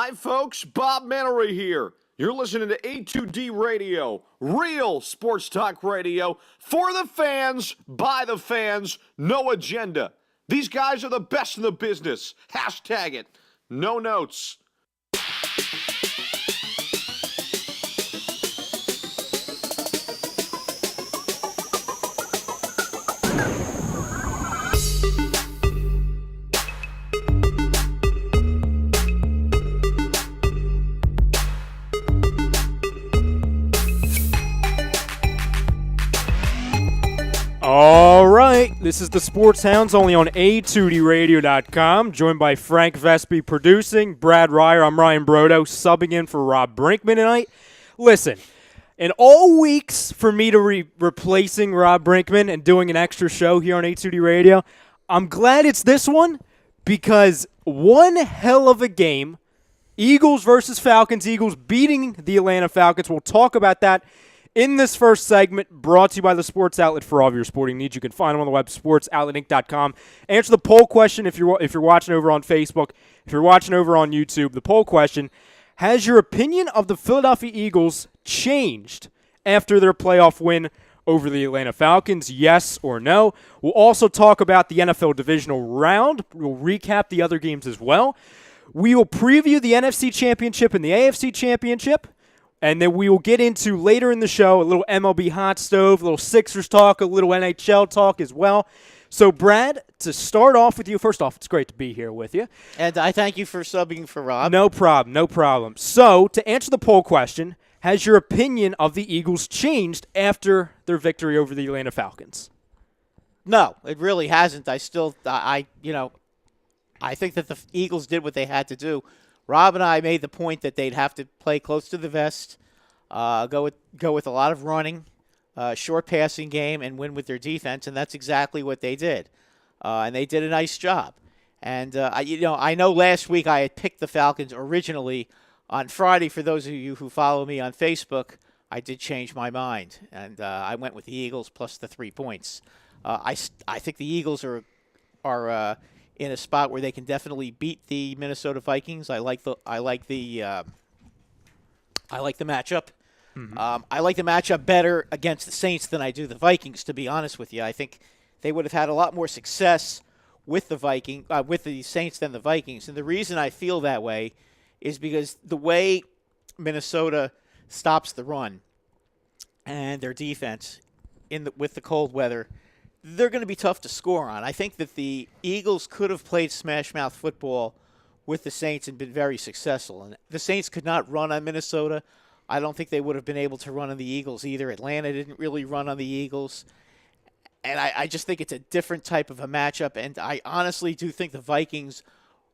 Hi, folks. Bob Mannery here. You're listening to A2D Radio, real sports talk radio for the fans, by the fans, no agenda. These guys are the best in the business. Hashtag it. No notes. All right, this is the Sports Hounds, only on A2DRadio.com, joined by Frank Vespi producing, Brad Ryer. I'm Ryan Brodo, subbing in for Rob Brinkman tonight. Listen, in all weeks for me to replacing Rob Brinkman and doing an extra show here on A2D Radio, I'm glad it's this one because one hell of a game. Eagles versus Falcons. Eagles beating the Atlanta Falcons. We'll talk about that in this first segment, brought to you by the sports outlet for all of your sporting needs. You can find them on the web, sportsoutletinc.com. Answer the poll question if you're watching over on Facebook. If you're watching over on YouTube, the poll question, has your opinion of the Philadelphia Eagles changed after their playoff win over the Atlanta Falcons? Yes or no? We'll also talk about the NFL Divisional round. We'll recap the other games as well. We will preview the NFC Championship and the AFC Championship. And then we will get into, later in the show, a little MLB hot stove, a little Sixers talk, a little NHL talk as well. So, Brad, to start off with you, first off, it's great to be here with you. And I thank you for subbing for Rob. No problem, no problem. So, to answer the poll question, has your opinion of the Eagles changed after their victory over the Atlanta Falcons? No, it really hasn't. I think that the Eagles did what they had to do. Rob and I made the point that they'd have to play close to the vest, go with a lot of running, short passing game, and win with their defense, and that's exactly what they did. And they did a nice job. And I know last week I had picked the Falcons originally. On Friday, for those of you who follow me on Facebook, I did change my mind, and I went with the Eagles plus the 3 points. I think the Eagles are in a spot where they can definitely beat the Minnesota Vikings. I like the matchup. Mm-hmm. I like the matchup better against the Saints than I do the Vikings, to be honest with you. I think they would have had a lot more success with the Saints than the Vikings. And the reason I feel that way is because the way Minnesota stops the run and their defense with the cold weather, they're going to be tough to score on. I think that the Eagles could have played smash-mouth football with the Saints and been very successful. And the Saints could not run on Minnesota. I don't think they would have been able to run on the Eagles either. Atlanta didn't really run on the Eagles. And I just think it's a different type of a matchup. And I honestly do think the Vikings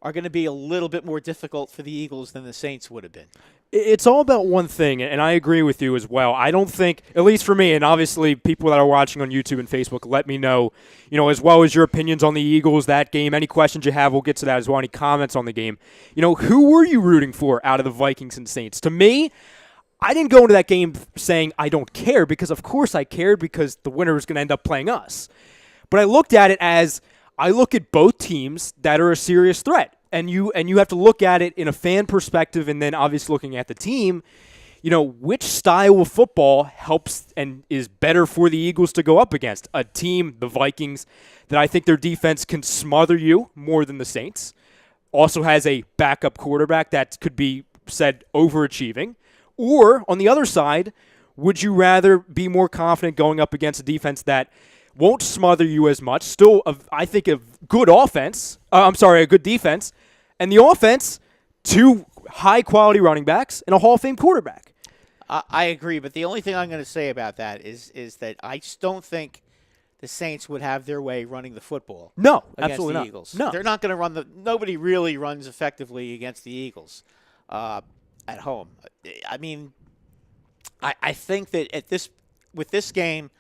are going to be a little bit more difficult for the Eagles than the Saints would have been. It's all about one thing, and I agree with you as well. I don't think, at least for me, and obviously people that are watching on YouTube and Facebook, let me know, as well as your opinions on the Eagles, that game. Any questions you have, we'll get to that as well. Any comments on the game. Who were you rooting for out of the Vikings and Saints? To me, I didn't go into that game saying I don't care, because of course I cared, because the winner was going to end up playing us. But I looked at it as, I look at both teams that are a serious threat. And you have to look at it in a fan perspective, and then obviously looking at the team, which style of football helps and is better for the Eagles to go up against. A team, the Vikings, that I think their defense can smother you more than the Saints. Also has a backup quarterback that could be said overachieving. Or, on the other side, would you rather be more confident going up against a defense that won't smother you as much? Still, I think, a good defense. And the offense, 2 high-quality running backs and a Hall of Fame quarterback. I agree, but the only thing I'm going to say about that is that I just don't think the Saints would have their way running the football. No, against absolutely the not. Eagles. No. They're not going to run nobody really runs effectively against the Eagles at home. I mean, I think that with this game,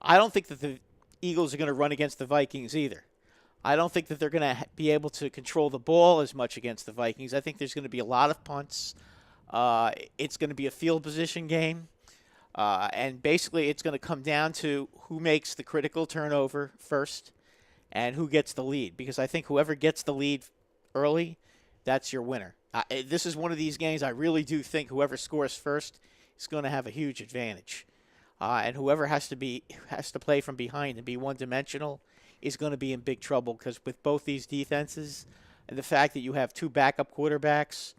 I don't think that the Eagles are going to run against the Vikings either. I don't think that they're going to be able to control the ball as much against the Vikings. I think there's going to be a lot of punts. It's going to be a field position game. And basically it's going to come down to who makes the critical turnover first and who gets the lead. Because I think whoever gets the lead early, that's your winner. This is one of these games I really do think whoever scores first is going to have a huge advantage. And whoever has to play from behind and be one-dimensional is going to be in big trouble because with both these defenses and the fact that you have two backup quarterbacks,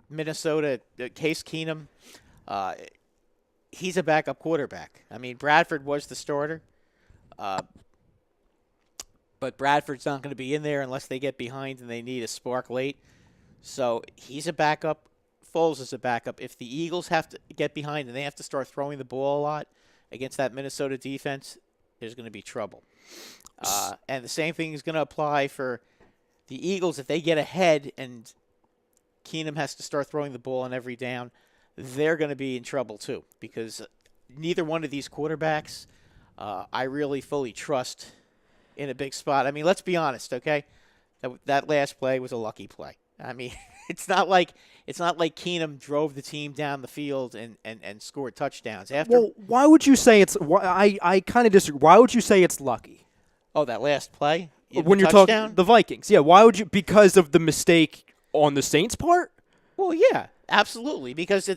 Minnesota, Case Keenum, he's a backup quarterback. I mean, Bradford was the starter, but Bradford's not going to be in there unless they get behind and they need a spark late. So he's a backup. Foles is a backup. If the Eagles have to get behind and they have to start throwing the ball a lot against that Minnesota defense, there's going to be trouble. And the same thing is going to apply for the Eagles. If they get ahead and Keenum has to start throwing the ball on every down, they're going to be in trouble too because neither one of these quarterbacks I really fully trust in a big spot. I mean, let's be honest, okay? That last play was a lucky play. I mean, it's not like Keenum drove the team down the field and scored touchdowns. Well, why would you say it's? I kind of disagree. Why would you say it's lucky? Oh, that last play when you're talking the Vikings, yeah. Why would you? Because of the mistake on the Saints' part? Well, yeah, absolutely. Because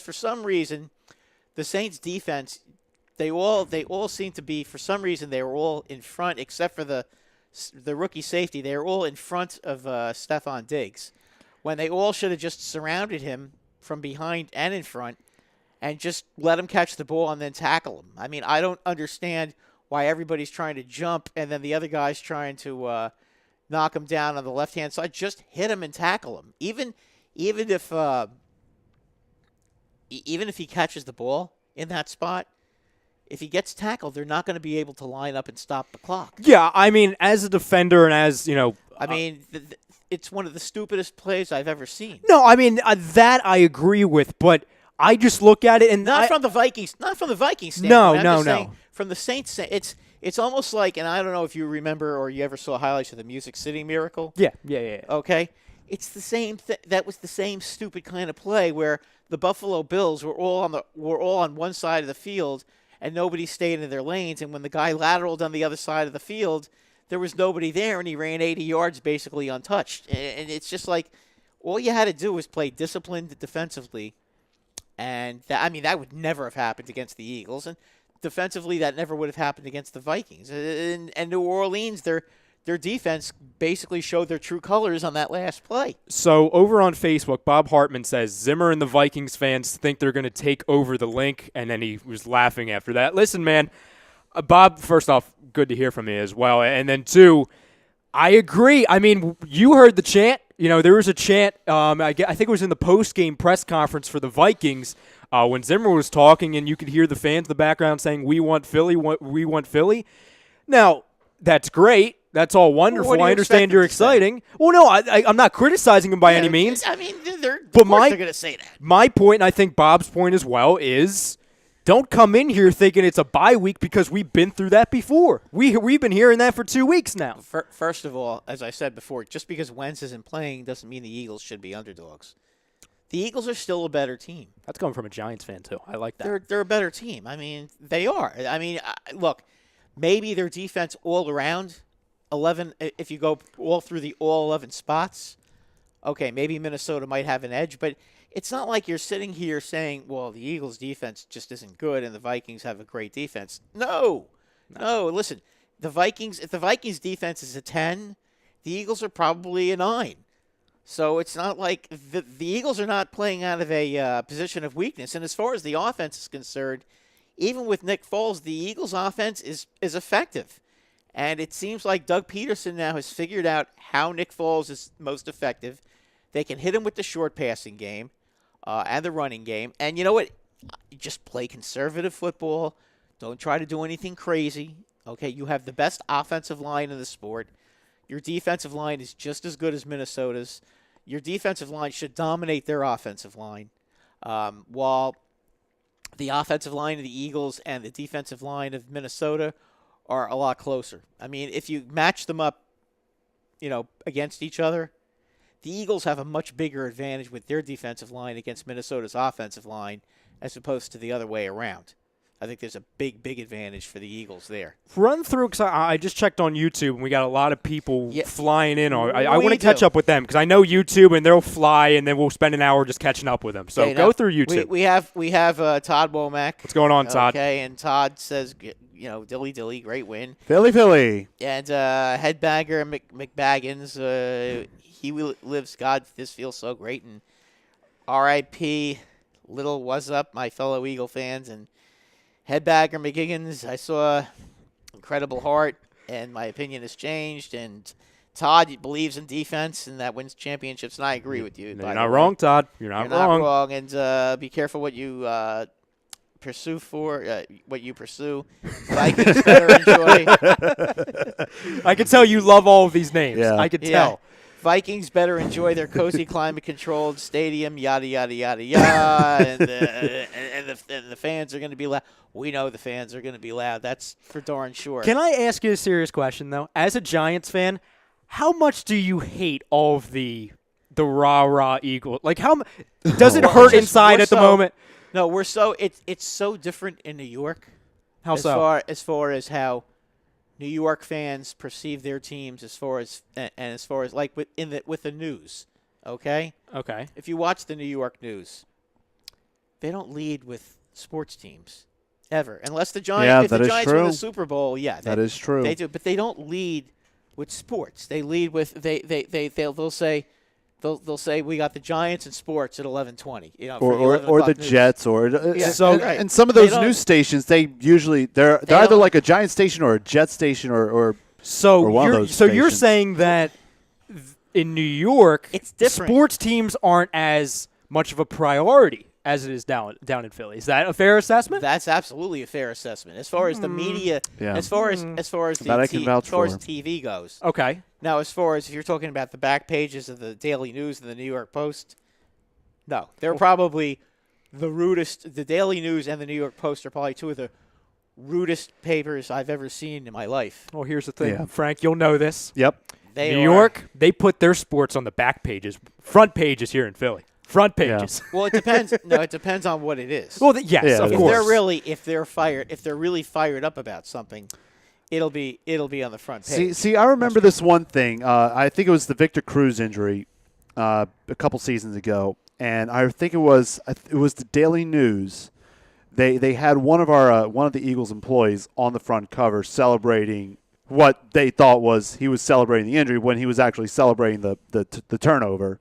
for some reason, the Saints' defense, they all seem to be, for some reason, they were all in front except for the rookie safety. They were all in front of Stephon Diggs when they all should have just surrounded him from behind and in front and just let him catch the ball and then tackle him. I mean, I don't understand why everybody's trying to jump and then the other guy's trying to knock him down on the left-hand side. Just hit him and tackle him. Even if he catches the ball in that spot, if he gets tackled, they're not going to be able to line up and stop the clock. Yeah, I mean, as a defender and as, it's one of the stupidest plays I've ever seen. No, I mean, that I agree with, but I just look at it and not from the Vikings standpoint. No. From the Saints, it's almost like, and I don't know if you remember or you ever saw highlights of the Music City Miracle. Yeah. Okay, it's the same. That was the same stupid kind of play where the Buffalo Bills were all on one side of the field and nobody stayed in their lanes. And when the guy lateraled on the other side of the field, there was nobody there, and he ran 80 yards basically untouched. And it's just like all you had to do was play disciplined defensively, and that would never have happened against the Eagles. And defensively, that never would have happened against the Vikings. And New Orleans, their defense basically showed their true colors on that last play. So over on Facebook, Bob Hartman says Zimmer and the Vikings fans think they're going to take over the link, and then he was laughing after that. Listen, man, Bob, first off, good to hear from you as well. And then two, I agree. I mean, you heard the chant. There was a chant, I think it was in the post-game press conference for the Vikings when Zimmer was talking, and you could hear the fans in the background saying, "We want Philly, we want Philly." Now, that's great. That's all wonderful. I understand you're exciting. Well, no, I'm not criticizing him by any means. I mean, they're going to say that. My point, and I think Bob's point as well, is don't come in here thinking it's a bye week because we've been through that before. We've been hearing that for 2 weeks now. First of all, as I said before, just because Wentz isn't playing doesn't mean the Eagles should be underdogs. The Eagles are still a better team. That's coming from a Giants fan, too. I like that. They're a better team. I mean, they are. I mean, look, maybe their defense all around, 11, if you go all through the all 11 spots, okay, maybe Minnesota might have an edge, but it's not like you're sitting here saying, well, the Eagles' defense just isn't good and the Vikings have a great defense. No. Listen, if the Vikings' defense is a 10, the Eagles are probably a 9. So it's not like the Eagles are not playing out of a position of weakness. And as far as the offense is concerned, even with Nick Foles, the Eagles' offense is effective. And it seems like Doug Peterson now has figured out how Nick Foles is most effective. They can hit him with the short passing game and the running game. And you know what? Just play conservative football. Don't try to do anything crazy. Okay, you have the best offensive line in the sport. Your defensive line is just as good as Minnesota's. Your defensive line should dominate their offensive line. While the offensive line of the Eagles and the defensive line of Minnesota are a lot closer. I mean, if you match them up, against each other, the Eagles have a much bigger advantage with their defensive line against Minnesota's offensive line as opposed to the other way around. I think there's a big advantage for the Eagles there. Run through, because I just checked on YouTube, and we got a lot of people flying in. I We want to catch do. up with them, because I know YouTube, and they'll fly, and then we'll spend an hour just catching up with them. So Okay, go now, through YouTube. We have Todd Womack. What's going on, Todd? Okay, and Todd says, dilly, great win. Philly. And headbagger McBaggins, he lives, God, this feels so great. And R.I.P. Little was up, my fellow Eagle fans. And headbagger McGiggins, I saw incredible heart, and my opinion has changed. And Todd believes in defense, and that wins championships, and I agree with you. You're by the not way. wrong, Todd. You're not wrong. And be careful what you pursue what you pursue. Vikings better enjoy. I can tell you love all of these names. Yeah. I can tell. Vikings better enjoy their cozy, climate-controlled stadium, yada, yada, yada, yada. and the fans are going to be loud. We know the fans are going to be loud. That's for darn sure. Can I ask you a serious question, though? As a Giants fan, how much do you hate all of the rah-rah Eagle? Like, does it hurt inside at the moment? No, it's so different in New York. How as so? As far as how New York fans perceive their teams, as far as like with the news, okay? Okay. If you watch the New York news, they don't lead with sports teams ever, unless the Giants. If that the is Giants true. win the Super Bowl, That is true. They do, but they don't lead with sports. They lead with they'll say. They'll say we got the Giants in sports at 11:20, or the news. Jets, or So- right. and some of They those don't- news stations, they're either don't- like a Giant station or a Jet station or So Or one of you're those you're stations. saying that in New York, It's different. sports teams aren't as much of a priority as it is down in Philly. Is that a fair assessment? That's absolutely a fair assessment. As far as the media, Yeah. as far as the That I can vouch as far as for. TV goes. Okay. Now, as far as if you're talking about the back pages of the Daily News and the New York Post, no, they're probably the rudest. The Daily News and the New York Post are probably two of the rudest papers I've ever seen in my life. Well, here's the thing, Yeah. Frank. You'll know this. Yep. They New are- York, they put their sports on the back pages, front pages here in Philly. Front pages. Well, it depends. No, it depends on what it is. Well, yes, Yeah, of it if course. they're really fired up about something, it'll be on the front page. See, I remember this one thing. I think it was the Victor Cruz injury a couple seasons ago, and I think it was the Daily News. They had one of the Eagles employees on the front cover celebrating what they thought was he was celebrating the injury when he was actually celebrating the turnover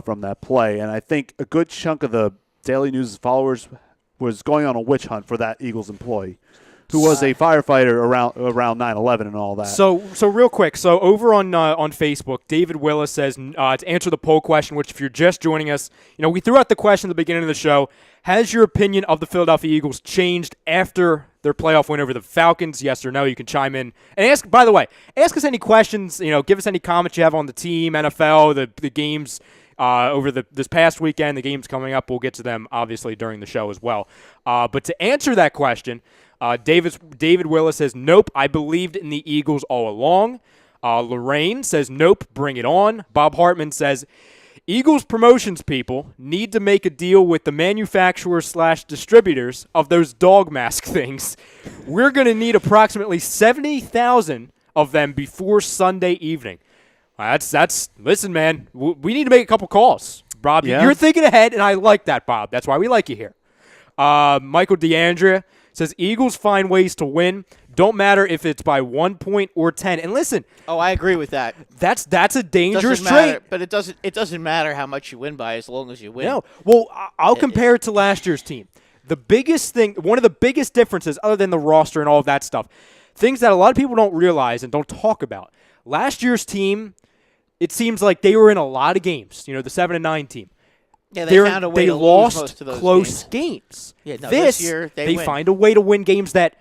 from that play. And I think a good chunk of the Daily News followers was going on a witch hunt for that Eagles employee, who was a firefighter around 9/11 and all that. So real quick. So over on Facebook, David Willis says to answer the poll question, which if you're just joining us, we threw out the question at the beginning of the show. Has your opinion of the Philadelphia Eagles changed after their playoff win over the Falcons? Yes or no? You can chime in and ask. By the way, ask us any questions. Give us any comments you have on the team, NFL, the games over this past weekend, the games coming up. We'll get to them obviously during the show as well. But to answer that question. David Willis says, nope, I believed in the Eagles all along. Lorraine says, nope, bring it on. Bob Hartman says, Eagles promotions people need to make a deal with the manufacturers/distributors of those dog mask things. We're going to need approximately 70,000 of them before Sunday evening. Listen, man, we need to make a couple calls. Bob, Yeah. you're thinking ahead, and I like that, Bob. That's why we like you here. Michael DeAndrea says Eagles find ways to win. Don't matter if it's by 1 point or 10. And listen, Oh, I agree with that. that's a dangerous Doesn't matter, trait. but it doesn't matter how much you win by as long as you win. No. Well, I'll compare it to last year's team. The biggest thing, one of the biggest differences, other than the roster and all of that stuff, things that a lot of people don't realize and don't talk about. Last year's team, it seems like they were in a lot of games. The 7-9 team. Yeah, they found a way they to lose lost most of those close games. games. Yeah, no, this year they win. find a way to win games that,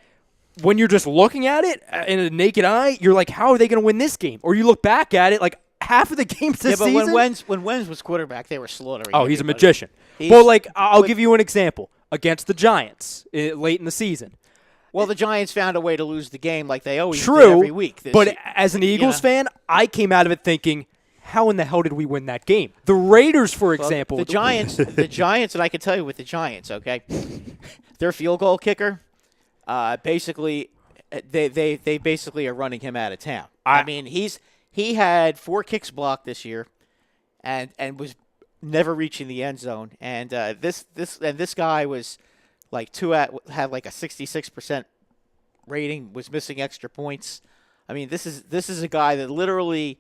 when you're just looking at it in a naked eye, you're like, how are they going to win this game? Or you look back at it, like half of the games this but season. when Wentz was quarterback, they were slaughtering. Oh, he's a everybody. magician. He's- Well, I'll give you an example. Against the Giants late in the season. Well, the Giants found a way to lose the game like they always do True, every week. but as an Eagles fan, I came out of it thinking, how in the hell did we win that game? The Raiders, for example. The Giants, and I can tell you with the Giants, okay, their field goal kicker, basically they basically are running him out of town. I mean, he had 4 kicks blocked this year, and was never reaching the end zone. And this guy was like had like a 66% rating, was missing extra points. I mean, this is a guy that literally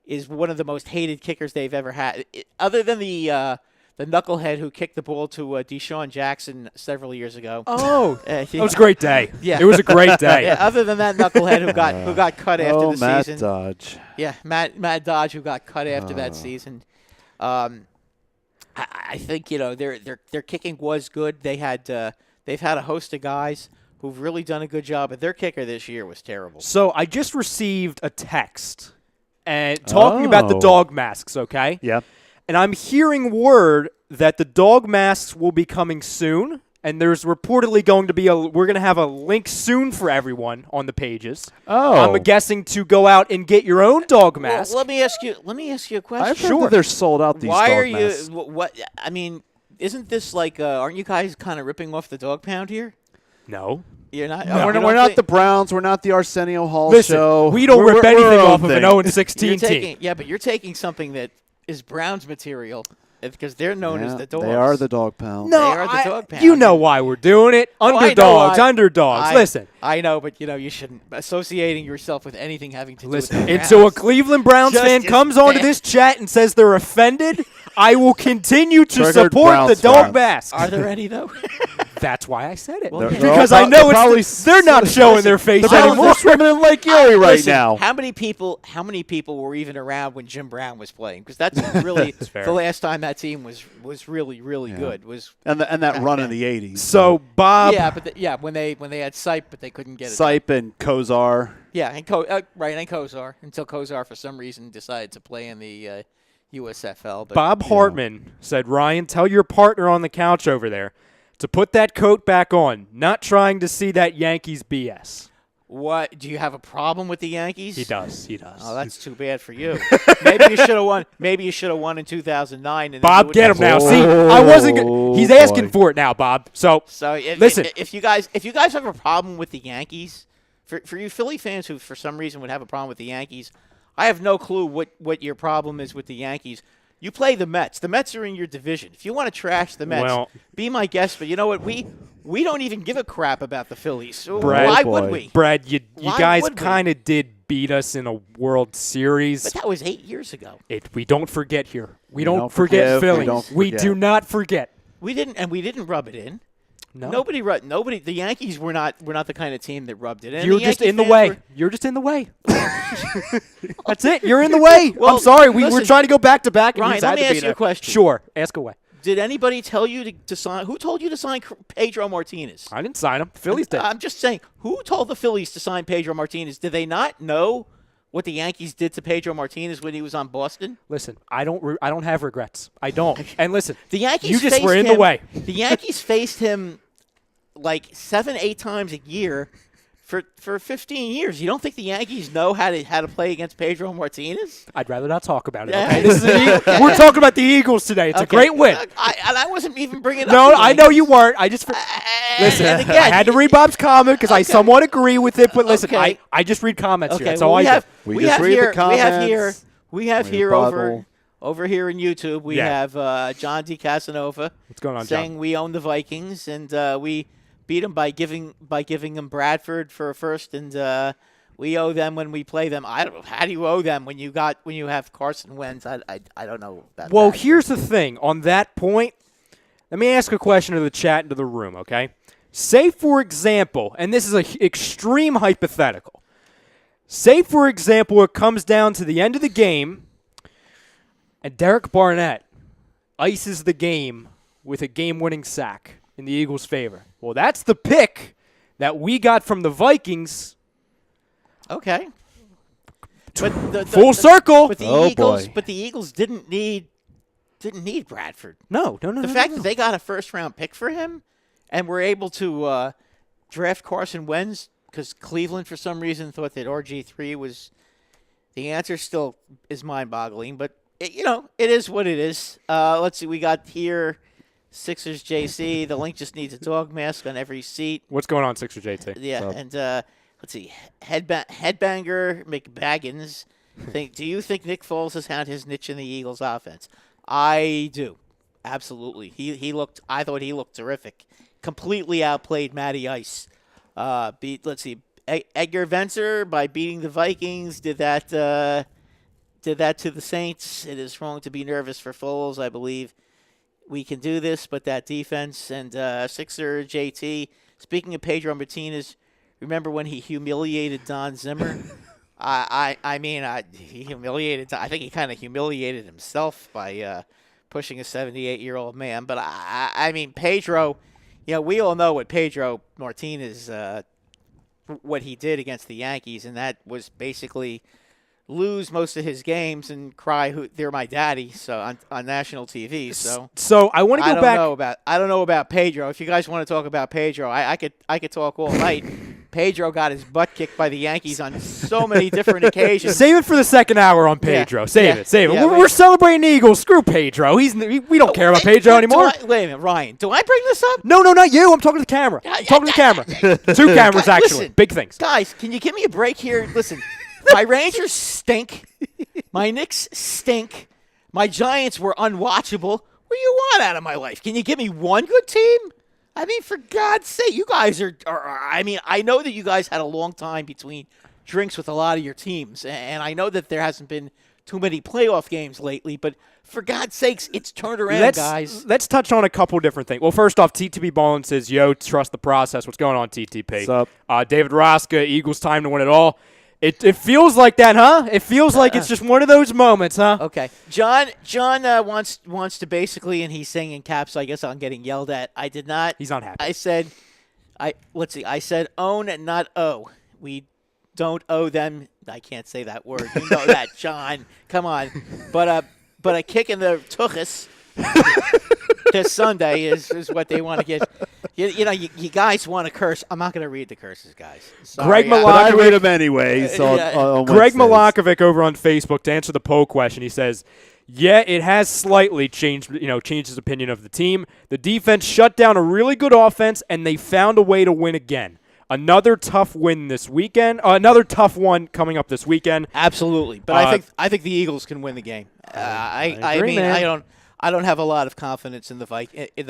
is one of the most hated kickers they've ever had, other than the knucklehead who kicked the ball to Deshaun Jackson several years ago. Oh, that was a great day. Yeah, it was a great day. Yeah, other than that knucklehead who got cut after the Matt season. Dodge. Yeah, Matt Dodge, who got cut after that season. I think their kicking was good. They've had a host of guys who've really done a good job, but their kicker this year was terrible. So I just received a text and talking about the dog masks. Okay. Yeah. And I'm hearing word that the dog masks will be coming soon, and there's reportedly going to be we're going to have a link soon for everyone on the pages. Oh. I'm guessing to go out and get your own dog mask. Well, let me ask you a question. I've heard that they're sold out, these Why dog are you masks. what I mean, isn't this like aren't you guys kind of ripping off the dog pound here? No. You're not. No, we're not the Browns. We're not the Arsenio Hall Listen, show. we don't rip anything off of an 0-16 team. Yeah, but you're taking something that is Browns material because they're known as the dogs. They are the dog pound. No, they are the dog pound. You know why we're doing it. Underdogs. Listen. I know, but you shouldn't associating yourself with anything having to do with the Browns. Until a Cleveland Browns fan comes onto this chat and says they're offended, I will continue to Triggered support Browns the dog fans. mask. Are there any though? That's why I said it. Well, because I know they're not showing their face anymore. They're swimming in Lake Erie right Listen, now. How many people were even around when Jim Brown was playing? Because that's really the last time that team was really good. And that run in the 80s. So Bob, when they had Sipe, but they couldn't get it. Sipe and Kozar. Yeah, and Kozar until Kozar for some reason decided to play in the USFL. But, Bob Hartman said, Ryan, tell your partner on the couch over there to put that coat back on. Not trying to see that Yankees BS. What? Do you have a problem with the Yankees? He does. Oh, that's too bad for you. Maybe you should have won. Maybe you should have won in 2009. And Bob, get him now. See, I wasn't. He's asking for it now, Bob. So listen. If you guys have a problem with the Yankees, for you Philly fans who for some reason would have a problem with the Yankees, I have no clue what your problem is with the Yankees. You play the Mets. The Mets are in your division. If you want to trash the Mets, be my guest. But you know what? We don't even give a crap about the Phillies. So why would we? Brad, you guys kind of did beat us in a World Series. But that was 8 years ago. We don't forget here. We don't forget Philly. We do not forget. We didn't rub it in. No. Nobody. The Yankees were not the kind of team that rubbed it in. You're just in the way. You're just in the way. That's it. You're in the way. Well, I'm sorry. We were trying to go back to back. Ryan, let me ask you a question. Sure. Ask away. Did anybody tell you to sign? Who told you to sign Pedro Martinez? I didn't sign him. Phillies did. I'm just saying. Who told the Phillies to sign Pedro Martinez? Did they not know what the Yankees did to Pedro Martinez when he was on Boston? Listen, I don't have regrets. I don't. And listen, the Yankees. You just were in the way. The Yankees faced him like 7-8 times a year for 15 years. You don't think the Yankees know how to play against Pedro Martinez? I'd rather not talk about it. Okay? We're talking about the Eagles today. It's a great win. I wasn't even bringing it up. No, I know you weren't. I just listen. And again, I had to read Bob's comment because I somewhat agree with it. But listen, I just read comments here. That's all I do. We just read the comments. We have here over here in YouTube. We have John D. Casanova. What's going on, saying John? we own the Vikings and we beat them by giving them Bradford for a first, and we owe them when we play them. I don't know. How do you owe them when you have Carson Wentz? I don't know. Well, here's the thing. On that point, let me ask a question to the chat and to the room. Okay, say for example, and this is an extreme hypothetical. Say for example, it comes down to the end of the game, and Derek Barnett ices the game with a game-winning sack in the Eagles' favor. Well, that's the pick that we got from the Vikings. Okay. But full circle. But the Eagles didn't need Bradford. No. The fact that they got a first-round pick for him and were able to draft Carson Wentz because Cleveland, for some reason, thought that RG3 was the answer, still is mind-boggling. But, it is what it is. Let's see. We got here Sixers JC. The link just needs a dog mask on every seat. What's going on, Sixer JT? Yeah, and let's see. Headbanger McBaggins. Do you think Nick Foles has had his niche in the Eagles' offense? I do. Absolutely. I thought he looked terrific. Completely outplayed Matty Ice. Let's see. Edgar Vencer, by beating the Vikings, did that to the Saints. It is wrong to be nervous for Foles. I believe we can do this, but that defense and Sixer JT. Speaking of Pedro Martinez, remember when he humiliated Don Zimmer? He humiliated. I think he kind of humiliated himself by pushing a 78-year-old man. But I mean, Pedro. We all know what Pedro Martinez, what he did against the Yankees, and that was basically lose most of his games and cry, "They're my daddy," so on national TV. So I want to go back. I don't know about Pedro. If you guys want to talk about Pedro, I could talk all night. Pedro got his butt kicked by the Yankees on so many different occasions. Save it for the second hour on Pedro. Save it. Yeah, we're celebrating the Eagles. Screw Pedro. We don't care about Pedro anymore. Wait a minute, Ryan. Do I bring this up? No, not you. I'm talking to the camera. Two cameras, actually. Listen, big things. Guys, can you give me a break here? Listen, my Rangers stink. My Knicks stink. My Giants were unwatchable. What do you want out of my life? Can you give me one good team? I mean, for God's sake, you guys are I know that you guys had a long time between drinks with a lot of your teams, and I know that there hasn't been too many playoff games lately, but for God's sakes, it's turned around, guys. Let's touch on a couple different things. Well, first off, TTP Ballin says, yo, trust the process. What's going on, TTP? What's up? David Roska, Eagles time to win it all. It feels like that, huh? It feels like it's just one of those moments, huh? Okay. John wants to basically, and he's saying in caps, so I guess I'm getting yelled at. I did not. He's not happy. I said own and not owe. We don't owe them. I can't say that word. You know that, John. Come on. But a kick in the tuchus this Sunday is what they want to get. You guys want to curse. I'm not going to read the curses, guys. Sorry, Greg But I read them anyway. So on Greg Wednesdays. Malakovic over on Facebook, to answer the poll question, he says, yeah, it has slightly changed his opinion of the team. The defense shut down a really good offense, and they found a way to win again. Another tough win this weekend. Another tough one coming up this weekend. Absolutely, but I think the Eagles can win the game. I agree, man. I don't have a lot of confidence in the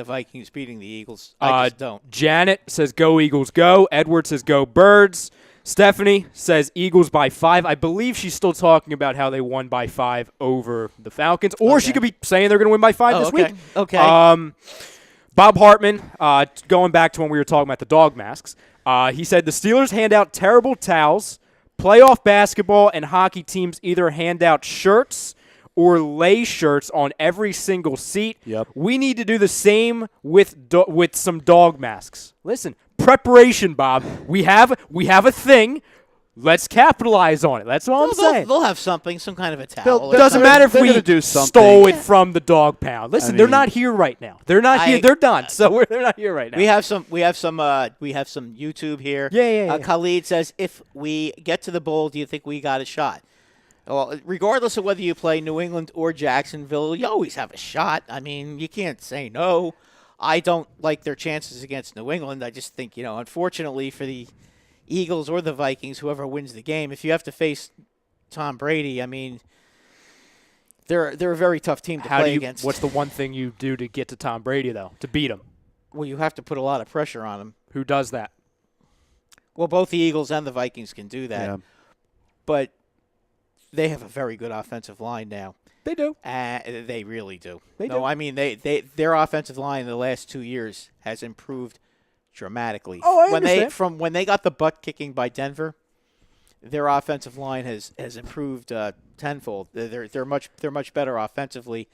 Vikings beating the Eagles. I just don't. Janet says, go Eagles, go. Edward says, go Birds. Stephanie says, Eagles by 5. I believe she's still talking about how they won by 5 over the Falcons. Or she could be saying they're going to win by 5 this week. Okay. Bob Hartman, going back to when we were talking about the dog masks, he said the Steelers hand out terrible towels. Playoff basketball and hockey teams either hand out shirts or lay shirts on every single seat. Yep. We need to do the same with some dog masks. Listen, preparation, Bob. We have a thing. Let's capitalize on it. That's all I'm saying. They'll have something, some kind of a towel. It doesn't matter if they're we gonna do something. stole it from the dog pound. Listen, they're mean- not here right now. They're not here. They're done. So they're not here right now. We have some YouTube here. Yeah. Khalid says, if we get to the bowl, do you think we got a shot? Well, regardless of whether you play New England or Jacksonville, you always have a shot. I mean, you can't say no. I don't like their chances against New England. I just think, unfortunately for the Eagles or the Vikings, whoever wins the game, if you have to face Tom Brady, I mean, they're a very tough team to play against. What's the one thing you do to get to Tom Brady, though, to beat him? Well, you have to put a lot of pressure on him. Who does that? Well, both the Eagles and the Vikings can do that. Yeah. But they have a very good offensive line now. They do. They really do. They do. I mean, their offensive line in the last 2 years has improved dramatically. Oh, I understand. From when they got the butt kicking by Denver, their offensive line has improved tenfold. They're much better offensively.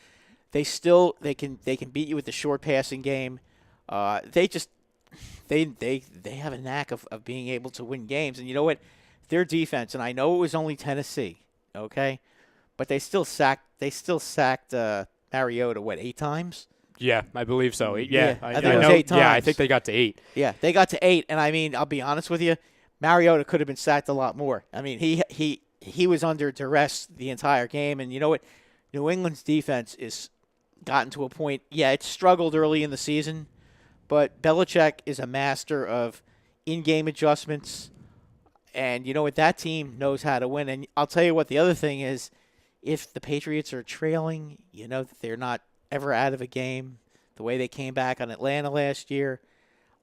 They can beat you with the short passing game. They have a knack of being able to win games. And you know what? Their defense, and I know it was only Tennessee, okay, but they still sacked Mariota 8 times? Yeah, I believe so. Yeah, I I think it was know. 8 Yeah, I times. think they got to 8. Yeah, they got to 8, and I mean, I'll be honest with you, Mariota could have been sacked a lot more. I mean, he was under duress the entire game, and you know what? New England's defense is gotten to a point. Yeah, it struggled early in the season, but Belichick is a master of in-game adjustments, and you know what? That team knows how to win. And I'll tell you what, the other thing is, if the Patriots are trailing, you know that they're not ever out of a game. The way they came back on Atlanta last year,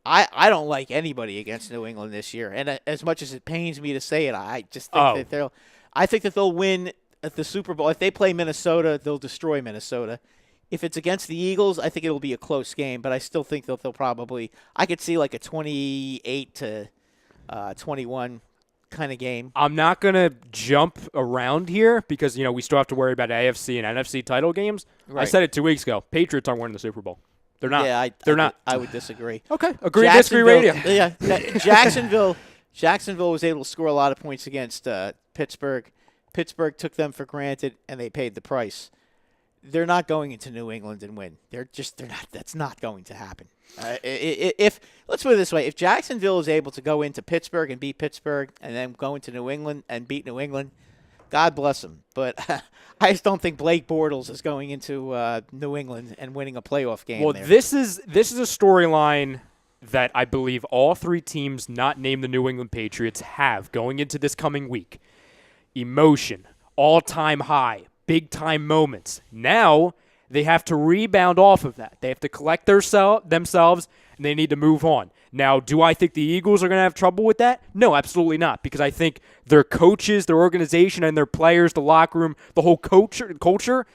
I don't like anybody against New England this year. And as much as it pains me to say it, I just think that they'll win at the Super Bowl. If they play Minnesota, they'll destroy Minnesota. If it's against the Eagles, I think it'll be a close game, but I still think they'll probably – I could see like a 28 to 21 kind of game. I'm not going to jump around here because, we still have to worry about AFC and NFC title games. Right. I said it 2 weeks ago. Patriots aren't winning the Super Bowl. They're not. Yeah, they're not. I would disagree. Okay. Agree, disagree radio. Yeah. Jacksonville was able to score a lot of points against Pittsburgh. Pittsburgh took them for granted, and they paid the price. They're not going into New England and win. They're not. That's not going to happen. If let's put it this way, if Jacksonville is able to go into Pittsburgh and beat Pittsburgh, and then go into New England and beat New England, God bless them. But I just don't think Blake Bortles is going into New England and winning a playoff game. Well, there. this is a storyline that I believe all three teams not named the New England Patriots have going into this coming week. Emotion, all-time high, big-time moments. Now they have to rebound off of that. They have to collect themselves, and they need to move on. Now, do I think the Eagles are going to have trouble with that? No, absolutely not, because I think their coaches, their organization, and their players, the locker room, the whole culture,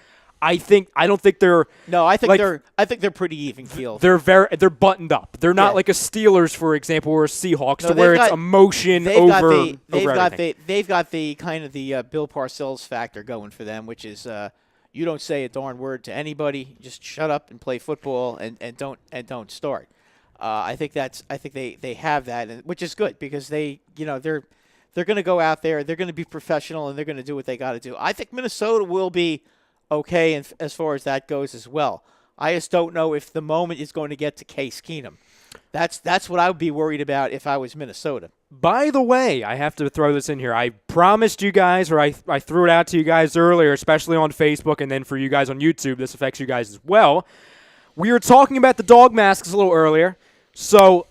I don't think they're I think they're pretty even keeled. They're buttoned up. They're not like a Steelers, for example, or a Seahawks, where it's emotion over everything. They've got the kind of the Bill Parcells factor going for them, which is you don't say a darn word to anybody, just shut up and play football and don't start. I think they have that, which is good because they're going to go out there, they're going to be professional, and they're going to do what they got to do. I think Minnesota will be okay as far as that goes as well. I just don't know if the moment is going to get to Case Keenum. That's what I would be worried about if I was Minnesota. By the way, I have to throw this in here. I promised you guys, or I threw it out to you guys earlier, especially on Facebook, and then for you guys on YouTube, this affects you guys as well. We were talking about the dog masks a little earlier. So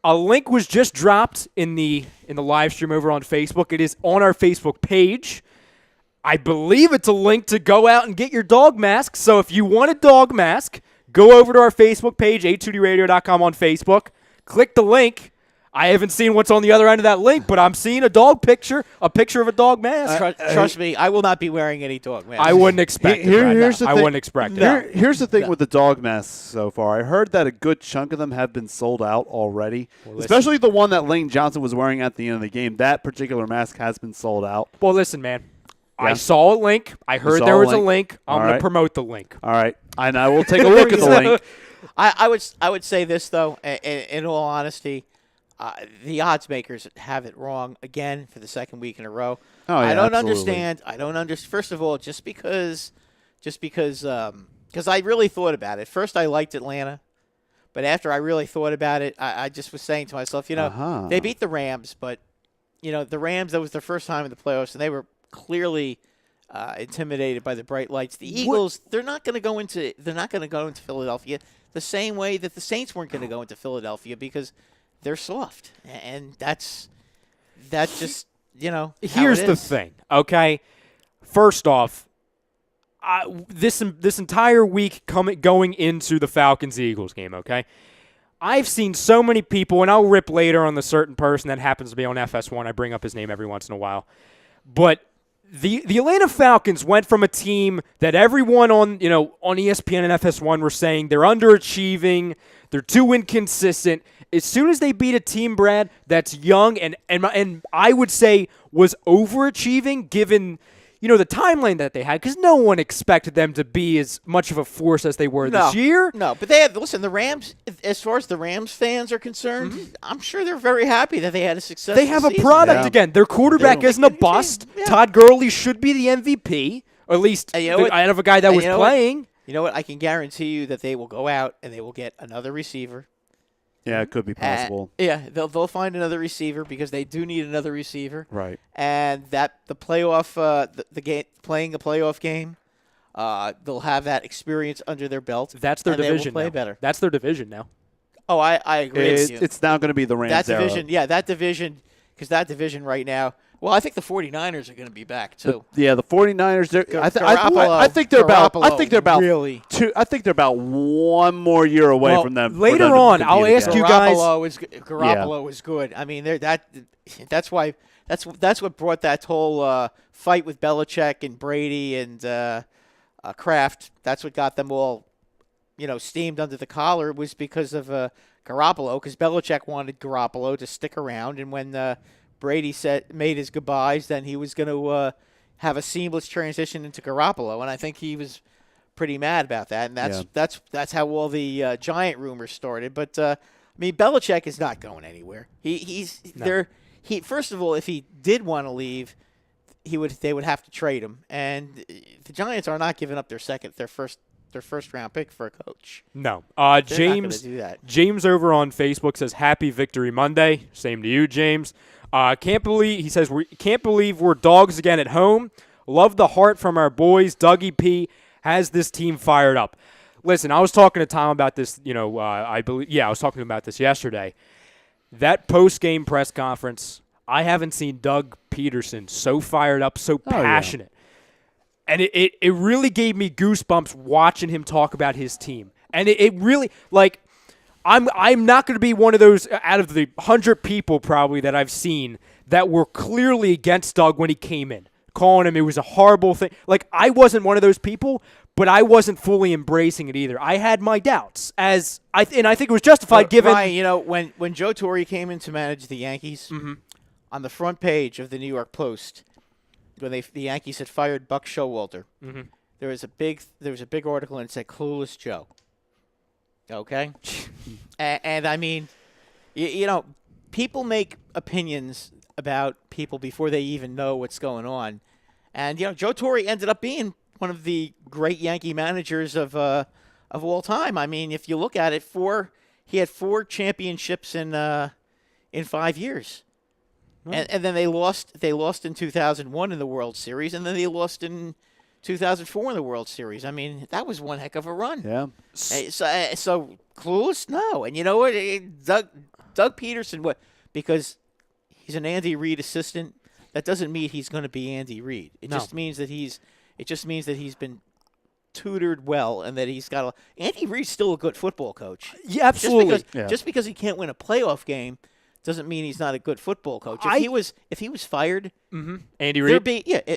a link was just dropped in the live stream over on Facebook. It is on our Facebook page. I believe it's a link to go out and get your dog mask. So if you want a dog mask, go over to our Facebook page, a2dradio.com on Facebook. Click the link. I haven't seen what's on the other end of that link, but I'm seeing a picture of a dog mask. Trust me, I will not be wearing any dog mask. I wouldn't expect it. Here's the I thing. wouldn't expect it. Here's the thing with the dog masks so far. I heard that a good chunk of them have been sold out already, especially the one that Lane Johnson was wearing at the end of the game. That particular mask has been sold out. Well, listen, man. Yeah. I saw a link. I heard there was a link. I'm going to promote the link. All right. And I will take a look at the link. I would say this, though, in all honesty. The odds makers have it wrong again for the second week in a row. Oh, yeah, I don't absolutely. understand. First of all, just because I really thought about it. First, I liked Atlanta, but after I really thought about it, I just was saying to myself, they beat the Rams, but the Rams, that was their first time in the playoffs, and they were clearly intimidated by the bright lights. The Eagles, they're not going to go into Philadelphia the same way that the Saints weren't going to go into Philadelphia because they're soft, and that's just Here's the thing, okay? First off, this entire week going into the Falcons-Eagles game, okay? I've seen so many people, and I'll rip later on the certain person that happens to be on FS1. I bring up his name every once in a while, but the Atlanta Falcons went from a team that everyone on ESPN and FS1 were saying they're underachieving, they're too inconsistent. As soon as they beat a team, Brad, that's young and I would say was overachieving given the timeline that they had, because no one expected them to be as much of a force as they were this year. No, but the Rams, as far as the Rams fans are concerned, I'm sure they're very happy that they had a successful They have a season. product again. Their quarterback isn't a bust. Yeah. Todd Gurley should be the MVP, or at least out of a guy that was playing. You know what? I can guarantee you that they will go out and they will get another receiver. Yeah, it could be possible. They'll find another receiver because they do need another receiver. Right. And that the playoff, the game, playing a playoff game, They'll have that experience under their belt. That's their and division. They will play now. better. That's their division now. Oh, I agree with you. It's now going to be the Rams That era. division, that division, because that division right now. Well, I think the 49ers are going to be back too. The 49ers. I think they're about really. I think they're about one more year away Well, from them. later for them to on, compete I'll ask again. you guys. Garoppolo is good. I mean, that's why that's what brought that whole fight with Belichick and Brady and Kraft. That's what got them all, steamed under the collar, was because of Garoppolo. Because Belichick wanted Garoppolo to stick around, and when Brady made his goodbyes, then he was going to have a seamless transition into Garoppolo, and I think he was pretty mad about that, and that's how all the Giant rumors started. But Belichick is not going anywhere. He's there. First of all, if he did want to leave, they would have to trade him, and the Giants are not giving up their first round pick for a coach. No. They're James. not gonna do that. James over on Facebook says Happy Victory Monday. Same to you, James. Can't believe we're dogs again at home. Love the heart from our boys. Dougie P has this team fired up. Listen, I was talking to Tom about this. I was talking about this yesterday. That post-game press conference, I haven't seen Doug Peterson so fired up, so passionate. And it really gave me goosebumps watching him talk about his team. And it really, I'm not going to be one of those out of the 100 people probably that I've seen that were clearly against Doug when he came in, calling him it was a horrible thing. I wasn't one of those people, but I wasn't fully embracing it either. I had my doubts, and I think it was justified given. Ryan, when Joe Torre came in to manage the Yankees, on the front page of the New York Post, when the Yankees had fired Buck Showalter, there was a big article and it said "Clueless Joe." Okay, and I mean, people make opinions about people before they even know what's going on, and Joe Torre ended up being one of the great Yankee managers of all time. I mean, if you look at it, he had 4 championships in 5 years, and then they lost in 2001 in the World Series, and then they lost in 2004 in the World Series. I mean, that was one heck of a run. Yeah. So clueless? No. And you know what? Doug Peterson, because he's an Andy Reid assistant, that doesn't mean he's going to be Andy Reid. It just means that he's been tutored well and that he's got Andy Reid's still a good football coach. Yeah, absolutely. Just because he can't win a playoff game doesn't mean he's not a good football coach. If he was fired, Andy Reid.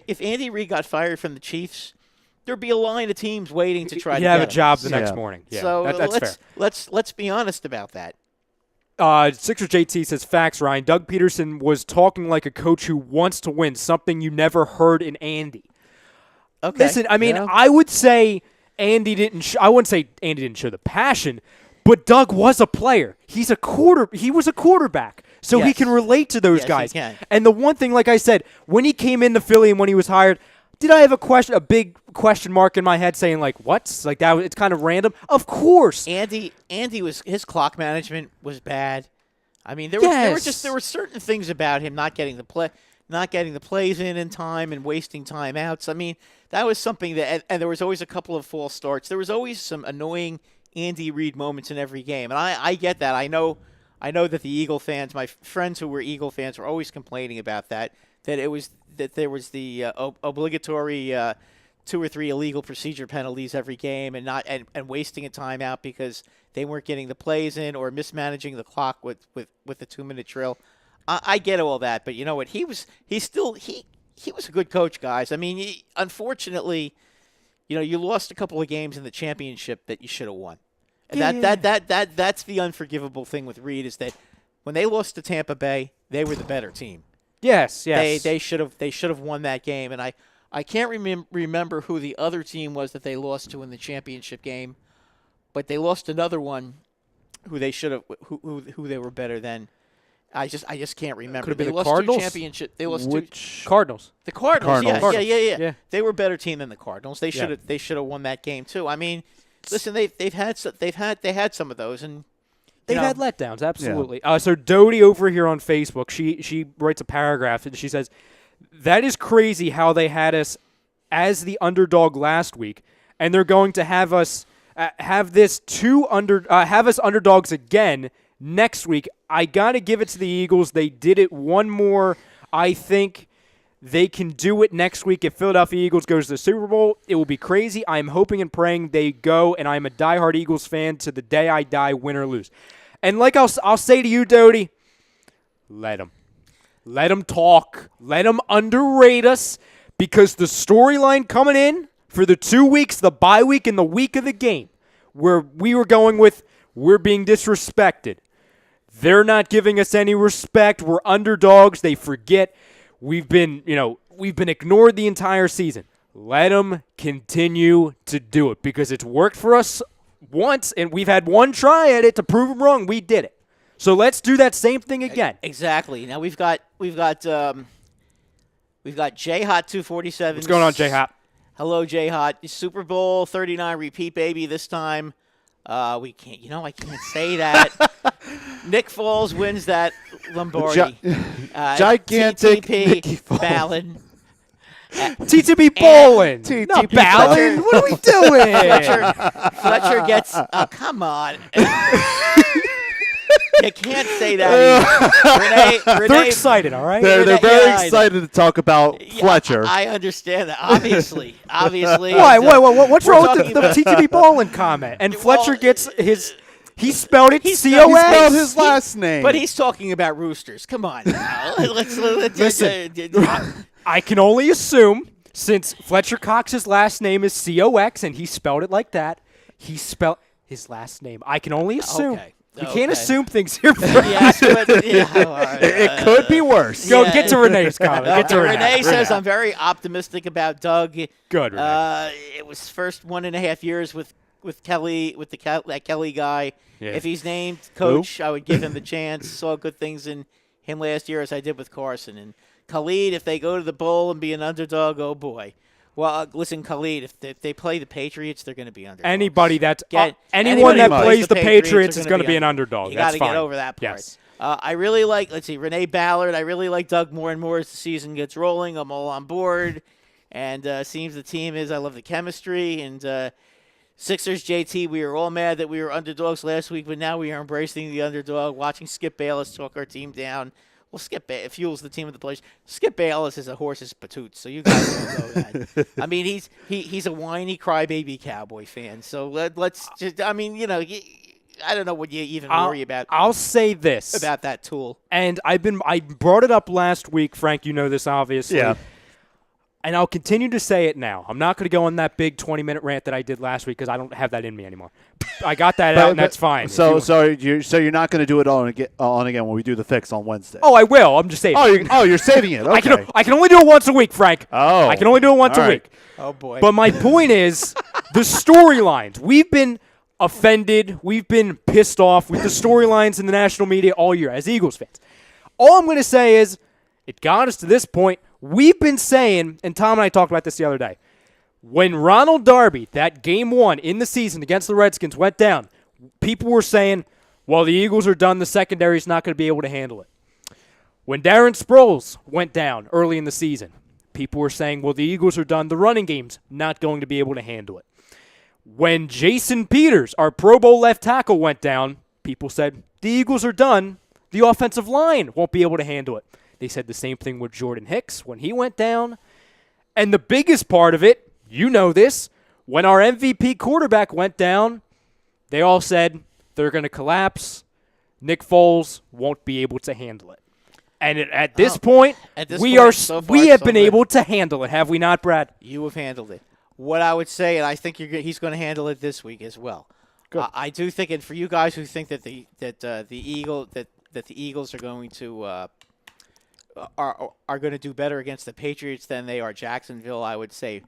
If Andy Reid got fired from the Chiefs, there'd be a line of teams waiting to try to He'd have get a job him. the next morning. Yeah, so that's fair. Let's be honest about that. Sixers JT says, facts, Ryan. Doug Peterson was talking like a coach who wants to win, something you never heard in Andy. Okay. Listen, I mean, I would say Andy didn't. I wouldn't say Andy didn't show the passion, but Doug was a player. He was a quarterback, so he can relate to those guys. He can. And the one thing, like I said, when he came into Philly and when he was hired, did I have a big question mark in my head saying what? Like that? It's kind of random. Of course, Andy was his clock management was bad. I mean, there were certain things about him not getting the plays in time and wasting timeouts. I mean, that was something that, and there was always a couple of false starts. There was always some annoying Andy Reid moments in every game, and I get that. I know that the Eagle fans, my friends who were Eagle fans, were always complaining about that. That there was the obligatory 2 or 3 illegal procedure penalties every game, and wasting a timeout because they weren't getting the plays in or mismanaging the clock with the 2-minute drill. I get all that, but you know what? He was a good coach, guys. I mean, unfortunately, you lost a couple of games in the championship that you should have won. And that's the unforgivable thing with Reid, is that when they lost to Tampa Bay, they were the better team. Yes. They should have won that game, and I can't remember who the other team was that they lost to in the championship game, but they lost another one who they should have who they were better than. I just can't remember. Could have been they the lost Cardinals. 2 championship. They lost Cardinals. The Cardinals. Cardinals. Yeah. They were a better team than the Cardinals. They should have won that game too. I mean, listen, they had some of those, and they've had letdowns, absolutely. Yeah. So Dodie over here on Facebook, she writes a paragraph and she says, "That is crazy how they had us as the underdog last week, and they're going to have us have us underdogs again next week. I got to give it to the Eagles. They did it one more. I think they can do it next week. If Philadelphia Eagles goes to the Super Bowl, it will be crazy. I'm hoping and praying they go, and I'm a diehard Eagles fan to the day I die, win or lose. And like I'll say to you, Doty, let them. Let them talk. Let them underrate us, because the storyline coming in for the 2 weeks, the bye week and the week of the game, where we were going with we're being disrespected. They're not giving us any respect. We're underdogs. They forget we've been ignored the entire season. Let them continue to do it, because it's worked for us once, and we've had one try at it to prove them wrong. We did it. So let's do that same thing again. Exactly. Now we've got J-Hot 247. What's going on, J-Hot? Hello, J-Hot. Super Bowl 39 repeat, baby, this time. I can't say that. Nick Foles wins that Lombardi. Gigantic TTP Nicky Foles. Ballin. TTP Bowling. TTP Ballin. What are we doing? Fletcher gets come on. You can't say that. Renee, They're excited, all right? They're very excited to talk about Fletcher. I understand that. Obviously. Why? What's wrong with the TTP Bowling comment? And Fletcher gets his. He spelled it C-O-S. He spelled his last name. But he's talking about roosters. Come on now. Let's Listen. I can only assume, since Fletcher Cox's last name is C-O-X and he spelled it like that, he spelled his last name. I can only assume. Okay. We can't assume things here. It could be worse. Go get to Renee's comment. Get to Renee says, I'm very optimistic about Doug. Good, Renee. It was first 1.5 years with Kelly, with that Kelly guy. Yeah. If he's named coach, I would give him the chance. Saw good things in him last year, as I did with Carson. And Khalid, if they go to the bowl and be an underdog, oh boy. Well, listen, Khalid, if they play the Patriots, they're going to be underdogs. Anyone that anybody plays the Patriots is going to be an underdog. You got to get over that part. Yes. I really like, Renee Ballard. I really like Doug more and more as the season gets rolling. I'm all on board. And seems the team is. I love the chemistry. And Sixers, JT, we were all mad that we were underdogs last week, but now we are embracing the underdog, watching Skip Bayless talk our team down. Well, Skip fuels the team of the players. Skip Bayless is a horse's patoot, so you guys don't know that. I mean, he's a whiny crybaby Cowboy fan. So let's just, I don't know what you even worry about. I'll say this about that tool. And I brought it up last week, Frank. You know this, obviously. Yeah. And I'll continue to say it now. I'm not going to go on that big 20-minute rant that I did last week because I don't have that in me anymore. I got that out, and that's fine. So you're not going to do it on again when we do the fix on Wednesday. Oh, I will. I'm just saying. You're saving it. Okay. I can only do it once a week, Frank. Oh. I can only do it once a week. Oh boy. But my point is the storylines. We've been offended. We've been pissed off with the storylines in the national media all year as Eagles fans. All I'm going to say is it got us to this point. We've been saying, and Tom and I talked about this the other day, when Ronald Darby, that game one in the season against the Redskins, went down, people were saying, well, the Eagles are done. The secondary's not going to be able to handle it. When Darren Sproles went down early in the season, people were saying, well, the Eagles are done. The running game's not going to be able to handle it. When Jason Peters, our Pro Bowl left tackle, went down, people said, the Eagles are done. The offensive line won't be able to handle it. They said the same thing with Jordan Hicks when he went down. And the biggest part of it, you know this, when our MVP quarterback went down, they all said they're going to collapse. Nick Foles won't be able to handle it. And at this point, we have been able to handle it, have we not, Brad? You have handled it. What I would say, and I think he's going to handle it this week as well. I do think, and for you guys who think that the Eagles are going to are going to do better against the Patriots than they are Jacksonville, I would say,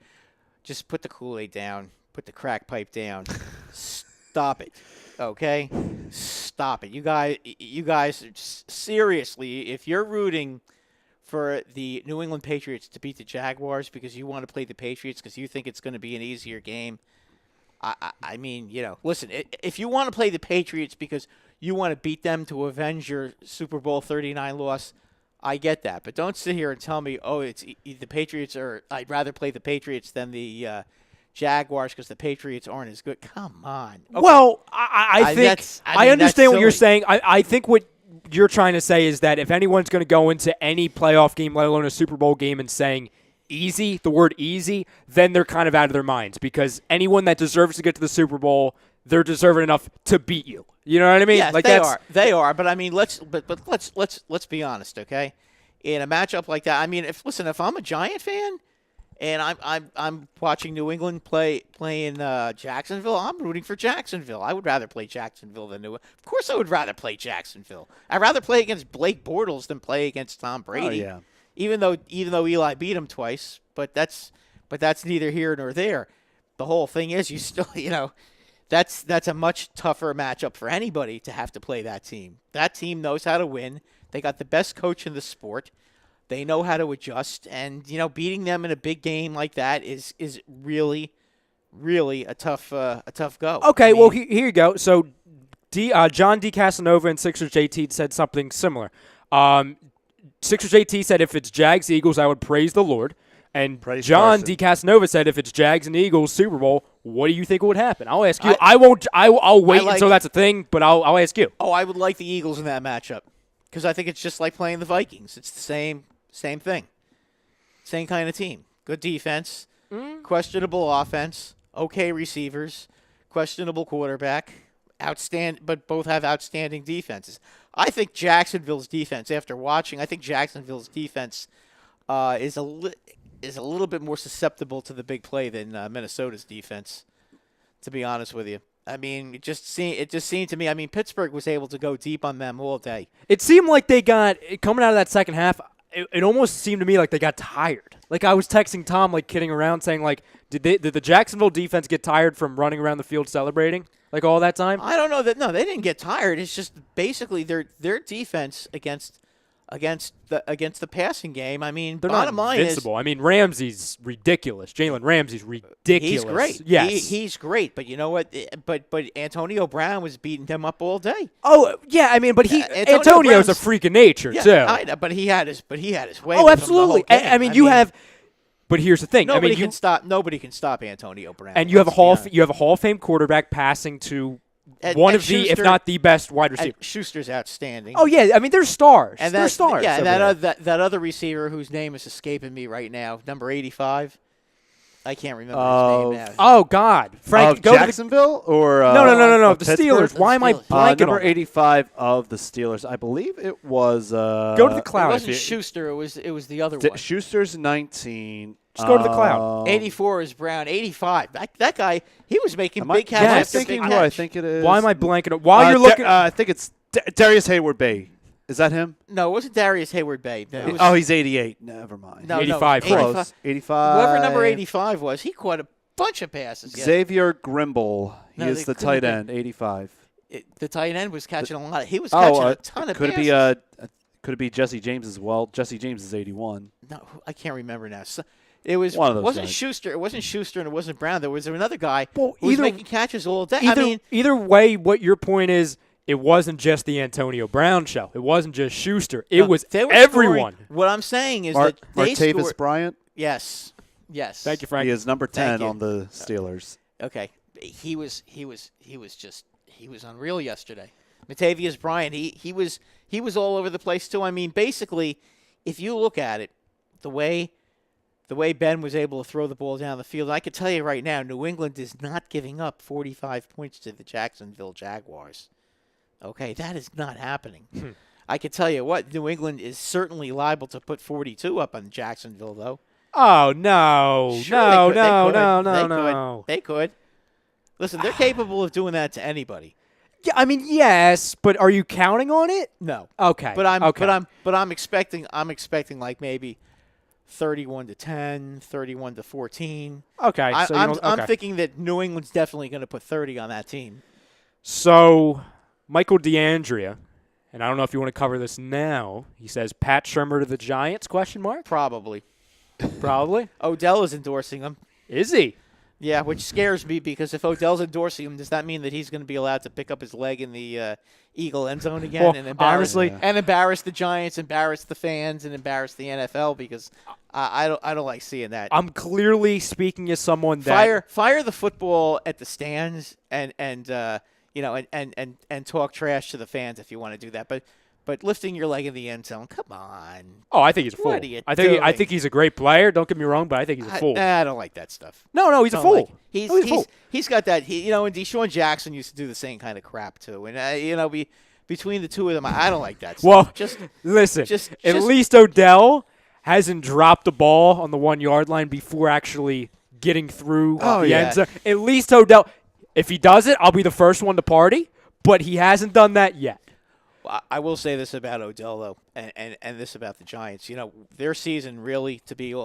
just put the Kool-Aid down, put the crack pipe down, stop it, okay? Stop it, you guys. Seriously, if you're rooting for the New England Patriots to beat the Jaguars because you want to play the Patriots because you think it's going to be an easier game, I mean, listen, if you want to play the Patriots because you want to beat them to avenge your Super Bowl 39 loss, I get that, but don't sit here and tell me, oh, it's the Patriots, or I'd rather play the Patriots than the Jaguars because the Patriots aren't as good. Come on. Okay. Well, I think I understand what you're saying. I think what you're trying to say is that if anyone's going to go into any playoff game, let alone a Super Bowl game, and saying easy, the word easy, then they're kind of out of their minds because anyone that deserves to get to the Super Bowl, they're deserving enough to beat you. You know what I mean? Yes, they are. They are. But I mean, let's be honest, okay? In a matchup like that, I mean, if I'm a Giant fan and I'm watching New England playing Jacksonville, I'm rooting for Jacksonville. I would rather play Jacksonville than New England. Of course, I would rather play Jacksonville. I'd rather play against Blake Bortles than play against Tom Brady. Oh, yeah. Even though Eli beat him twice, but that's neither here nor there. The whole thing is, you still, that's a much tougher matchup for anybody to have to play that team. That team knows how to win. They got the best coach in the sport. They know how to adjust, and beating them in a big game like that is really, really a tough go. Okay, well here you go. So, John D. Casanova and Sixers JT said something similar. Sixers JT said if it's Jags Eagles, I would praise the Lord. And John D. Casanova said if it's Jags and Eagles Super Bowl, what do you think would happen? I'll ask you. I'll wait until that's a thing, but I'll ask you. Oh, I would like the Eagles in that matchup because I think it's just like playing the Vikings. It's the same thing. Same kind of team. Good defense, questionable offense, okay receivers, questionable quarterback, but both have outstanding defenses. I think Jacksonville's defense, after watching, is a little bit more susceptible to the big play than Minnesota's defense, to be honest with you. I mean, it just seemed to me, I mean, Pittsburgh was able to go deep on them all day. It seemed like they got, coming out of that second half, it almost seemed to me like they got tired. Like I was texting Tom, like kidding around, saying like, did the Jacksonville defense get tired from running around the field celebrating like all that time? I don't know that. No, they didn't get tired. It's just basically their defense against the passing game. I mean, they're bottom not line invincible. is, I mean, Ramsey's ridiculous. Jalen Ramsey's ridiculous. He's great. Yes, he's great. But you know what? But Antonio Brown was beating them up all day. Oh yeah, I mean, but Antonio's a freak of nature too. I know, but he had his way. Oh, with absolutely. him the whole game. I mean, you have. But here's the thing. Nobody I mean, can stop Antonio Brown. And you have a Hall of Fame quarterback passing to one of the, if not the best wide receiver. Schuster's outstanding. Oh yeah, I mean they're stars. And they're stars. Yeah, and that other receiver whose name is escaping me right now, number 85. I can't remember his name now. Oh God, Frank, go Jacksonville or no, the Pittsburgh? Steelers. Why am I blanking number on 85 of the Steelers? I believe it was. Go to the cloud. It wasn't Schuster. It was the other one. Schuster's 19. Just go to the cloud. 84 is Brown. 85. That guy, he was making big catches. Am I after thinking big who I catch. think it is? Why am I blanking on? While you're looking, I think it's Darius Hayward Bay. Is that him? No, it wasn't Darius Hayward Bay. He's 88. Never mind. No, 85. Close. 85. Whoever number 85 was, he caught a bunch of passes. Xavier Grimble. He is the tight end. 85. The tight end was catching a lot. He was catching a ton of passes. Could it be Jesse James as well? Jesse James is 81. No, I can't remember now. It was one of those wasn't guys. Schuster. It wasn't Schuster and it wasn't Brown. There was another guy Well, who was either- making catches all day. either way, what your point is, it wasn't just the Antonio Brown show. It wasn't just Schuster. It was they were everyone. Scoring. What I'm saying is that they Martavis scored. Bryant. Yes. Thank you, Frank. He is number 10 you. on the Steelers. Okay, he was unreal yesterday. Martavis Bryant, he was all over the place too. I mean, basically, if you look at it, the way Ben was able to throw the ball down the field, I can tell you right now, New England is not giving up 45 points to the Jacksonville Jaguars. Okay, that is not happening. I can tell you what, New England is certainly liable to put 42 up on Jacksonville, though. Oh no, Sure, no. They could. Listen, they're capable of doing that to anybody. Yeah, I mean, yes, but are you counting on it? No. Okay. But I'm okay. expecting like maybe 31-10, 31-14. Okay. I'm thinking that New England's definitely going to put 30 on that team. So, Michael DeAndrea, and I don't know if you want to cover this now. He says Pat Shurmur to the Giants? ? Probably. Probably. Odell is endorsing him. Is he? Yeah, which scares me because if Odell's endorsing him, does that mean that he's going to be allowed to pick up his leg in the Eagle end zone again Well, and embarrass honestly- and embarrass the Giants, embarrass the fans, and embarrass the NFL? Because I don't like seeing that. I'm clearly speaking as someone that Fire the football at the stands and talk trash to the fans if you want to do that. But lifting your leg in the end zone, come on. Oh, I think he's a fool. What are you I doing? think he's a great player. Don't get me wrong, but I think he's a fool. I don't like that stuff. No, he's a Don't fool. like it. No, he's a fool. He's got that. And Deshaun Jackson used to do the same kind of crap too. And between the two of them, I don't like that stuff. Well, just listen. just- at just- least Odell hasn't dropped the ball on the 1 yard line before actually getting through the yeah. end zone. At least Odell, if he does it, I'll be the first one to party. But he hasn't done that yet. I will say this about Odell though, and this about the Giants. Their season really, to be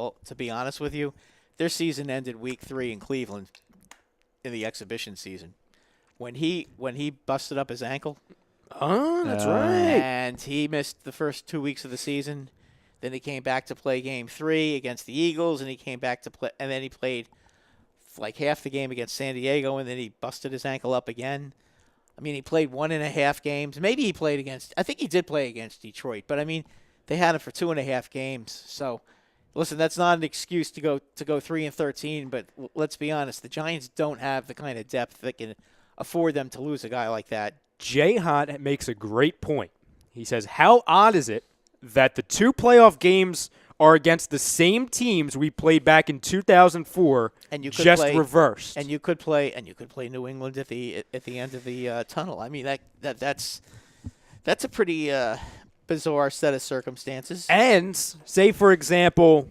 honest with you, their season ended week 3 in Cleveland in the exhibition season when he busted up his ankle. Oh, that's right. And he missed the first 2 weeks of the season. Then he came back to play game 3 against the Eagles, and he came back to play, and then he played like half the game against San Diego, and then he busted his ankle up again. I mean, he played 1.5 games. Maybe he played I think he did play against Detroit, but I mean, they had him for 2.5 games. So, listen, that's not an excuse to go 3-13. But let's be honest, the Giants don't have the kind of depth that can afford them to lose a guy like that. Jay Hunt makes a great point. He says, how odd is it that the 2 playoff games are against the same teams we played back in 2004, And you could just play- reversed? And you could play New England at the end of the tunnel. I mean, that's a pretty bizarre set of circumstances. And say, for example,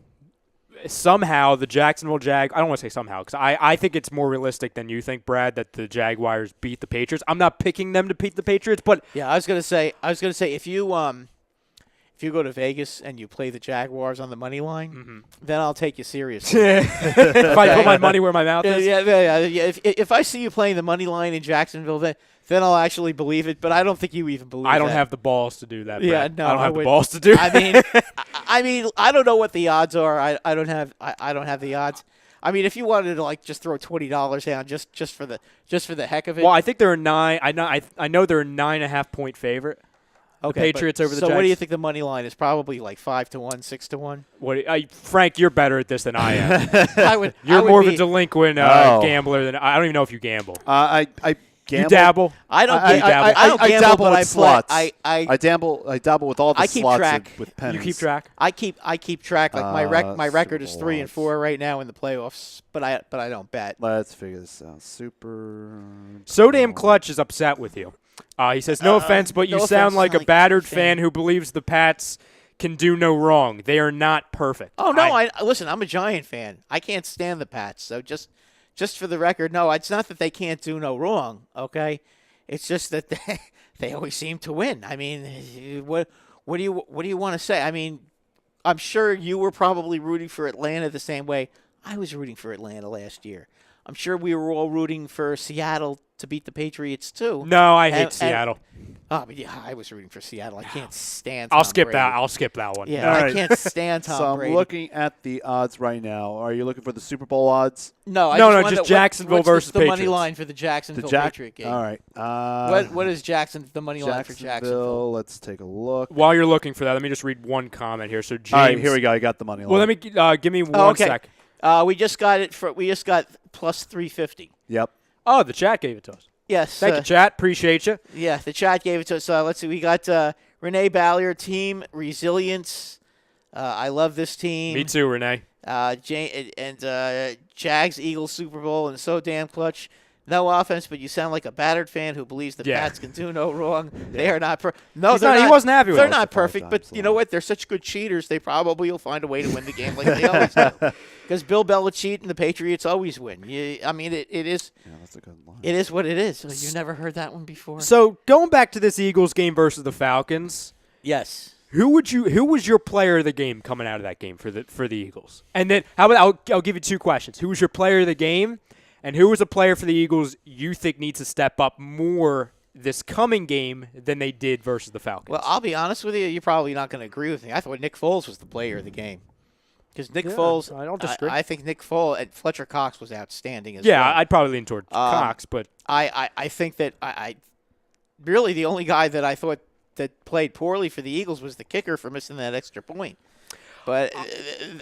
somehow the Jacksonville I don't want to say somehow because I think it's more realistic than you think, Brad, that the Jaguars beat the Patriots. I'm not picking them to beat the Patriots, but Yeah, I was gonna say if you go to Vegas and you play the Jaguars on the money line, then I'll take you seriously. if I put my money where my mouth is. Yeah. If I see you playing the money line in Jacksonville, then I'll actually believe it. But I don't think you even believe. I don't that. have the balls to do that. Yeah, Brad. no, I don't have the wouldn't. balls to do. I mean, I don't know what the odds are. I don't have the odds. I mean, if you wanted to just throw $20 down just for the heck of it. Well, I think they're a 9. I know they're a 9.5 point favorite. Okay, Patriots over the So what do Jags. you think the money line is? Probably like 5-1, 6-1. Frank, you're better at this than I am. You're You're more of a delinquent gambler than I don't even know if you gamble. I gamble. You dabble. I don't. I don't gamble, dabble but with I slots. play. I dabble with all the I keep slots track. with pennies. You keep track. I keep track. Like my record is Super 3-4 right now in the playoffs, but I don't bet. Let's figure this out. Super. So damn Clutch is upset with you. He says, no offense, but you no sound offense, like a like battered fan. fan who believes the Pats can do no wrong. They are not perfect. Oh no! Listen. I'm a Giant fan. I can't stand the Pats. So just for the record, no. It's not that they can't do no wrong. Okay, it's just that they always seem to win. I mean, what do you want to say? I mean, I'm sure you were probably rooting for Atlanta the same way I was rooting for Atlanta last year. I'm sure we were all rooting for Seattle to beat the Patriots too. No, I hate And- Seattle. But yeah, I was rooting for Seattle. I can't stand. I'll Tom skip Brady. that. I'll skip that one. Yeah, All I right. can't stand Tom So Brady. I'm looking at the odds right now. Are you looking for the Super Bowl odds? No, I No, just no, wanted just to- Jacksonville what's versus the money Patriots. line for the Jacksonville Patriot game? All right. What is the money line for Jacksonville? Let's take a look. While you're looking for that, let me just read one comment here. So James, All right, here we go. I got the money line. Well, let me give me one Oh, okay. sec. We just got plus 350. Yep. Oh, the chat gave it to us. Yes. Thank you, chat. Appreciate you. Yeah, the chat gave it to us. Let's see. We got Renee Ballier, team resilience. I love this team. Me too, Renee. Jags Eagles Super Bowl and so damn clutch. No offense, but you sound like a battered fan who believes the Yeah. Pats can do no wrong. They are not. No, He's they're not- he wasn't happy with They're us not the five perfect, but times you know long. what? They're such good cheaters. They probably will find a way to win the game like they always do. Because Bill Belichick and the Patriots always win. I mean, it is. Yeah, that's a good line. It is what it is. You never heard that one before? So going back to this Eagles game versus the Falcons, Yes. who was your player of the game coming out of that game for the Eagles? And then how about I'll give you two questions. Who was your player of the game, and who was a player for the Eagles you think needs to step up more this coming game than they did versus the Falcons? Well, I'll be honest with you. You're probably not going to agree with me. I thought Nick Foles was the player of the game. Because Nick Foles, I don't disagree. I think Nick Foles and Fletcher Cox was outstanding as well. Yeah, I'd probably lean toward Cox, but I think that I really the only guy that I thought that played poorly for the Eagles was the kicker for missing that extra point. But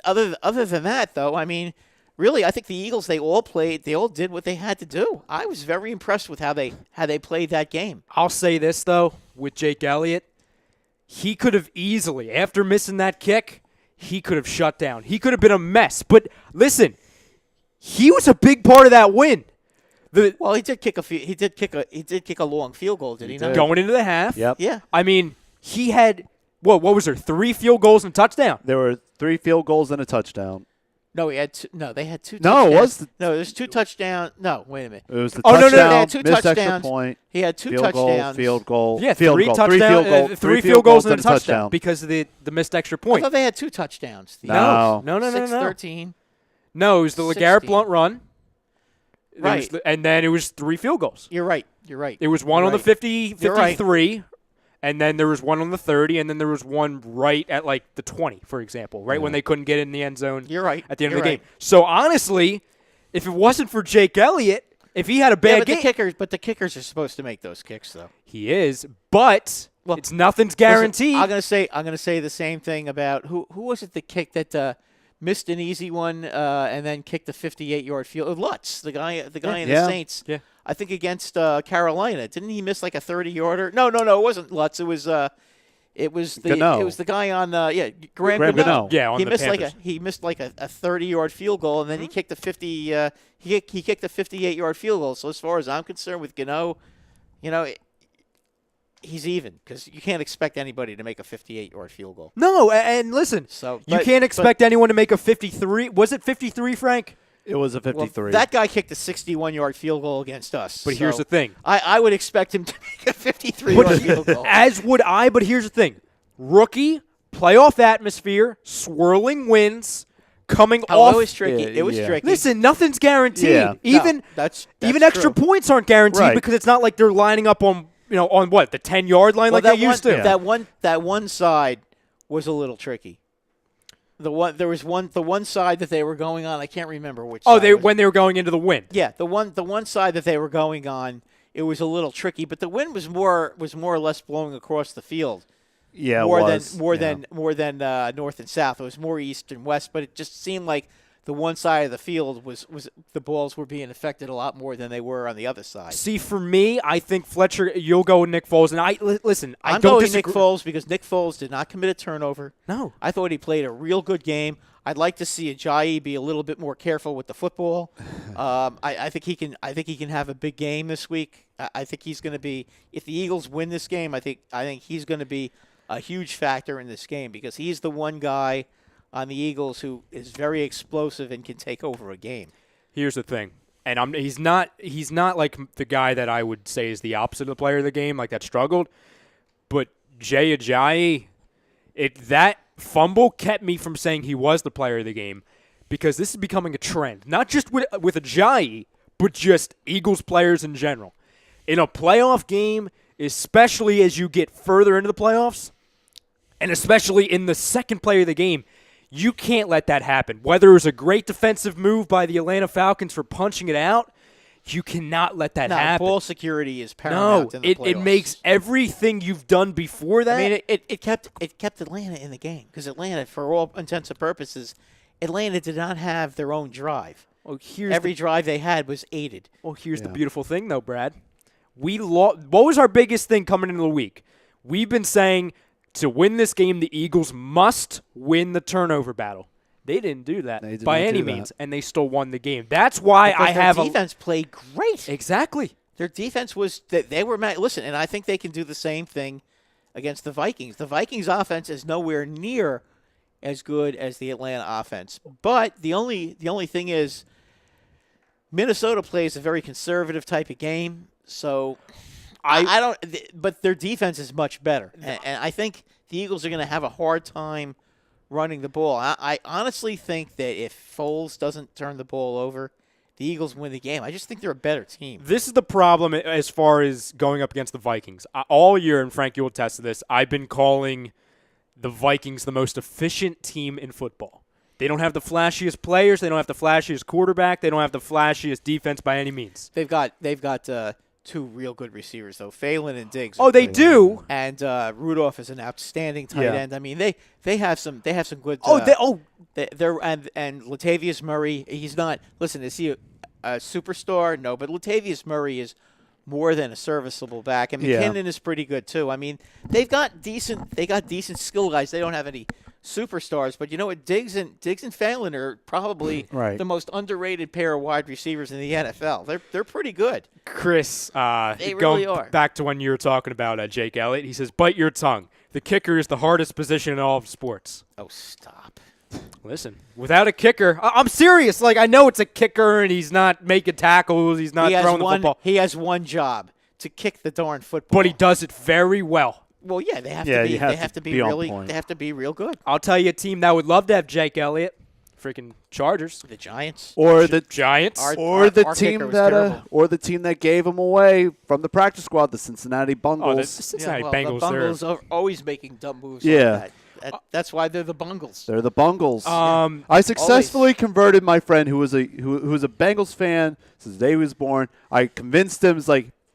other than that, though, I mean, really, I think the Eagles they all did what they had to do. I was very impressed with how they played that game. I'll say this though, with Jake Elliott, he could have easily, after missing that kick, he could have shut down. He could have been a mess. But listen, he was a big part of that win. Well, he did kick a long field goal, did he not? Going into the half. Yep. Yeah. I mean, he had what was there? 3 field goals and a touchdown. There were 3 field goals and a touchdown. No, they had 2 touchdowns. No, it was there's 2 touchdowns. No, wait a minute. It was the no, touchdown, they had 2 missed extra touchdowns. point, He had 2 field touchdowns. field goal, Yeah, field 3 goal, touchdowns, 3 field goals and a touchdown because of the missed extra I point. thought they had 2 touchdowns. No. 6-13. No, it was the LeGarrette 16. Blount run. Right. And then it was 3 field goals. You're right. It was one on the 50, You're right. 53, and then there was one on the 30, and then there was one right at like the 20, for example, right when they couldn't get in the end zone. You're right. At the end You're of the right. game. So honestly, if it wasn't for Jake Elliott, if he had a bad game, the kickers are supposed to make those kicks, though. he is, but it's nothing's guaranteed. Listen, I'm gonna say the same thing about who was it? The kick that missed an easy one and then kicked a 58-yard field. Lutz, the guy in the Saints. Yeah. I think against Carolina. Didn't he miss like a 30-yarder? No, it wasn't Lutz. It was the Gano. It was the guy on Graham Graham Gano. Gano. Yeah, on he the missed Panthers. he missed like a 30-yard field goal, and then he kicked a 50. He kicked a 58-yard field goal. So as far as I'm concerned with Gano, he's even because you can't expect anybody to make a 58-yard field goal. No, and listen, you can't expect anyone to make a 53. Was it 53, Frank? It was a 53. Well, that guy kicked a 61-yard field goal against us. But here's the thing. I would expect him to make a 53-yard field goal. As would I, but here's the thing. Rookie, playoff atmosphere, swirling winds, coming off. It was tricky. It was tricky. Listen, nothing's guaranteed. Yeah. Even that's even extra true. points aren't guaranteed Right. because it's not like they're lining up on on what, the 10-yard line like they used to. That one side was a little tricky. The one side that they were going on, I can't remember which. side when they were going into the wind. Yeah, the one side that they were going on, it was a little tricky, but the wind was more or less blowing across the field. Yeah, more it was. than north and south. It was more east and west, but it just seemed like the one side of the field was the balls were being affected a lot more than they were on the other side. See, for me, I think Fletcher, you'll go with Nick Foles, and I'm don't going disagree. Nick Foles because Nick Foles did not commit a turnover. No. I thought he played a real good game. I'd like to see Ajayi be a little bit more careful with the football. I think he can. I think he can have a big game this week. I think he's going to be. If the Eagles win this game, I think he's going to be a huge factor in this game because he's the one guy on the Eagles who is very explosive and can take over a game. Here's the thing, and he's not like the guy that I would say is the opposite of the player of the game, like that struggled. But Jay Ajayi, that fumble kept me from saying he was the player of the game because this is becoming a trend, not just with Ajayi, but just Eagles players in general. In a playoff game, especially as you get further into the playoffs, and especially in the second player of the game, you can't let that happen. Whether it was a great defensive move by the Atlanta Falcons for punching it out, you cannot let that happen. Ball security is paramount in the playoffs. It makes everything you've done before that. I mean, it kept Atlanta in the game because Atlanta, for all intents and purposes, Atlanta did not have their own drive. Well, Every drive they had was aided. Well, here's the beautiful thing, though, Brad. What was our biggest thing coming into the week? We've been saying to win this game, the Eagles must win the turnover battle. They didn't do that by any means, and they still won the game. That's why their defense played great. Exactly. Their defense was they were listen, and I think they can do the same thing against the Vikings. The Vikings offense is nowhere near as good as the Atlanta offense. But the only thing is Minnesota plays a very conservative type of game. So I don't but their defense is much better. And I think the Eagles are going to have a hard time running the ball. I honestly think that if Foles doesn't turn the ball over, the Eagles win the game. I just think they're a better team. This is the problem as far as going up against the Vikings. All year, and Frank, you'll attest to this, I've been calling the Vikings the most efficient team in football. They don't have the flashiest players. They don't have the flashiest quarterback. They don't have the flashiest defense by any means. They've got two real good receivers though, Phelan and Diggs. Oh, they do. And Rudolph is an outstanding tight end. I mean, they have some good. They're and Latavius Murray. He's not. Listen, is he a superstar? No, but Latavius Murray is more than a serviceable back, and McKinnon is pretty good too. I mean, they got decent skill guys. They don't have any superstars, but you know what? Diggs and Phelan are probably the most underrated pair of wide receivers in the NFL. They're pretty good. Chris, they really are. Back to when you were talking about Jake Elliott, he says, "Bite your tongue. The kicker is the hardest position in all of sports." Oh, stop. Listen, without a kicker, I'm serious. Like, I know it's a kicker, and he's not making tackles. He's not throwing the football. He has one job: to kick the darn football. But he does it very well. Well, yeah, they have to be. They have to be really. Point. They have to be real good. I'll tell you a team that would love to have Jake Elliott, freaking Chargers, The Giants. Or the Giants, Our team that gave him away from the practice squad, the Cincinnati Bungles. the Cincinnati The Bengals. Bungles are always making dumb moves. Yeah. Like that. That's why they're the Bungles. They're the Bungles. Um, I successfully converted my friend who was a Bengals fan since the day he was born. I convinced him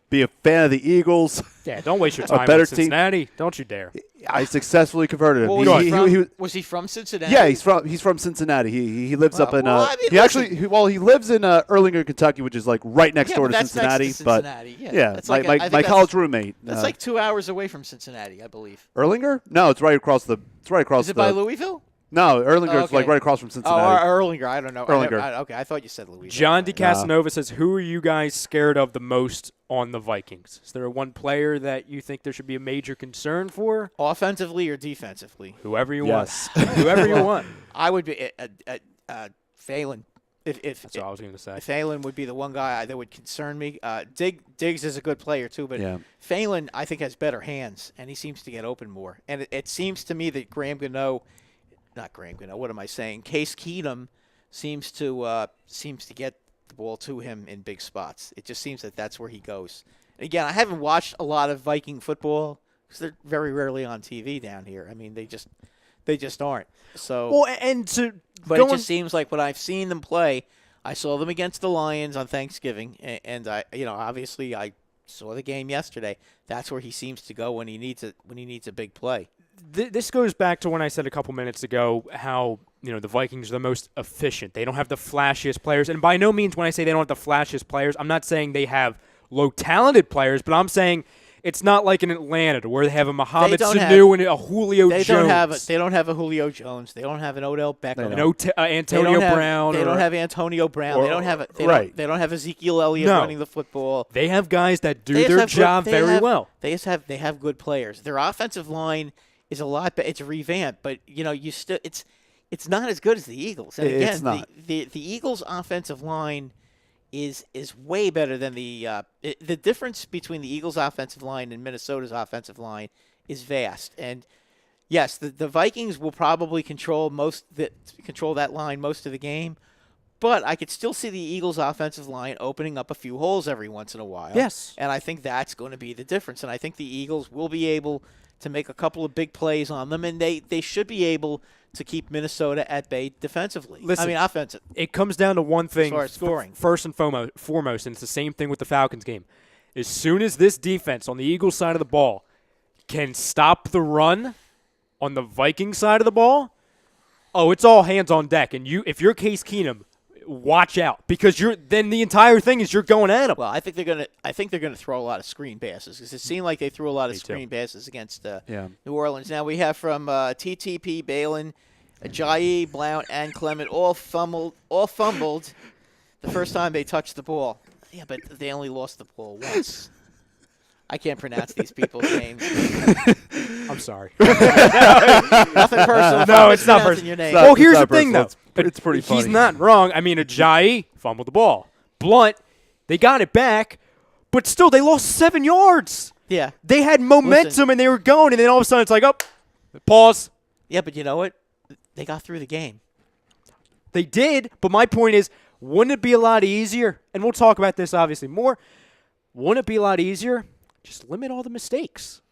be a fan of the Eagles. Yeah, don't waste your time better with Cincinnati. Don't you dare. I successfully converted him. Well, was he from Cincinnati? Yeah, he's from Cincinnati. He lives up in he lives in Erlanger, Kentucky, which is right next door to Cincinnati. Next to Cincinnati. But That's my college roommate. That's 2 hours away from Cincinnati, I believe. Erlanger? No, it's right across the. Is it by Louisville? No, Erlanger's okay. right across from Cincinnati. Oh, Erlanger. I don't know. Erlanger. Okay, I thought you said Louisville. John DeCasanova says, "Who are you guys scared of the most on the Vikings? Is there one player that you think there should be a major concern for? Offensively or defensively? Whoever you Yes. want. Whoever you want." I would be Phelan. If That's what I was going to say. Phelan would be the one guy that would concern me. Diggs is a good player too, but Phelan I think has better hands, and he seems to get open more. And it seems to me that Case Keenum seems to get the ball to him in big spots. It just seems that that's where he goes. And again, I haven't watched a lot of Viking football because they're very rarely on TV down here. I mean, they just aren't. So but it just seems like when I've seen them play, I saw them against the Lions on Thanksgiving, and obviously I saw the game yesterday. That's where he seems to go when he needs a big play. This goes back to when I said a couple minutes ago how the Vikings are the most efficient. They don't have the flashiest players, and by no means when I say they don't have the flashiest players, I'm not saying they have low talented players, but I'm saying it's not like in Atlanta where they have a Mohamed Sanu and a Julio Jones. They don't have a Julio Jones. They don't have an Odell Beckham. Antonio Brown. They don't have Antonio Brown. They don't have Ezekiel Elliott running the football. They have guys that do their job very well. They have good players. Their offensive line is a lot better. It's revamped, but it's not as good as the Eagles. And again, it's not. The Eagles' offensive line is way better than the difference between the Eagles' offensive line and Minnesota's offensive line is vast. And yes, the Vikings will probably control that line most of the game, but I could still see the Eagles' offensive line opening up a few holes every once in a while. Yes. And I think that's going to be the difference. And I think the Eagles will be able to make a couple of big plays on them, and they should be able to keep Minnesota at bay defensively. Offensive. It comes down to one thing. As far as scoring. First and foremost, and it's the same thing with the Falcons game. As soon as this defense on the Eagles side of the ball can stop the run on the Vikings side of the ball, it's all hands on deck. And if you're Case Keenum, watch out because then the entire thing is you're going at them. Well, I think they're gonna throw a lot of screen passes because it seemed like they threw a lot of screen passes against New Orleans. Now we have from TTP, Balin, Ajayi, Blount, and Clement all fumbled the first time they touched the ball. Yeah, but they only lost the ball once. I can't pronounce these people's names. I'm sorry. Nothing personal. No, it's not personal. Your name. Well, here's the thing, though. It's pretty funny. He's not wrong. I mean, Ajayi fumbled the ball. Blunt, they got it back, but still they lost 7 yards. Yeah. They had momentum and they were going, and then all of a sudden it's like, pause. Yeah, but you know what? They got through the game. They did, but my point is, wouldn't it be a lot easier, and we'll talk about this obviously more, wouldn't it be a lot easier? Just limit all the mistakes.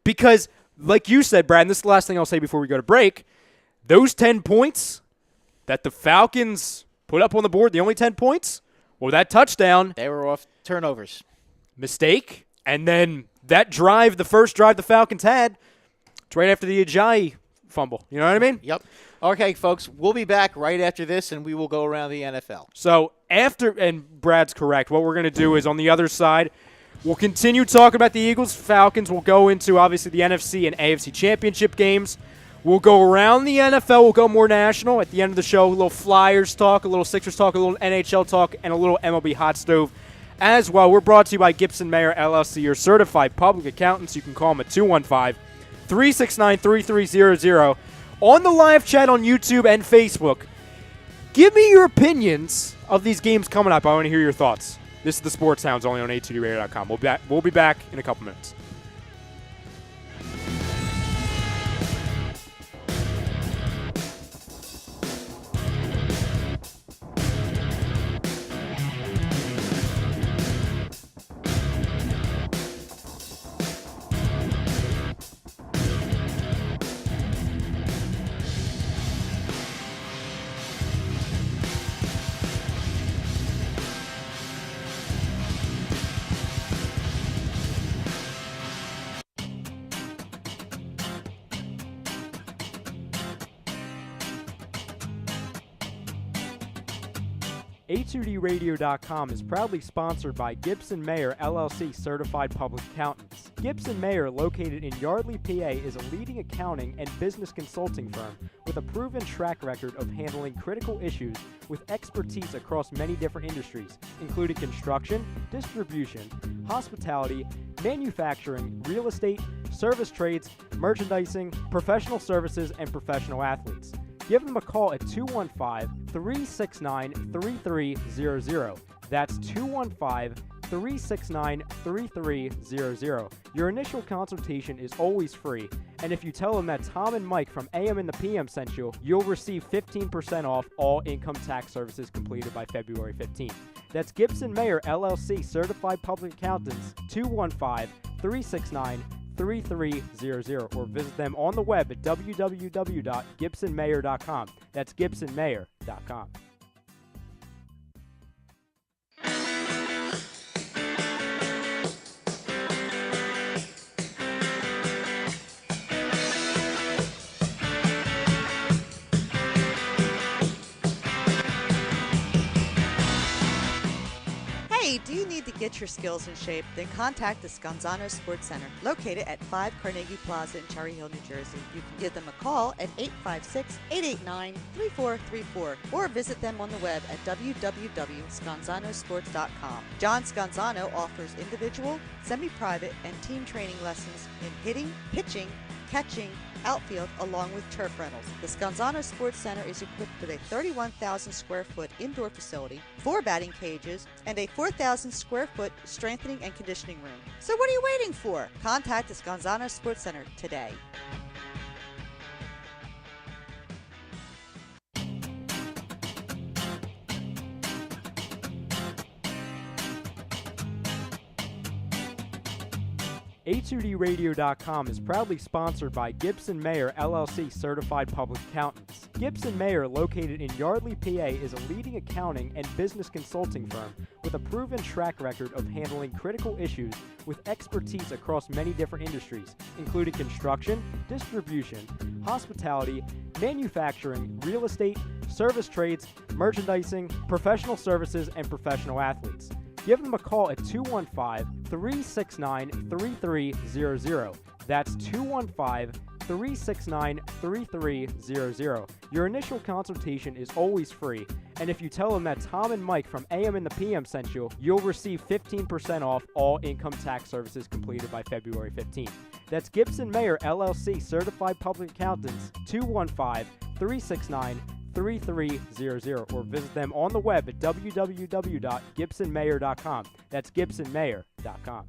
Because, like you said, Brad, and this is the last thing I'll say before we go to break, those 10 points that the Falcons put up on the board, the only 10 points, well, that touchdown, They were off turnovers. mistake, and then that drive, the first drive the Falcons had, it's right after the Ajayi fumble. You know what I mean? Yep. Okay, folks, we'll be back right after this, and we will go around the NFL. So after, and Brad's correct, what we're going to do is on the other side, we'll continue talking about the Eagles, Falcons. We'll go into, obviously, the NFC and AFC Championship games. We'll go around the NFL. We'll go more national. At the end of the show, a little Flyers talk, a little Sixers talk, a little NHL talk, and a little MLB hot stove as well. We're brought to you by Gibson Mayer LLC, your certified public accountants. You can call them at 215-369-3300. On the live chat on YouTube and Facebook, give me your opinions of these games coming up. I want to hear your thoughts. This is the Sports Hounds, only on a2dradio.com. We'll be back in a couple minutes. A2DRadio.com is proudly sponsored by Gibson Mayer LLC Certified Public Accountants. Gibson Mayer, located in Yardley, PA, is a leading accounting and business consulting firm with a proven track record of handling critical issues with expertise across many different industries, including construction, distribution, hospitality, manufacturing, real estate, service trades, merchandising, professional services, and professional athletes. Give them a call at 215-369-3300. That's 215-369-3300. Your initial consultation is always free, and if you tell them that Tom and Mike from AM and the PM sent you, you'll receive 15% off all income tax services completed by February 15th. That's Gibson Mayer LLC Certified Public Accountants, 215-369-3300, or visit them on the web at www.gibsonmayer.com. That's gibsonmayer.com. Hey, do you need to get your skills in shape? Then contact the Scanzano Sports Center, located at 5 Carnegie Plaza in Cherry Hill, New Jersey. You can give them a call at 856-889-3434 or visit them on the web at www.scanzanosports.com. John Scanzano offers individual, semi-private, and team training lessons in hitting, pitching, catching, outfield, along with turf rentals. The Scanzano Sports Center is equipped with a 31,000 square foot indoor facility, 4 batting cages, and a 4,000 square foot strengthening and conditioning room. So what are you waiting for? Contact the Scanzano Sports Center today. A2DRadio.com is proudly sponsored by Gibson Mayer LLC Certified Public Accountants. Gibson Mayer, located in Yardley, PA, is a leading accounting and business consulting firm with a proven track record of handling critical issues with expertise across many different industries, including construction, distribution, hospitality, manufacturing, real estate, service trades, merchandising, professional services, and professional athletes. Give them a call at 215-369-3300. That's 215-369-3300. Your initial consultation is always free, and if you tell them that Tom and Mike from AM and the PM sent you, you'll receive 15% off all income tax services completed by February 15th. That's Gibson Mayer LLC Certified Public Accountants, 215-369-3300, or visit them on the web at www.gibsonmayer.com. That's gibsonmayer.com.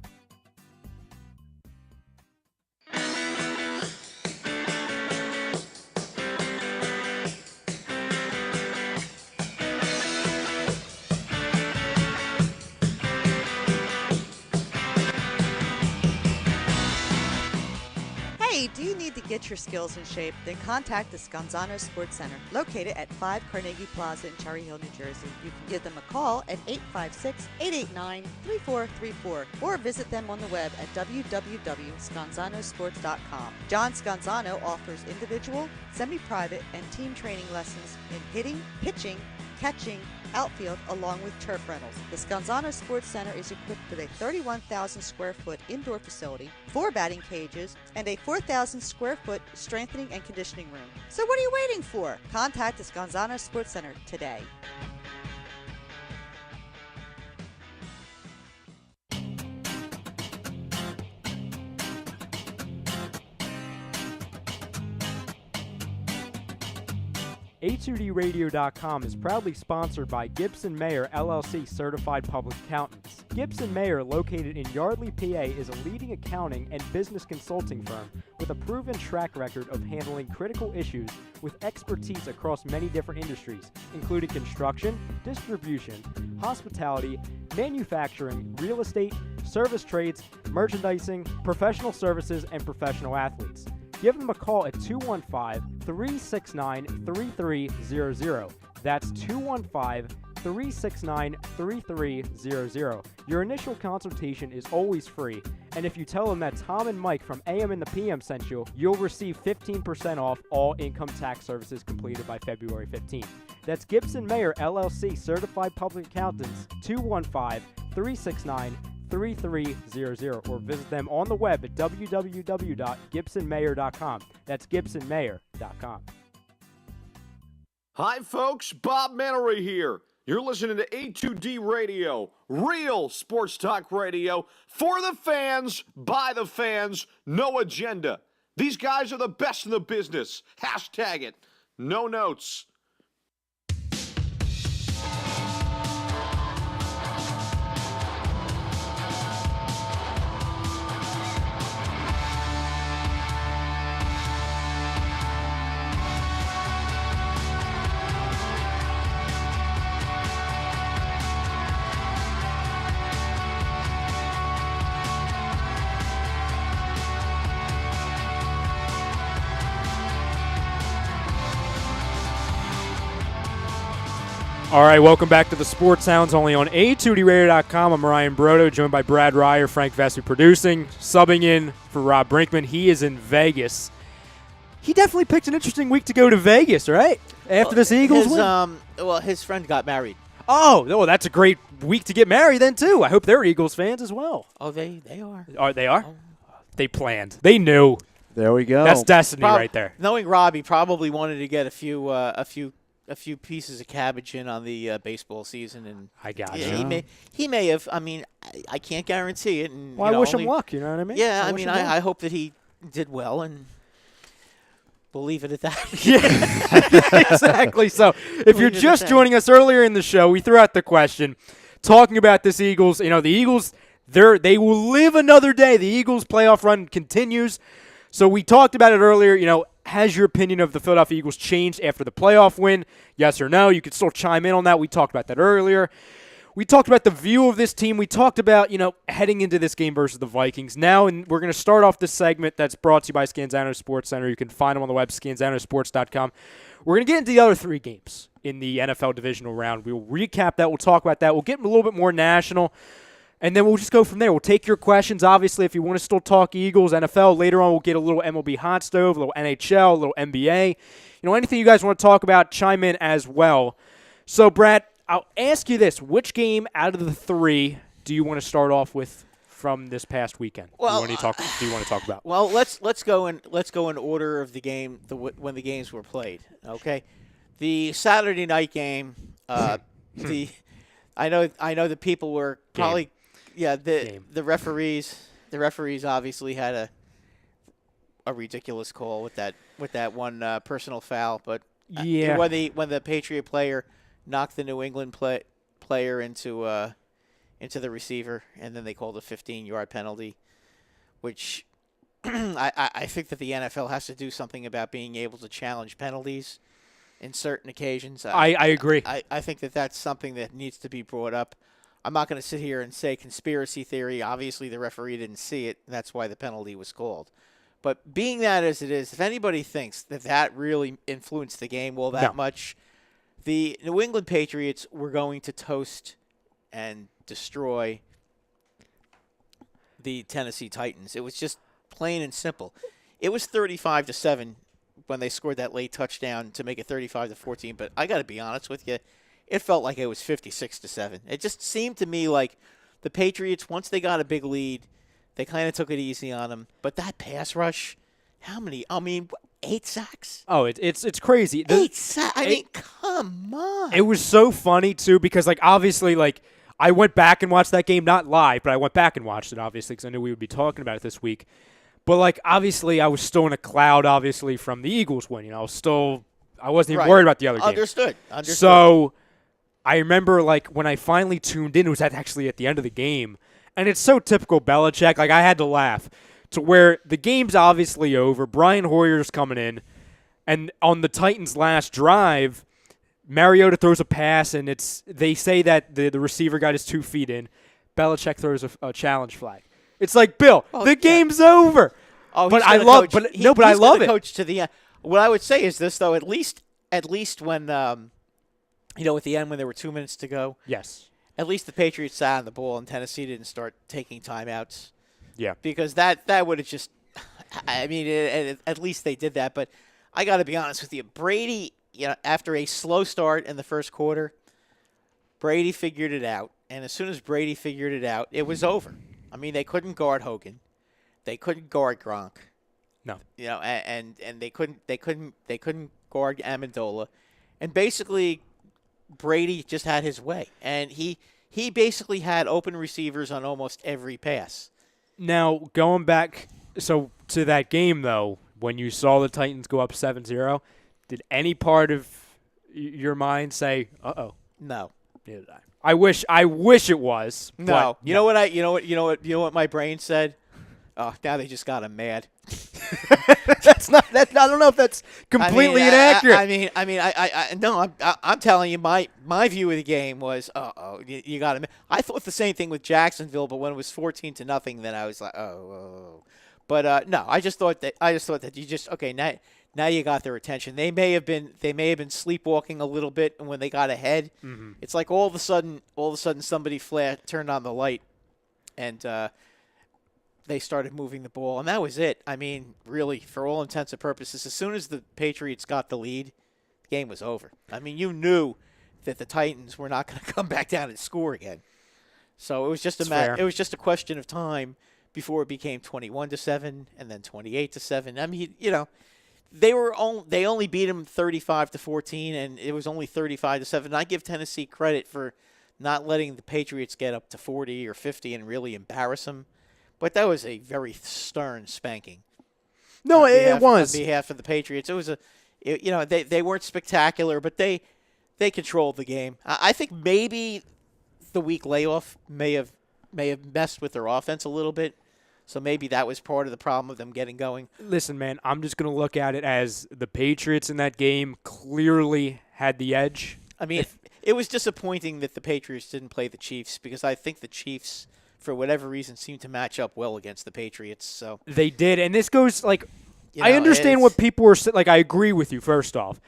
Hey, do you need to get your skills in shape? Then contact the Scanzano Sports Center, located at 5 Carnegie Plaza in Cherry Hill, New Jersey. You can give them a call at 856-889-3434 or visit them on the web at www.scanzanosports.com. John Scanzano offers individual, semi-private, and team training lessons in hitting, pitching, catching, outfield, along with turf rentals. The Scanzano Sports Center is equipped with a 31,000 square foot indoor facility, 4 batting cages, and a 4,000 square foot strengthening and conditioning room. So what are you waiting for? Contact the Scanzano Sports Center today. A2DRadio.com is proudly sponsored by Gibson Mayer LLC Certified Public Accountants. Gibson Mayer, located in Yardley, PA, is a leading accounting and business consulting firm with a proven track record of handling critical issues with expertise across many different industries, including construction, distribution, hospitality, manufacturing, real estate, service trades, merchandising, professional services, and professional athletes. Give them a call at 215-369-3300. That's 215-369-3300. Your initial consultation is always free, and if you tell them that Tom and Mike from AM and the PM sent you, you'll receive 15% off all income tax services completed by February 15th. That's Gibson Mayer LLC Certified Public Accountants, 215-369-3300, or visit them on the web at www.gibsonmayer.com. That's gibsonmayer.com. Hi, folks. Bob Mannery here. You're listening to A2D Radio, real sports talk radio for the fans, by the fans, no agenda. These guys are the best in the business. Hashtag it. No notes. All right, welcome back to the Sports Hounds, only on A2DRadio.com. I'm Ryan Brodo, joined by Brad Ryer, Frank Vespi producing, subbing in for Rob Brinkman. He is in Vegas. He definitely picked an interesting week to go to Vegas, right? After this Eagles win. His friend got married. Oh, that's a great week to get married then, too. I hope they're Eagles fans as well. Oh, they are. They are? Oh. They planned. They knew. There we go. That's destiny right there. Knowing Rob, he probably wanted to get a few pieces of cabbage in on the baseball season, and I got you. He may have. I mean, I can't guarantee it. And I wish him luck. You know what I mean? Yeah, I hope that he did well, and we'll leave it at that. Yeah, exactly. So, if you're just joining us earlier in the show, we threw out the question talking about this Eagles. You know, the Eagles, they will live another day. The Eagles' playoff run continues. So we talked about it earlier. You know, has your opinion of the Philadelphia Eagles changed after the playoff win? Yes or no? You could still chime in on that. We talked about that earlier. We talked about the view of this team. We talked about, heading into this game versus the Vikings. Now, and we're going to start off this segment that's brought to you by Scanzano Sports Center. You can find them on the web, scanzanosports.com. We're going to get into the other 3 games in the NFL Divisional round. We'll recap that. We'll talk about that. We'll get a little bit more national. And then we'll just go from there. We'll take your questions. Obviously, if you want to still talk Eagles, NFL, later on we'll get a little MLB hot stove, a little NHL, a little NBA. Anything you guys want to talk about, chime in as well. So, Brad, I'll ask you this. Which game out of the 3 do you want to start off with from this past weekend? Well, do you want to talk about? Well, let's go in order of the game when the games were played. Okay, the Saturday night game. I know the people were probably. Yeah, the referees obviously had a ridiculous call with that one personal foul, but when the Patriot player knocked the New England player into the receiver, and then they called a 15-yard penalty, which I think that the NFL has to do something about being able to challenge penalties in certain occasions. I agree. I think that that's something that needs to be brought up. I'm not going to sit here and say conspiracy theory. Obviously, the referee didn't see it, and that's why the penalty was called. But being that as it is, if anybody thinks that really influenced the game that much, the New England Patriots were going to toast and destroy the Tennessee Titans. It was just plain and simple. It was 35-7 when they scored that late touchdown to make it 35-14. But I got to be honest with you, it felt like it was 56-7. It just seemed to me like the Patriots, once they got a big lead, they kind of took it easy on them. But that pass rush, how many? 8 sacks? Oh, it's crazy. 8 sacks? I mean, come on. It was so funny, too, because, obviously, I went back and watched that game, not live, but I went back and watched it, obviously, because I knew we would be talking about it this week. But, obviously, I was still in a cloud, obviously, from the Eagles win. I wasn't even worried about the other game. Understood. So, I remember, when I finally tuned in, it was actually at the end of the game. And it's so typical Belichick. I had to laugh to where the game's obviously over. Brian Hoyer's coming in. And on the Titans' last drive, Mariota throws a pass, and they say that the receiver got his 2 feet in. Belichick throws a challenge flag. It's like, Bill, the game's over. Oh, but I love it. Coach to the end. What I would say is this, though, at least when at the end when there were 2 minutes to go. Yes. At least the Patriots sat on the ball and Tennessee didn't start taking timeouts. Yeah. Because that would have just – at least they did that. But I got to be honest with you. Brady, after a slow start in the first quarter, Brady figured it out. And as soon as Brady figured it out, it was over. They couldn't guard Hogan. They couldn't guard Gronk. No. And they couldn't guard Amendola. And basically – Brady just had his way, and he basically had open receivers on almost every pass. Now, going back to that game, though, when you saw the Titans go up 7-0, did any part of your mind say, "Uh-oh"? No. Neither did I. I wish it was. No. You know what my brain said? Oh, now they just got him mad. That's not. I don't know if that's completely inaccurate. I'm telling you, my view of the game was, you got him. I thought the same thing with Jacksonville, but when it was 14-0, then I was like, oh. But no, I just thought that you just now you got their attention. They may have been sleepwalking a little bit when they got ahead. Mm-hmm. It's like all of a sudden somebody turned on the light, and they started moving the ball, and that was it. Really, for all intents and purposes, as soon as the Patriots got the lead, the game was over. You knew that the Titans were not going to come back down and score again. So it was just a question of time before it became 21-7 and then 28-7. They only beat them 35-14, and it was only 35-7. And I give Tennessee credit for not letting the Patriots get up to 40 or 50 and really embarrass them. But that was a very stern spanking. No, it was. On behalf of the Patriots. It was they weren't spectacular, but they controlled the game. I think maybe the week layoff may have messed with their offense a little bit. So maybe that was part of the problem of them getting going. Listen, man, I'm just going to look at it as the Patriots in that game clearly had the edge. It was disappointing that the Patriots didn't play the Chiefs because I think the Chiefs – for whatever reason, seemed to match up well against the Patriots. So they did, and this goes I understand what people were saying. I agree with you first off,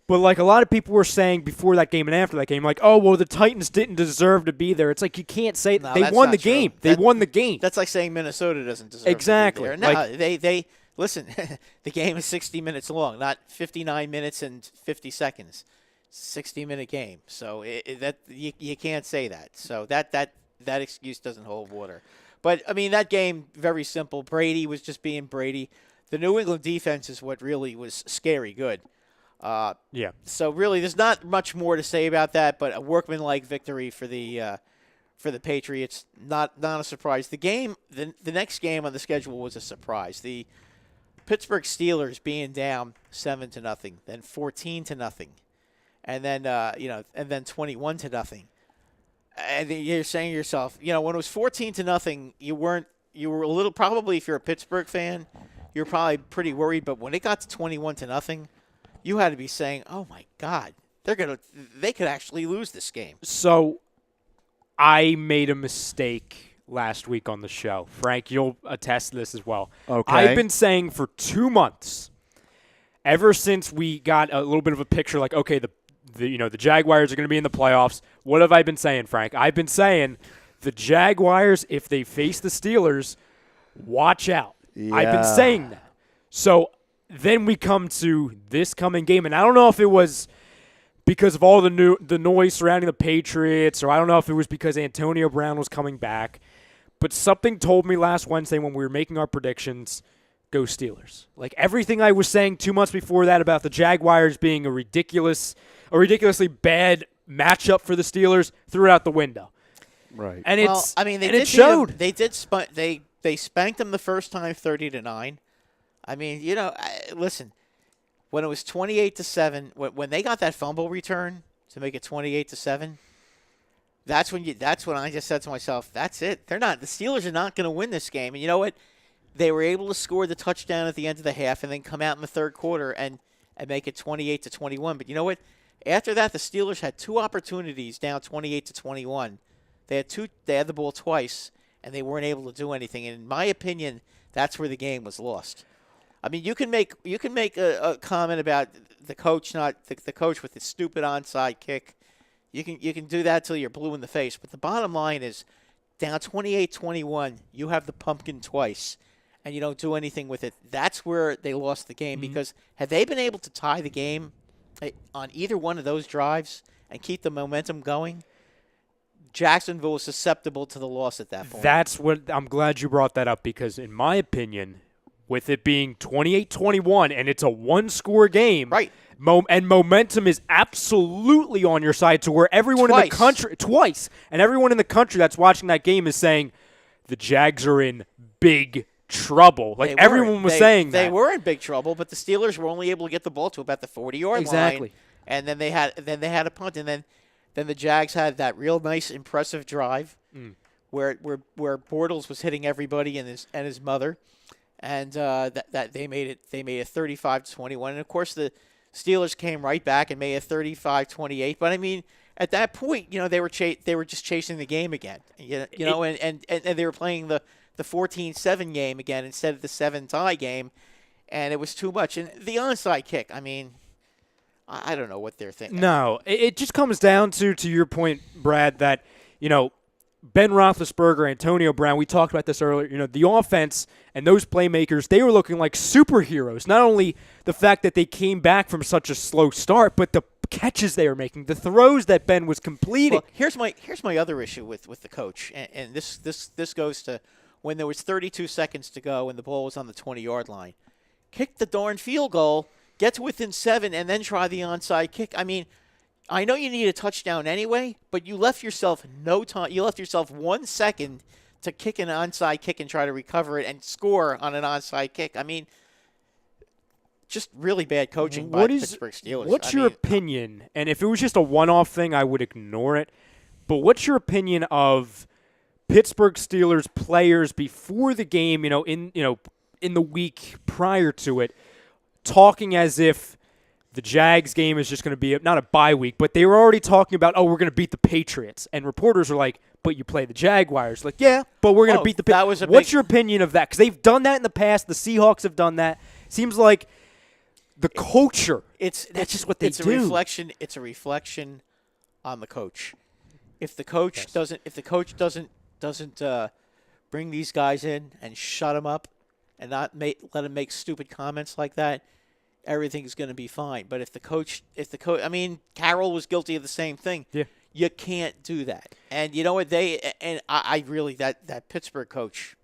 but a lot of people were saying before that game and after that game, oh well, the Titans didn't deserve to be there. It's you can't say they won the game. They won the game. That's like saying Minnesota doesn't deserve exactly. to be there. No, they listen. The game is 60 minutes long, not 59 minutes and 50 seconds. 60-minute game. So you can't say that. So that excuse doesn't hold water. But, that game, very simple. Brady was just being Brady. The New England defense is what really was scary good. Yeah. So, really, there's not much more to say about that, but a workmanlike victory for the Patriots. Not a surprise. The next game on the schedule was a surprise. The Pittsburgh Steelers being down 7-0, then 14-0, and then 21-0. And you're saying to yourself, when it was 14-0, you were a little, probably if you're a Pittsburgh fan, you're probably pretty worried. But when it got to 21-0, you had to be saying, oh my God, they could actually lose this game. So I made a mistake last week on the show. Frank, you'll attest to this as well. Okay. I've been saying for 2 months, ever since we got a little bit of a picture like, okay, the Jaguars are going to be in the playoffs. What have I been saying, Frank? I've been saying the Jaguars, if they face the Steelers, watch out. Yeah. I've been saying that. So then we come to this coming game, and I don't know if it was because of all the noise surrounding the Patriots, or I don't know if it was because Antonio Brown was coming back, but something told me last Wednesday when we were making our predictions, go Steelers. Like everything I was saying 2 months before that about the Jaguars being a ridiculously bad matchup for the Steelers, threw it out the window. Right. And it showed. They spanked them the first time 30-9. I mean, listen, when it was 28-7, when they got that fumble return to make it 28-7, that's when I just said to myself, that's it. The Steelers are not going to win this game. And you know what? They were able to score the touchdown at the end of the half and then come out in the third quarter and make it 28-21. But you know what? After that, the Steelers had 2 opportunities down 28-21. They had the ball twice, and they weren't able to do anything. And in my opinion, that's where the game was lost. I mean, you can make a comment about the coach the coach with his stupid onside kick. You can do that till you're blue in the face. But the bottom line is, down 28-21, you have the pumpkin twice, and you don't do anything with it. That's where they lost the game, because had they been able to tie the game on either one of those drives and keep the momentum going, Jacksonville was susceptible to the loss at that point. That's what I'm glad you brought that up, because in my opinion, with it being 28-21 and it's a one-score game, right? And momentum is absolutely on your side, to where everyone in the country and everyone in the country that's watching that game is saying the Jags are in big trouble. Like everyone was saying that. They were in big trouble, but the Steelers were only able to get the ball to about the 40-yard line. And then they had a punt, and then the Jags had that real nice, impressive drive where Bortles was hitting everybody and his mother, and that they made it 35-21. And of course the Steelers came right back and made it 35-28. But I mean, at that point, they were just chasing the game again. And they were playing the 14-7 game again instead of the 7-tie game, and it was too much. And the onside kick, I mean, I don't know what they're thinking. No, it just comes down to your point, Brad, that, Ben Roethlisberger, Antonio Brown, we talked about this earlier, the offense and those playmakers, they were looking like superheroes. Not only the fact that they came back from such a slow start, but the catches they were making, the throws that Ben was completing. Well, here's my other issue with the coach, and this goes to when there was 32 seconds to go and the ball was on the 20-yard line. Kick the darn field goal, get to within 7, and then try the onside kick. I mean, I know you need a touchdown anyway, but you left yourself no time. You left yourself 1 second to kick an onside kick and try to recover it and score on an onside kick. I mean, just really bad coaching by the Pittsburgh Steelers. What's your opinion? And if it was just a one-off thing, I would ignore it. But what's your opinion of Pittsburgh Steelers players before the game, in the week prior to it, talking as if the Jags game is just going to be not a bye week, but they were already talking about, we're going to beat the Patriots. And reporters are like, but you play the Jaguars. Like, yeah, but we're going to beat the Patriots. What's your opinion of that? Because they've done that in the past. The Seahawks have done that. Seems like the culture, that's just what they do. It's a reflection on the coach. If the coach doesn't bring these guys in and shut them up and not let them make stupid comments like that, everything's going to be fine. But if the coach, I mean, Carroll was guilty of the same thing. Yeah. You can't do that. And you know what? I really, that Pittsburgh coach,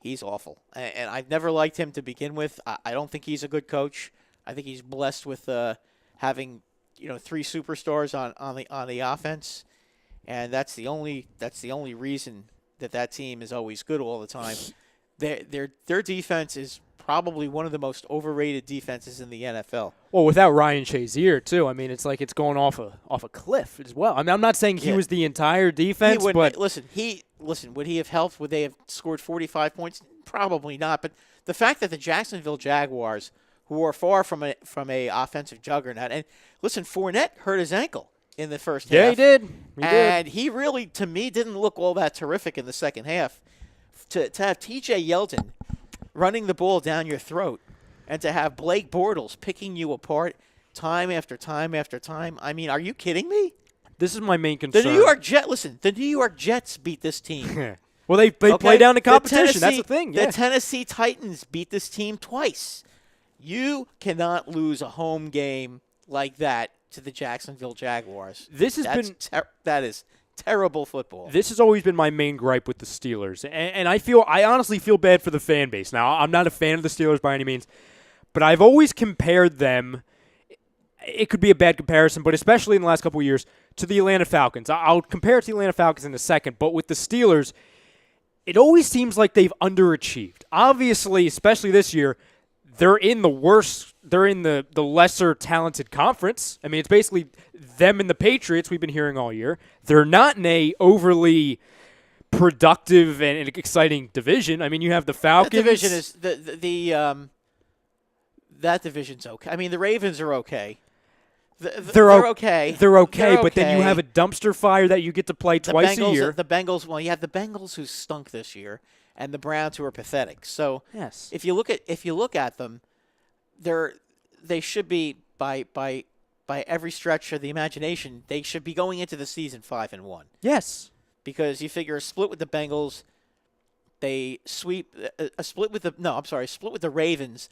he's awful. And I've never liked him to begin with. I don't think he's a good coach. I think he's blessed with having, 3 superstars on the offense. And that's the only reason that team is always good all the time. Their defense is probably one of the most overrated defenses in the NFL. Well, without Ryan Shazier too, I mean, it's like it's going off a cliff as well. I mean, I'm not saying he was the entire defense, but listen, would he have helped? Would they have scored 45 points? Probably not. But the fact that the Jacksonville Jaguars, who are far from a offensive juggernaut, and listen, Fournette hurt his ankle in the first half. Yeah, he did. And he really, to me, didn't look all that terrific in the second half. To have T.J. Yeldon running the ball down your throat and to have Blake Bortles picking you apart time after time after time. I mean, are you kidding me? This is my main concern. The New York Jets beat this team. Well, they play down the competition. That's the thing. Yeah. The Tennessee Titans beat this team twice. You cannot lose a home game like that to the Jacksonville Jaguars. That is terrible football. This has always been my main gripe with the Steelers, and I honestly feel bad for the fan base. Now, I'm not a fan of the Steelers by any means, but I've always compared them. It could be a bad comparison, but especially in the last couple of years, to the Atlanta Falcons. I'll compare it to the Atlanta Falcons in a second, but with the Steelers, it always seems like they've underachieved. Obviously, especially this year, they're in the lesser talented conference. I mean, it's basically them and the Patriots we've been hearing all year. They're not in a overly productive and exciting division. I mean, you have the Falcons. That division is that division's okay. I mean, the Ravens are okay. They're okay. They're okay, but then you have a dumpster fire that you get to play twice a year. The Bengals, well, you have the Bengals who stunk this year, and the Browns who are pathetic. So yes, if you look at them, they should be by every stretch of the imagination, they should be going into the season 5-1. Yes, because you figure a split with the Bengals, they sweep a split with the Ravens.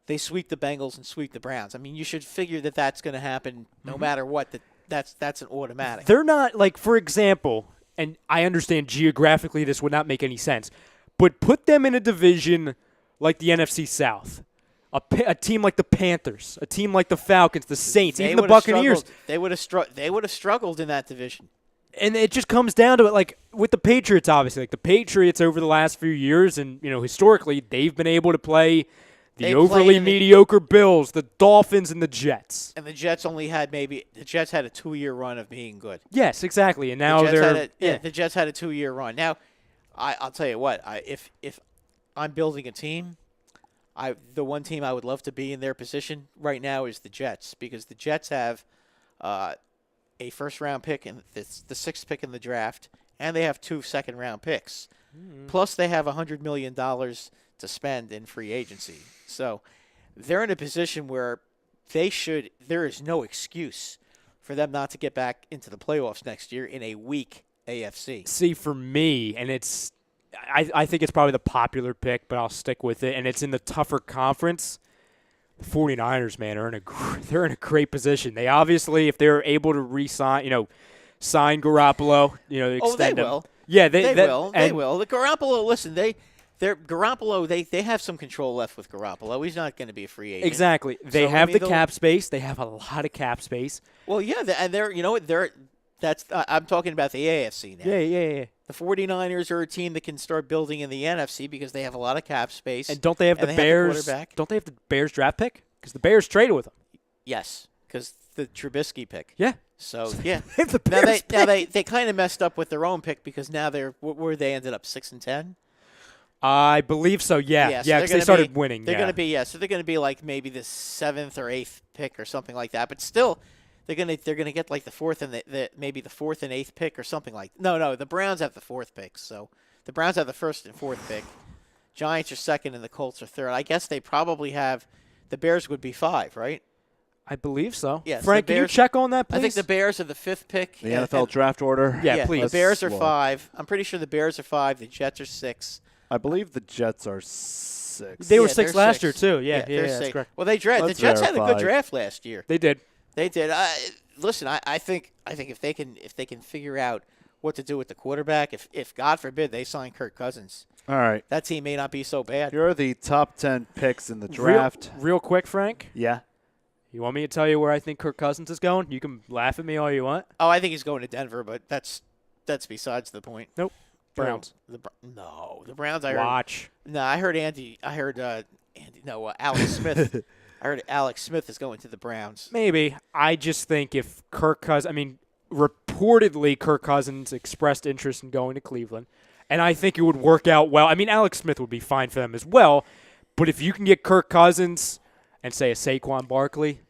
They sweep the Bengals and sweep the Browns. I mean, you should figure that that's going to happen no matter what. That's an automatic. They're not, like, for example, and I understand geographically this would not make any sense, but put them in a division like the NFC South, a team like the Panthers, a team like the Falcons, the Saints, even the Buccaneers. They would have struggled in that division. And it just comes down to it, like with the Patriots, obviously. Like the Patriots over the last few years, and historically, they've been able to play the overly mediocre Bills, the Dolphins, and the Jets. And the Jets had a 2-year run of being good. Yes, exactly. And now the Jets had a 2-year run. Now, I'll tell you what. If I'm building a team, the one team I would love to be in their position right now is the Jets, because the Jets have a first-round pick and the 6th pick in the draft, and they have 2 second-round picks. Plus, they have $100 million to spend in free agency. So they're in a position where there is no excuse for them not to get back into the playoffs next year in a weak AFC. See, for me, and I think it's probably the popular pick, but I'll stick with it, and it's in the tougher conference. The 49ers, man, they're in a great position. They obviously, if they're able to re-sign, sign Garoppolo, extend they him. will. Yeah, they will. They will. The Garoppolo, listen, they have some control left with Garoppolo. He's not going to be a free agent. Exactly. They have the cap space. They have a lot of cap space. Well, yeah, I'm talking about the AFC now. Yeah. The 49ers are a team that can start building in the NFC because they have a lot of cap space. And don't they have the Bears? Don't they have the Bears draft pick? Because the Bears traded with them. Yes, because the Trubisky pick. Yeah. So yeah. the Bears they kind of messed up with their own pick because now they ended up 6-10. I believe so. Yeah, because they started winning. They're going to be so they're going to be like maybe the 7th or 8th pick or something like that. But still, they're going to get like the 4th and maybe the 4th and 8th pick or something like. No, the Browns have the 4th pick. So the Browns have the 1st and 4th pick. Giants are 2nd and the Colts are 3rd. I guess they probably have the Bears would be 5, right? I believe so. Yes, Frank, can you check on that, please? I think the Bears are the 5th pick. The NFL draft order. Yeah, please. The Bears are 5. I'm pretty sure the Bears are 5. The Jets are 6. I believe the Jets are 6. They were 6 last year too. Yeah, that's correct. Well, the Jets had a good draft last year. They did. Listen, I think if they can figure out what to do with the quarterback, if God forbid they sign Kirk Cousins, all right, that team may not be so bad. Here are the top 10 picks in the draft. Real quick, Frank. Yeah. You want me to tell you where I think Kirk Cousins is going? You can laugh at me all you want. Oh, I think he's going to Denver, but that's besides the point. Nope. Browns. The Browns. I heard Alex Smith. I heard Alex Smith is going to the Browns. Maybe. I just think if Kirk Cousins, reportedly Kirk Cousins expressed interest in going to Cleveland, and I think it would work out well. I mean, Alex Smith would be fine for them as well, but if you can get Kirk Cousins and say a Saquon Barkley,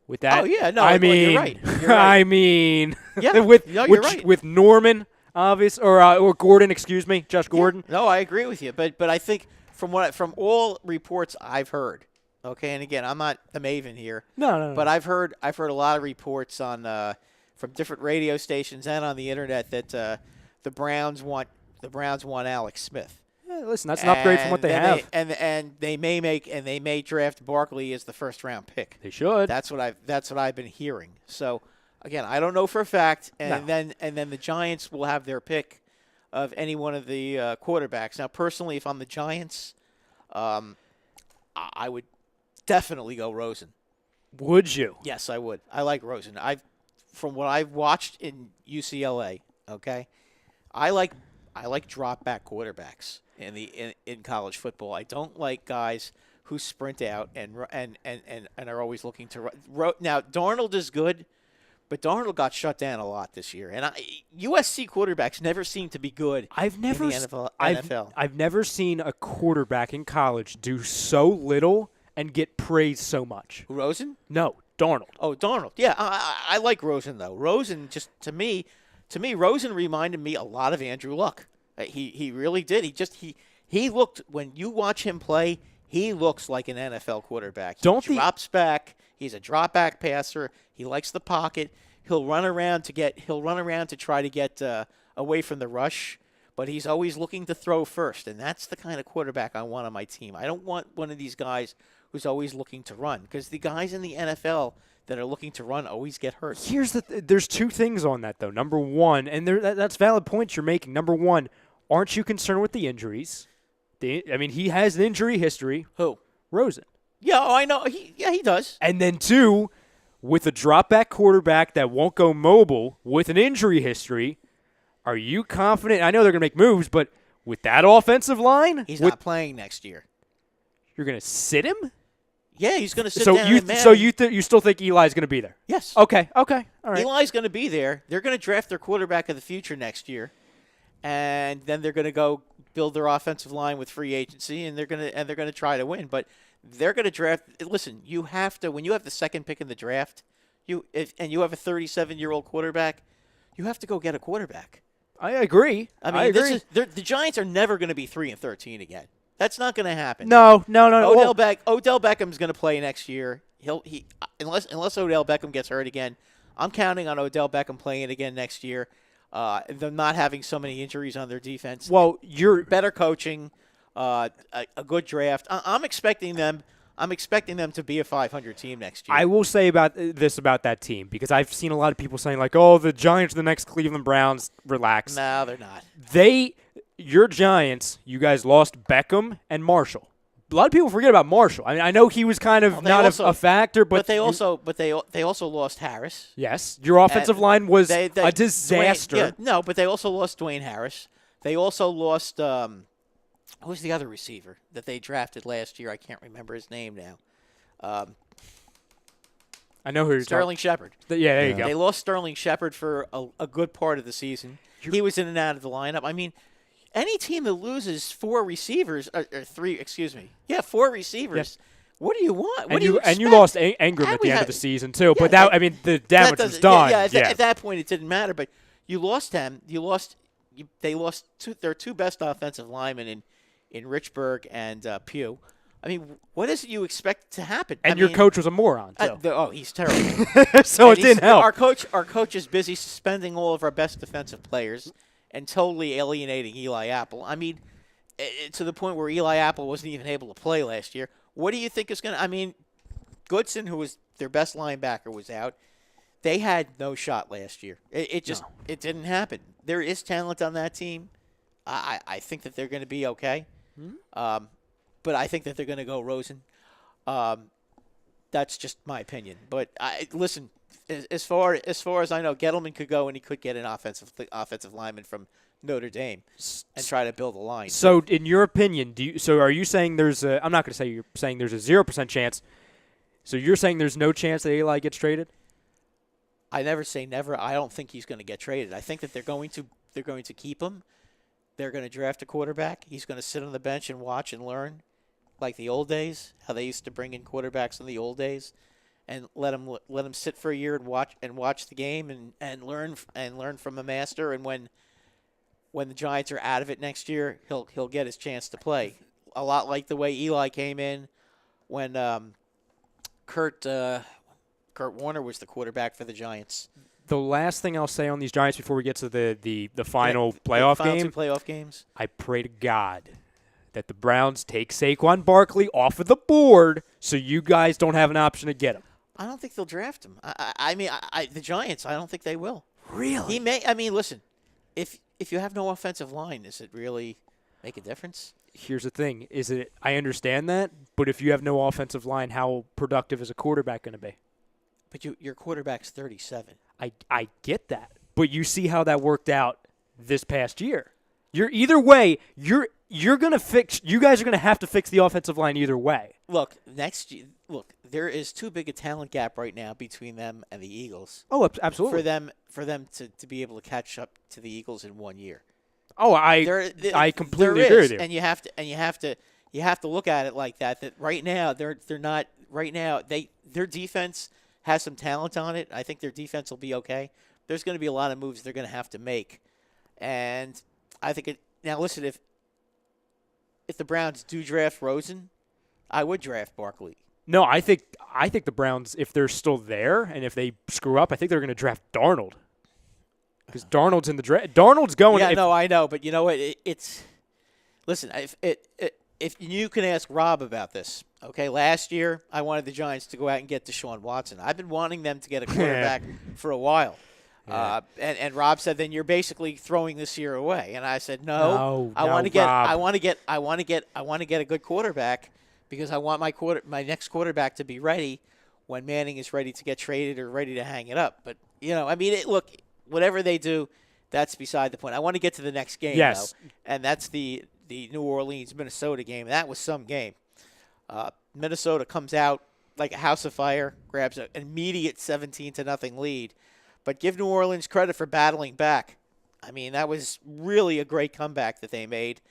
With that, Oh, yeah, no, I well, mean, you're right. You're right. I mean, Yeah, with no, you're right. with Norman, obvious, or Gordon, excuse me, Josh Gordon. No, I agree with you, but I think from all reports I've heard, okay, and again, I'm not the maven here. No. But I've heard a lot of reports on from different radio stations and on the internet that the Browns want Alex Smith. Yeah, listen, that's an upgrade from what they have. And they may draft Barkley as the first round pick. They should. That's what I've been hearing. So again, I don't know for a fact, and then the Giants will have their pick of any one of the quarterbacks. Now, personally, if I'm the Giants, I would definitely go Rosen. Would you? Yes, I would. I like Rosen. From what I've watched in UCLA, okay, I like drop back quarterbacks in college football. I don't like guys who sprint out and are always looking to run. Now, Darnold is good, but Darnold got shut down a lot this year, and USC quarterbacks never seem to be good. I've never in the NFL. I've never seen a quarterback in college do so little and get praised so much. Rosen? No, Darnold. Oh, Darnold. Yeah, I like Rosen though. Rosen just to me, Rosen reminded me a lot of Andrew Luck. He really did. He looked, when you watch him play, he looks like an NFL quarterback. He drops back. He's a drop back passer. He likes the pocket. He'll run around to try to get away from the rush, but he's always looking to throw first, and that's the kind of quarterback I want on my team. I don't want one of these guys who's always looking to run, because the guys in the NFL that are looking to run always get hurt. There's two things on that, though. Number one, and that's valid points you're making. Number one, aren't you concerned with the injuries? He has an injury history. Who? Rosen. Yeah, I know. He does. And then two, with a drop-back quarterback that won't go mobile with an injury history, are you confident? I know they're going to make moves, but with that offensive line? He's not playing next year. You're going to sit him? Yeah, he's going to sit down. So you still think Eli's going to be there? Yes. Okay. All right. Eli's going to be there. They're going to draft their quarterback of the future next year, and then they're going to go build their offensive line with free agency, and they're going to try to win. But they're going to draft. Listen, you have to, when you have the second pick in the draft, and you have a 37-year-old quarterback, you have to go get a quarterback. I agree. I agree. The Giants are never going to be 3-13 again. That's not going to happen. No. Odell Beckham's going to play next year. Unless Odell Beckham gets hurt again, I'm counting on Odell Beckham playing again next year. Them not having so many injuries on their defense. Well, you're better coaching, a good draft. I'm expecting them to be a 500 team next year. I will say about that team, because I've seen a lot of people saying, like, oh, the Giants are the next Cleveland Browns. Relax. No, they're not. Your Giants, you guys lost Beckham and Marshall. A lot of people forget about Marshall. I mean, I know he was kind of a factor, but they also lost Harris. Yes, your offensive line was a disaster. But they also lost Dwayne Harris. They also lost who's the other receiver that they drafted last year? I can't remember his name now. I know who you're Sterling Shepard. Yeah, there you go. They lost Sterling Shepard for a good part of the season. He was in and out of the lineup. I mean, any team that loses four receivers, or three, excuse me, four receivers. Yeah. What do you want? What do you expect? And you lost Ingram at the end of the season too. But the damage was done. At that point, it didn't matter. But you lost them. They lost their two best offensive linemen in Richburg and Pugh. I mean, what is it you expect to happen? And your coach was a moron, too. He's terrible. So it didn't help. Our coach is busy suspending all of our best defensive players and totally alienating Eli Apple. I mean, to the point where Eli Apple wasn't even able to play last year. What do you think is going to – I mean, Goodson, who was their best linebacker, was out. They had no shot last year. It didn't happen. There is talent on that team. I think that they're going to be okay. Mm-hmm. But I think that they're going to go Rosen. That's just my opinion. But listen, as far as I know, Gettleman could go and he could get an offensive lineman from Notre Dame and try to build a line. So, in your opinion, are you saying there's a? I'm not going to say you're saying there's a 0% chance. So you're saying there's no chance that Eli gets traded? I never say never. I don't think he's going to get traded. I think that they're going to keep him. They're going to draft a quarterback. He's going to sit on the bench and watch and learn, like the old days, how they used to bring in quarterbacks in the old days. and let him sit for a year and watch the game and learn from a master. And when the Giants are out of it next year, he'll get his chance to play. A lot like the way Eli came in when Kurt Warner was the quarterback for the Giants. The last thing I'll say on these Giants before we get to the final playoff game, two playoff games. I pray to God that the Browns take Saquon Barkley off of the board so you guys don't have an option to get him. I don't think they'll draft him. I mean, the Giants, I don't think they will. Really? He may. I mean, listen, if you have no offensive line, does it really make a difference? Here's the thing: I understand that, but if you have no offensive line, how productive is a quarterback going to be? But your quarterback's 37. I get that, but you see how that worked out this past year. Either way, you're gonna fix. You guys are gonna have to fix the offensive line either way. Look, there is too big a talent gap right now between them and the Eagles. Oh, absolutely. For them to be able to catch up to the Eagles in 1 year. Oh, I completely agree with you. And you have to look at it like that. That right now they're not. Right now their defense has some talent on it. I think their defense will be okay. There's going to be a lot of moves they're going to have to make, and I think it. Now listen, if the Browns do draft Rosen, I would draft Barkley. No, I think the Browns, if they're still there and if they screw up, I think they're going to draft Darnold. Because Darnold's in the draft. Darnold's going. Yeah, no, I know, but you know what? Listen, if you can ask Rob about this, okay? Last year, I wanted the Giants to go out and get Deshaun Watson. I've been wanting them to get a quarterback for a while. Yeah. And Rob said, then you're basically throwing this year away. And I said, no, I want to get a good quarterback because I want my next quarterback to be ready when Manning is ready to get traded or ready to hang it up. But I mean, look, whatever they do, that's beside the point. I want to get to the next game, yes, though, and that's the New Orleans-Minnesota game. That was some game. Minnesota comes out like a house of fire, grabs an immediate 17-0 lead. But give New Orleans credit for battling back. I mean, that was really a great comeback that they made.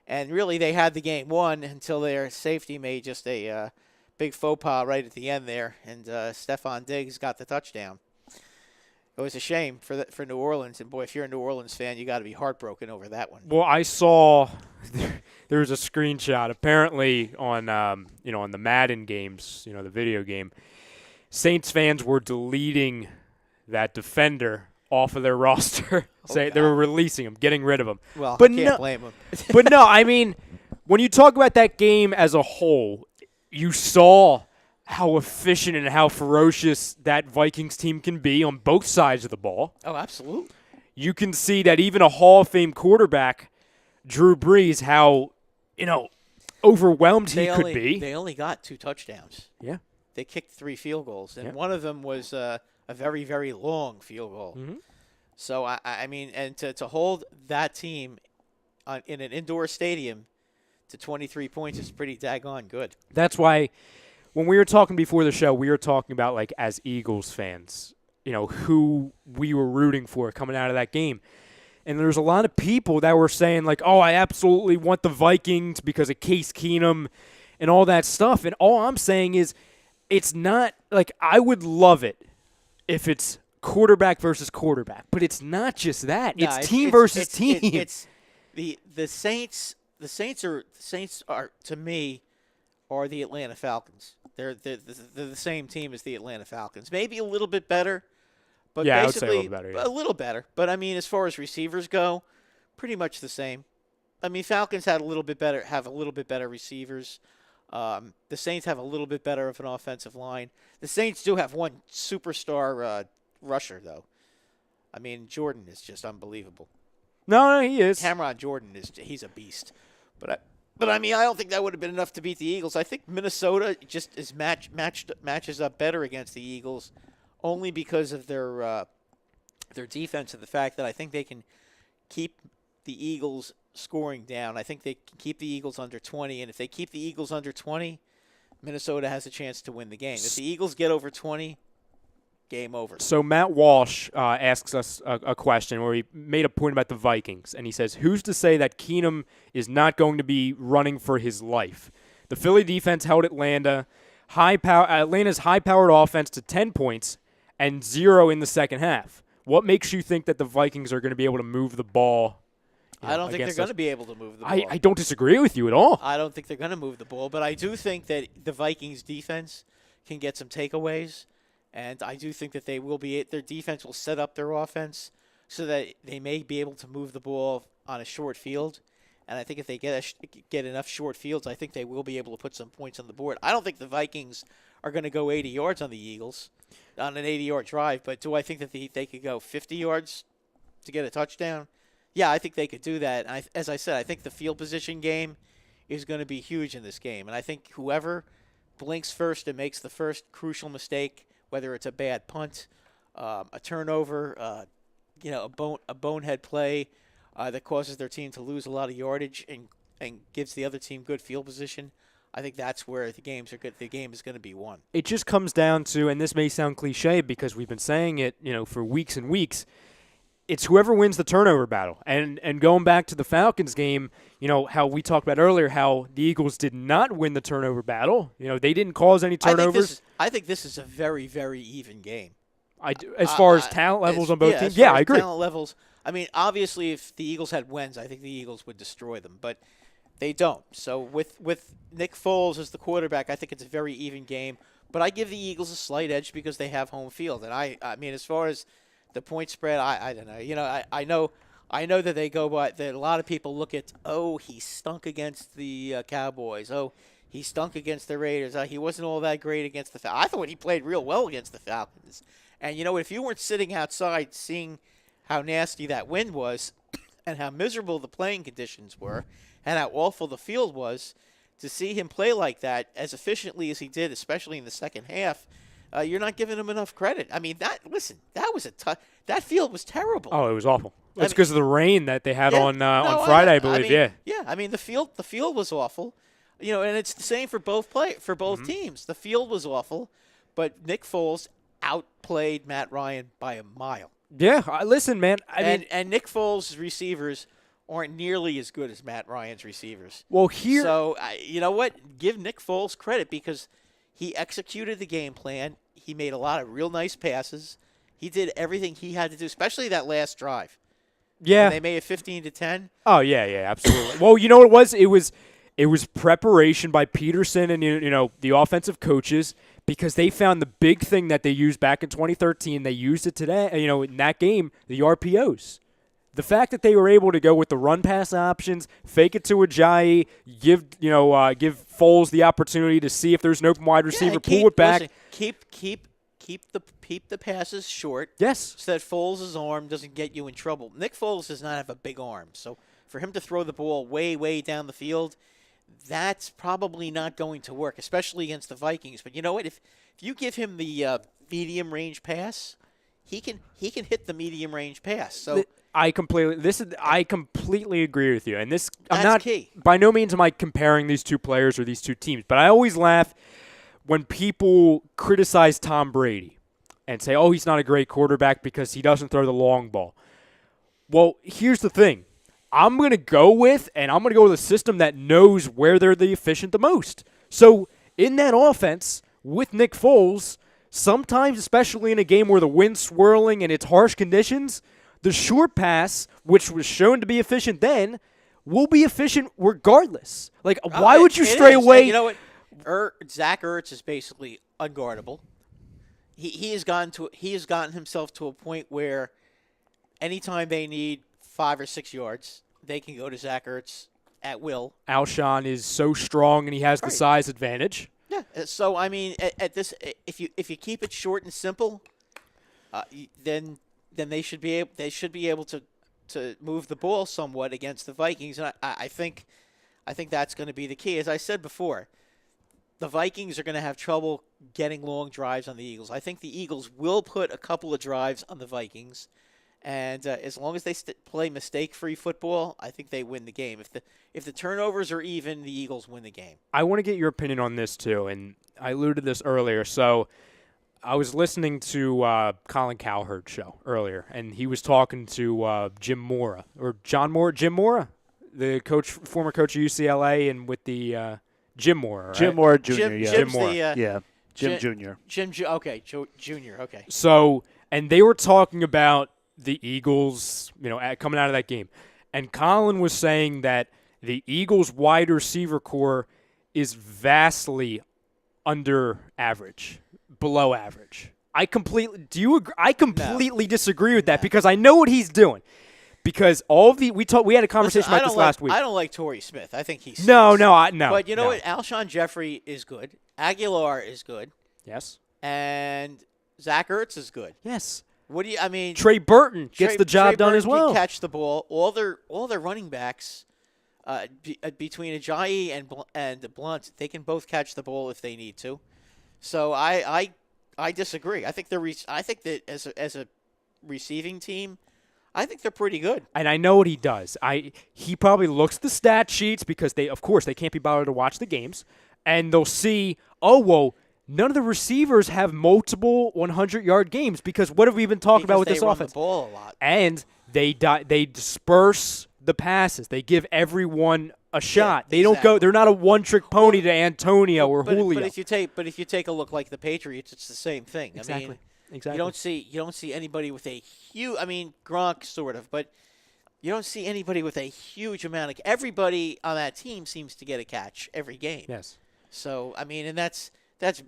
And really, they had the game won until their safety made just a big faux pas right at the end there. And Stephon Diggs got the touchdown. It was a shame for New Orleans. And, boy, if you're a New Orleans fan, you got to be heartbroken over that one. Well, I saw there was a screenshot apparently on on the Madden games, the video game. Saints fans were deleting that defender off of their roster. They were releasing him, getting rid of him. Well, I can't blame him. But no, I mean, when you talk about that game as a whole, you saw how efficient and how ferocious that Vikings team can be on both sides of the ball. Oh, absolutely. You can see that even a Hall of Fame quarterback, Drew Brees, how, overwhelmed he could be. They only got 2 touchdowns. Yeah. They kicked 3 field goals, and Yeah. one of them was a very, very long field goal. Mm-hmm. So, I mean, and to hold that team in an indoor stadium to 23 points is pretty daggone good. That's why when we were talking before the show, we were talking about, like, as Eagles fans, who we were rooting for coming out of that game. And there's a lot of people that were saying, like, oh, I absolutely want the Vikings because of Case Keenum and all that stuff. And all I'm saying is it's not – like, I would love it if it's quarterback versus quarterback. But it's not just that. No, it's team versus team. It's the Saints. The Saints are to me are the Atlanta Falcons. They're the same team as the Atlanta Falcons. Maybe a little bit better, but Yeah, I would say basically a little better, yeah. a little better. But I mean, as far as receivers go, pretty much the same. I mean, Falcons have a little bit better receivers. The Saints have a little bit better of an offensive line. The Saints do have one superstar rusher, though. I mean, Jordan is just unbelievable. No, he is. Cameron Jordan he's a beast. But I mean, I don't think that would have been enough to beat the Eagles. I think Minnesota just is matches up better against the Eagles, only because of their defense and the fact that I think they can keep the Eagles scoring down. I think they can keep the Eagles under 20, and if they keep the Eagles under 20, Minnesota has a chance to win the game. If the Eagles get over 20, game over. So Matt Walsh asks us a question where he made a point about the Vikings, and he says, who's to say that Keenum is not going to be running for his life? The Philly defense held Atlanta Atlanta's high-powered offense to 10 points and 0 in the second half. What makes you think that the Vikings are going to be able to move the ball? I don't think they're going to be able to move the ball. I don't disagree with you at all. I don't think they're going to move the ball, but I do think that the Vikings defense can get some takeaways, and I do think that their defense will set up their offense so that they may be able to move the ball on a short field. And I think if they get enough short fields, I think they will be able to put some points on the board. I don't think the Vikings are going to go 80 yards on the Eagles on an 80-yard drive, but do I think that they could go 50 yards to get a touchdown? Yeah, I think they could do that. And as I said, I think the field position game is going to be huge in this game. And I think whoever blinks first and makes the first crucial mistake, whether it's a bad punt, a turnover, a bonehead play that causes their team to lose a lot of yardage and gives the other team good field position, I think that's where the game is going to be won. It just comes down to, and this may sound cliche because we've been saying it, for weeks and weeks, it's whoever wins the turnover battle. And going back to the Falcons game, how we talked about earlier, how the Eagles did not win the turnover battle. They didn't cause any turnovers. I think this is a very, very even game. As far as talent levels on both teams, I agree. Talent levels. I mean, obviously, if the Eagles had wins, I think the Eagles would destroy them, but they don't. So with Nick Foles as the quarterback, I think it's a very even game. But I give the Eagles a slight edge because they have home field. And I mean, as far as the point spread, I don't know. I know that they go by that. A lot of people look at, he stunk against the Cowboys. He stunk against the Raiders. He wasn't all that great against the Falcons. I thought he played real well against the Falcons. And if you weren't sitting outside seeing how nasty that wind was, and how miserable the playing conditions were, and how awful the field was, to see him play like that as efficiently as he did, especially in the second half, you're not giving him enough credit. I mean, that was that field was terrible. Oh, it was awful. It's because of the rain that they had on Friday, I believe. Yeah, I mean the field was awful, and it's the same for both teams. The field was awful, but Nick Foles outplayed Matt Ryan by a mile. Yeah, listen, man. And Nick Foles' receivers aren't nearly as good as Matt Ryan's receivers. Well, So, you know what? Give Nick Foles credit because he executed the game plan. He made a lot of real nice passes. He did everything he had to do, especially that last drive. Yeah. When they made it 15-10. Oh, yeah, absolutely. Well, you know what it was? It was preparation by Peterson and the offensive coaches, because they found the big thing that they used back in 2013. They used it today, in that game, the RPOs. The fact that they were able to go with the run-pass options, fake it to Ajayi, give Foles the opportunity to see if there's an open wide receiver, pull it back. Listen, keep the passes short. Yes. So that Foles' arm doesn't get you in trouble. Nick Foles does not have a big arm, so for him to throw the ball way, way down the field, that's probably not going to work, especially against the Vikings. But you know what? If you give him the medium range pass, he can hit the medium range pass. So I completely agree with you. And that's key. By no means am I comparing these two players or these two teams, but I always laugh when people criticize Tom Brady and say, he's not a great quarterback because he doesn't throw the long ball. Well, here's the thing. I'm going to go with a system that knows where they're the efficient the most. So in that offense with Nick Foles, sometimes, especially in a game where the wind's swirling and it's harsh conditions, the short pass, which was shown to be efficient then, will be efficient regardless. Like, why would you stray away? And you know what? Zach Ertz is basically unguardable. He has gotten himself to a point where anytime they need 5 or 6 yards, they can go to Zach Ertz at will. Alshon is so strong, and he has the size advantage. Yeah. So I mean, at this, if you keep it short and simple, then they should be able to move the ball somewhat against the Vikings, and I think that's going to be the key. As I said before, the Vikings are going to have trouble getting long drives on the Eagles. I think the Eagles will put a couple of drives on the Vikings. And as long as they play mistake-free football, I think they win the game. If the turnovers are even, the Eagles win the game. I want to get your opinion on this too, and I alluded to this earlier. So I was listening to Colin Cowherd's show earlier, and he was talking to Jim Mora, the former coach of UCLA, and with the Jim Moore, right? Jim Moore Jr. Jim, yeah. Jim's Moore. Jim Jr. Junior. Okay. So, and they were talking about the Eagles, coming out of that game. And Colin was saying that the Eagles' wide receiver core is vastly under average, below average. Do you agree? I completely disagree with that because I know what he's doing. Because we had a conversation about this last week. I don't like Torrey Smith. I think he's no. But you know what? Alshon Jeffrey is good. Aguilar is good. Yes. And Zach Ertz is good. Yes. What do you? I mean, Trey Burton gets the job done as well. Can catch the ball. All their running backs, between Ajayi and Blunt, they can both catch the ball if they need to. So I disagree. I think that as a receiving team, I think they're pretty good. And I know what he does. He probably looks at the stat sheets because they can't be bothered to watch the games, and they'll see, none of the receivers have multiple 100-yard games because what have we been talking about with this offense? They run the ball a lot. And they disperse the passes. They give everyone a shot. They don't go. They're not a one-trick pony to Antonio or Julio. But if you take a look like the Patriots, it's the same thing. Exactly. I mean, exactly. You don't see anybody with a huge. I mean, Gronk sort of, but you don't see anybody with a huge amount of. Everybody on that team seems to get a catch every game. Yes. So I mean, and that's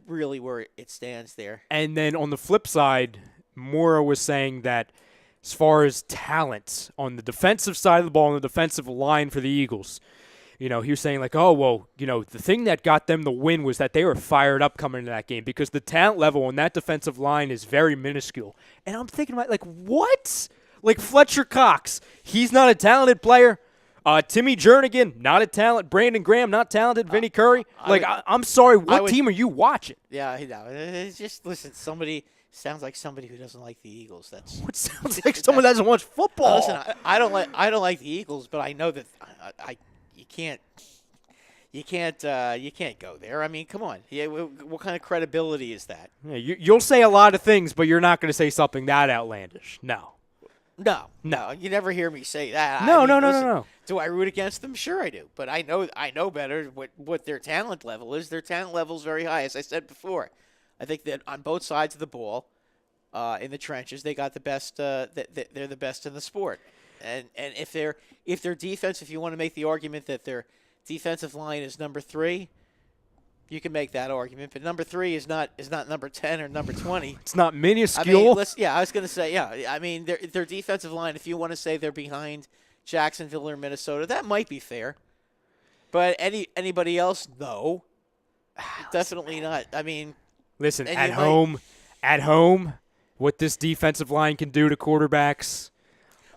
really where it stands there. And then on the flip side, Mora was saying that as far as talent on the defensive side of the ball, on the defensive line for the Eagles, he was saying like, the thing that got them the win was that they were fired up coming into that game because the talent level on that defensive line is very minuscule. And I'm thinking about like, what? Like Fletcher Cox, he's not a talented player. Timmy Jernigan, not a talent. Brandon Graham, not talented. Vinny Curry. I'm sorry, what team are you watching? Yeah, it's just listen. Somebody sounds like somebody who doesn't like the Eagles. That's what sounds like someone that doesn't watch football. Listen, I don't like the Eagles, but I know that you can't go there. I mean, come on. Yeah, what kind of credibility is that? Yeah, you'll say a lot of things, but you're not going to say something that outlandish. No. No, you never hear me say that. No. Do I root against them? Sure I do. But I know better what their talent level is. Their talent level is very high, as I said before. I think that on both sides of the ball, in the trenches, they got the best. They're the best in the sport. And if their defense, if you want to make the argument that their defensive line is number 3, you can make that argument, but number 3 is not number 10 or number 20. It's not minuscule. I mean, I was going to say, I mean, their defensive line, if you want to say they're behind Jacksonville or Minnesota, that might be fair. But anybody else, no. Definitely not. I mean, listen, at home, what this defensive line can do to quarterbacks.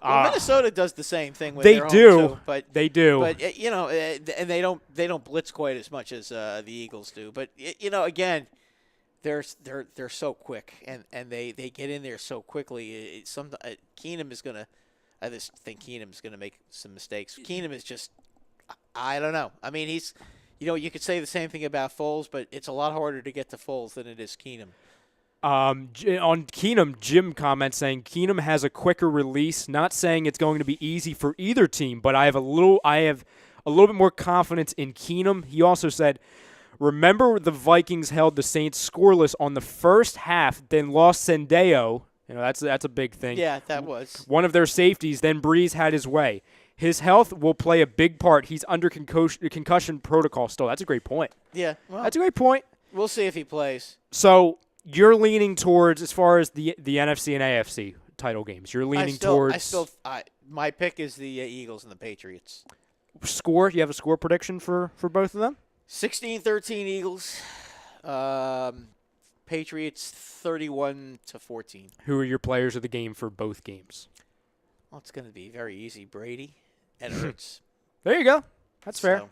Well, Minnesota does the same thing with they their do, home too, but they do. But and they don't blitz quite as much as the Eagles do. But again, they're so quick and they get in there so quickly. Keenum is gonna. I just think Keenum's gonna make some mistakes. Keenum is just. I don't know. I mean, he's. You could say the same thing about Foles, but it's a lot harder to get to Foles than it is Keenum. On Keenum, Jim comments saying Keenum has a quicker release. Not saying it's going to be easy for either team, but I have a little bit more confidence in Keenum. He also said, "Remember the Vikings held the Saints scoreless on the first half, then lost Sendeo. That's a big thing. Yeah, that was one of their safeties. Then Breeze had his way. His health will play a big part. He's under concussion protocol still." That's a great point. Yeah, well, that's a great point. We'll see if he plays. So. You're leaning towards, as far as the NFC and AFC title games, you're leaning towards. My pick is the Eagles and the Patriots. Score? You have a score prediction for both of them? 16-13 Eagles. Patriots 31-14. Who are your players of the game for both games? Well, it's going to be very easy. Brady and Ertz. There you go. That's fair.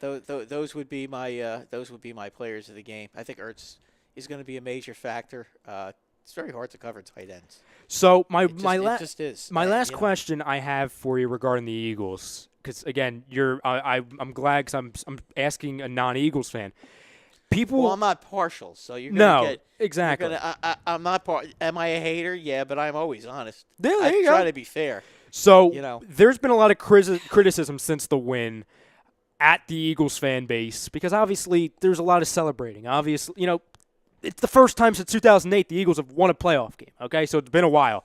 Those would be my players of the game. I think Ertz is going to be a major factor. It's very hard to cover tight ends. So it just is. My last question I have for you regarding the Eagles, because again, I'm glad because I'm asking a non-Eagles fan. Well, I'm not partial, so you're going to get exactly. I'm not am I a hater? Yeah, but I'm always honest. There I try to be fair. So there's been a lot of criticism since the win at the Eagles fan base because obviously there's a lot of celebrating. Obviously, it's the first time since 2008 the Eagles have won a playoff game, okay? So it's been a while.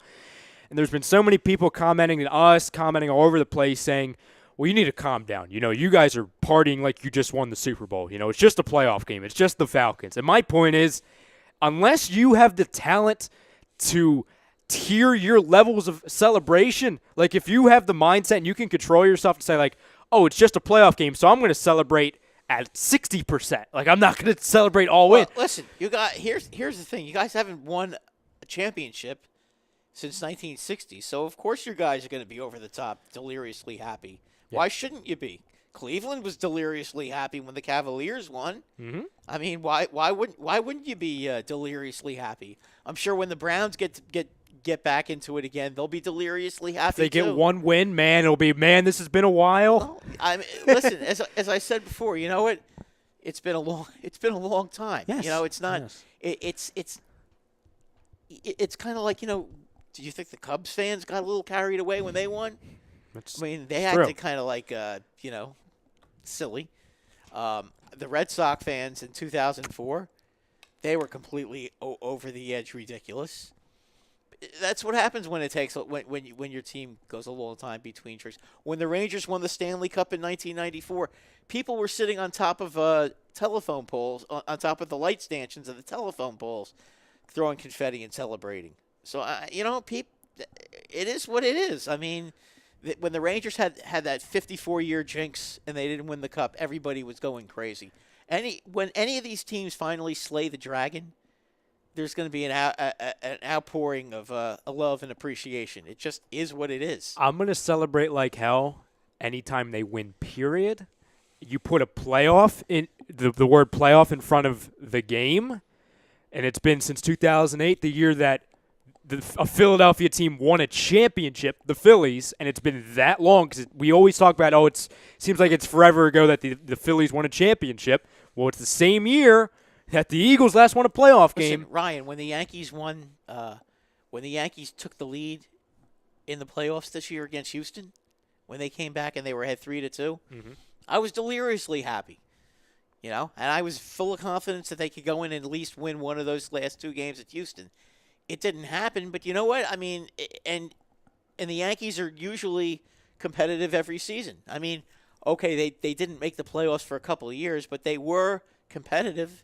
And there's been so many people commenting to us, commenting all over the place saying, well, you need to calm down. You guys are partying like you just won the Super Bowl. It's just a playoff game. It's just the Falcons. And my point is, unless you have the talent to tier your levels of celebration, like if you have the mindset and you can control yourself to say like, oh, it's just a playoff game, so I'm going to celebrate at 60%. Like I'm not going to celebrate all in. Listen, here's the thing. You guys haven't won a championship since 1960, so of course your guys are going to be over the top, deliriously happy. Yeah. Why shouldn't you be? Cleveland was deliriously happy when the Cavaliers won. Mm-hmm. I mean, why wouldn't you be deliriously happy? I'm sure when the Browns get back into it again, they'll be deliriously happy. If they get one win, it'll be, this has been a while. Well, I mean, listen, as I said before, you know what? It's been a long time. Yes. It's not. Yes. It's kind of like, do you think the Cubs fans got a little carried away when they won? They acted kind of like, silly. The Red Sox fans in 2004, they were completely over the edge ridiculous. That's what happens when it takes when your team goes a long time between tricks. When the Rangers won the Stanley Cup in 1994, people were sitting on top of telephone poles, on top of the light stanchions of the telephone poles, throwing confetti and celebrating. So it is what it is. I mean, when the Rangers had that 54-year jinx and they didn't win the cup, everybody was going crazy. When any of these teams finally slay the dragon, there's going to be an outpouring of love and appreciation. It just is what it is. I'm going to celebrate like hell anytime they win, period. You put a playoff in the word playoff in front of the game, and it's been since 2008, the year that a Philadelphia team won a championship, the Phillies, and it's been that long because we always talk about, it seems like it's forever ago that the Phillies won a championship. Well, it's the same year that the Eagles last won a playoff game. Listen, Ryan, when the Yankees won, when the Yankees took the lead in the playoffs this year against Houston, when they came back and they were ahead 3-2, I was deliriously happy. And I was full of confidence that they could go in and at least win one of those last two games at Houston. It didn't happen, but you know what? I mean, and the Yankees are usually competitive every season. I mean, okay, they didn't make the playoffs for a couple of years, but they were competitive.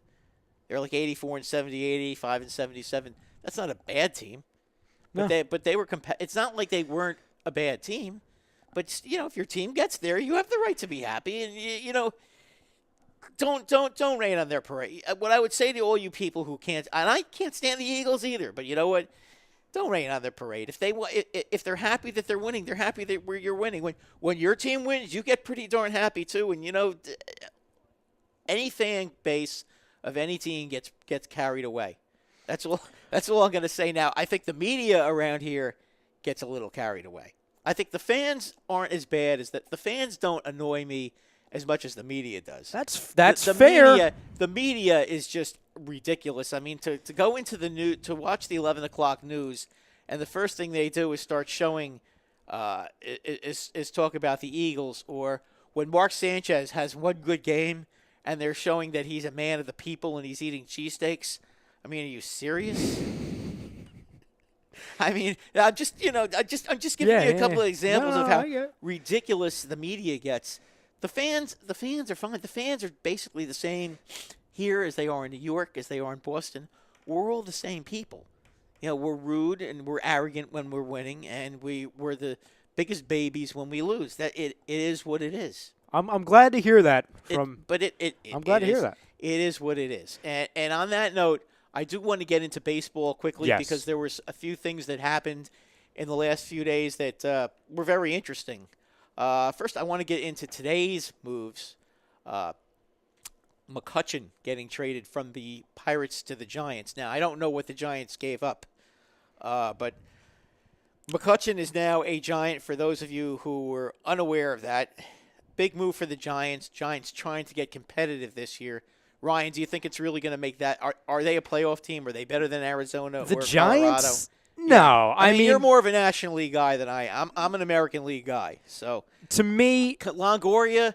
They're like 84-70, 85-77. That's not a bad team. No. But they were it's not like they weren't a bad team. But if your team gets there, you have the right to be happy, and don't rain on their parade. What I would say to all you people who can't, and I can't stand the Eagles either, but you know what? Don't rain on their parade. If they're happy that they're winning, they're happy that you're winning. When your team wins, you get pretty darn happy too. And any fan base of any team gets carried away. That's all I'm going to say now. I think the media around here gets a little carried away. I think the fans aren't as bad as that. The fans don't annoy me as much as the media does. That's fair. The media is just ridiculous. I mean, to go into the news, to watch the 11 o'clock news, and the first thing they do is start showing, is talk about the Eagles, or when Mark Sanchez has one good game, and they're showing that he's a man of the people and he's eating cheesesteaks. I mean, are you serious? I mean, I'm just giving you a couple of examples of how ridiculous the media gets. The fans are fine. The fans are basically the same here as they are in New York, as they are in Boston. We're all the same people. We're rude and we're arrogant when we're winning, and we're the biggest babies when we lose. That it is what it is. I'm glad to hear that I'm glad to hear that. It is what it is. And on that note, I do want to get into baseball quickly because there was a few things that happened in the last few days that were very interesting. First, I want to get into today's moves. McCutchen getting traded from the Pirates to the Giants. Now, I don't know what the Giants gave up, but McCutchen is now a Giant, for those of you who were unaware of that. Big move for the Giants. Giants trying to get competitive this year. Ryan, do you think it's really going to make that? Are they a playoff team? Are they better than Arizona or Giants? Colorado? No. I mean, you're more of a National League guy than I am. I'm an American League guy. So to me, Longoria,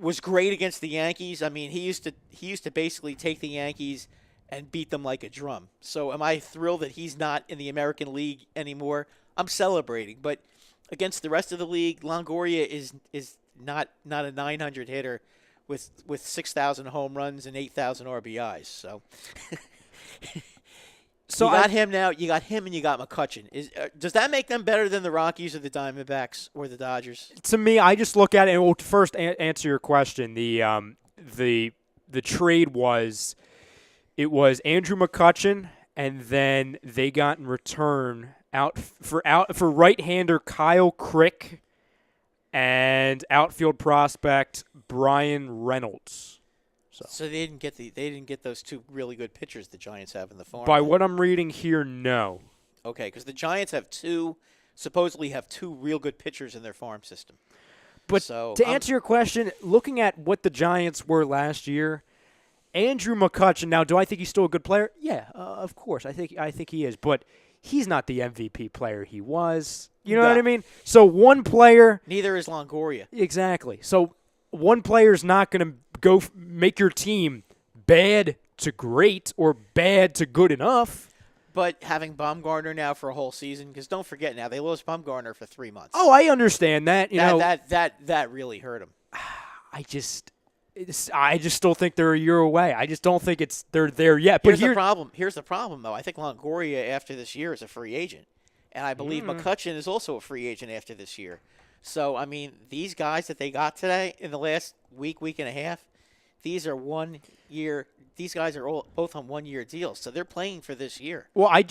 was great against the Yankees. I mean, he used to basically take the Yankees and beat them like a drum. So am I thrilled that he's not in the American League anymore? I'm celebrating, but against the rest of the league, Longoria is not a 900 hitter with 6,000 home runs and 8,000 RBIs. So So you got him now. You got him and you got McCutchen. Does that make them better than the Rockies or the Diamondbacks or the Dodgers? To me, I just look at it, and we'll first answer your question. The trade was Andrew McCutchen, and then they got in return for right-hander Kyle Crick and outfield prospect Brian Reynolds. So they didn't get those two really good pitchers the Giants have in the farm. By what I'm reading here, no. Okay, because the Giants supposedly have two real good pitchers in their farm system. But so, to answer your question, looking at what the Giants were last year, Andrew McCutchen. Now, do I think he's still a good player? Yeah, of course. I think he is, but he's not the MVP player he was. You know what I mean? So one player. Neither is Longoria. Exactly. So one player's not going to go make your team bad to great or bad to good enough. But having Baumgartner now for a whole season, because don't forget now, they lost Baumgartner for 3 months. Oh, I understand that. That really hurt them. I just still think they're a year away. I just don't think they're there yet. But Here's the problem, though. I think Longoria after this year is a free agent, and I believe McCutchen is also a free agent after this year. So I mean, these guys that they got today in the last week and a half, these are 1 year. These guys are both on 1 year deals, so they're playing for this year. Well, I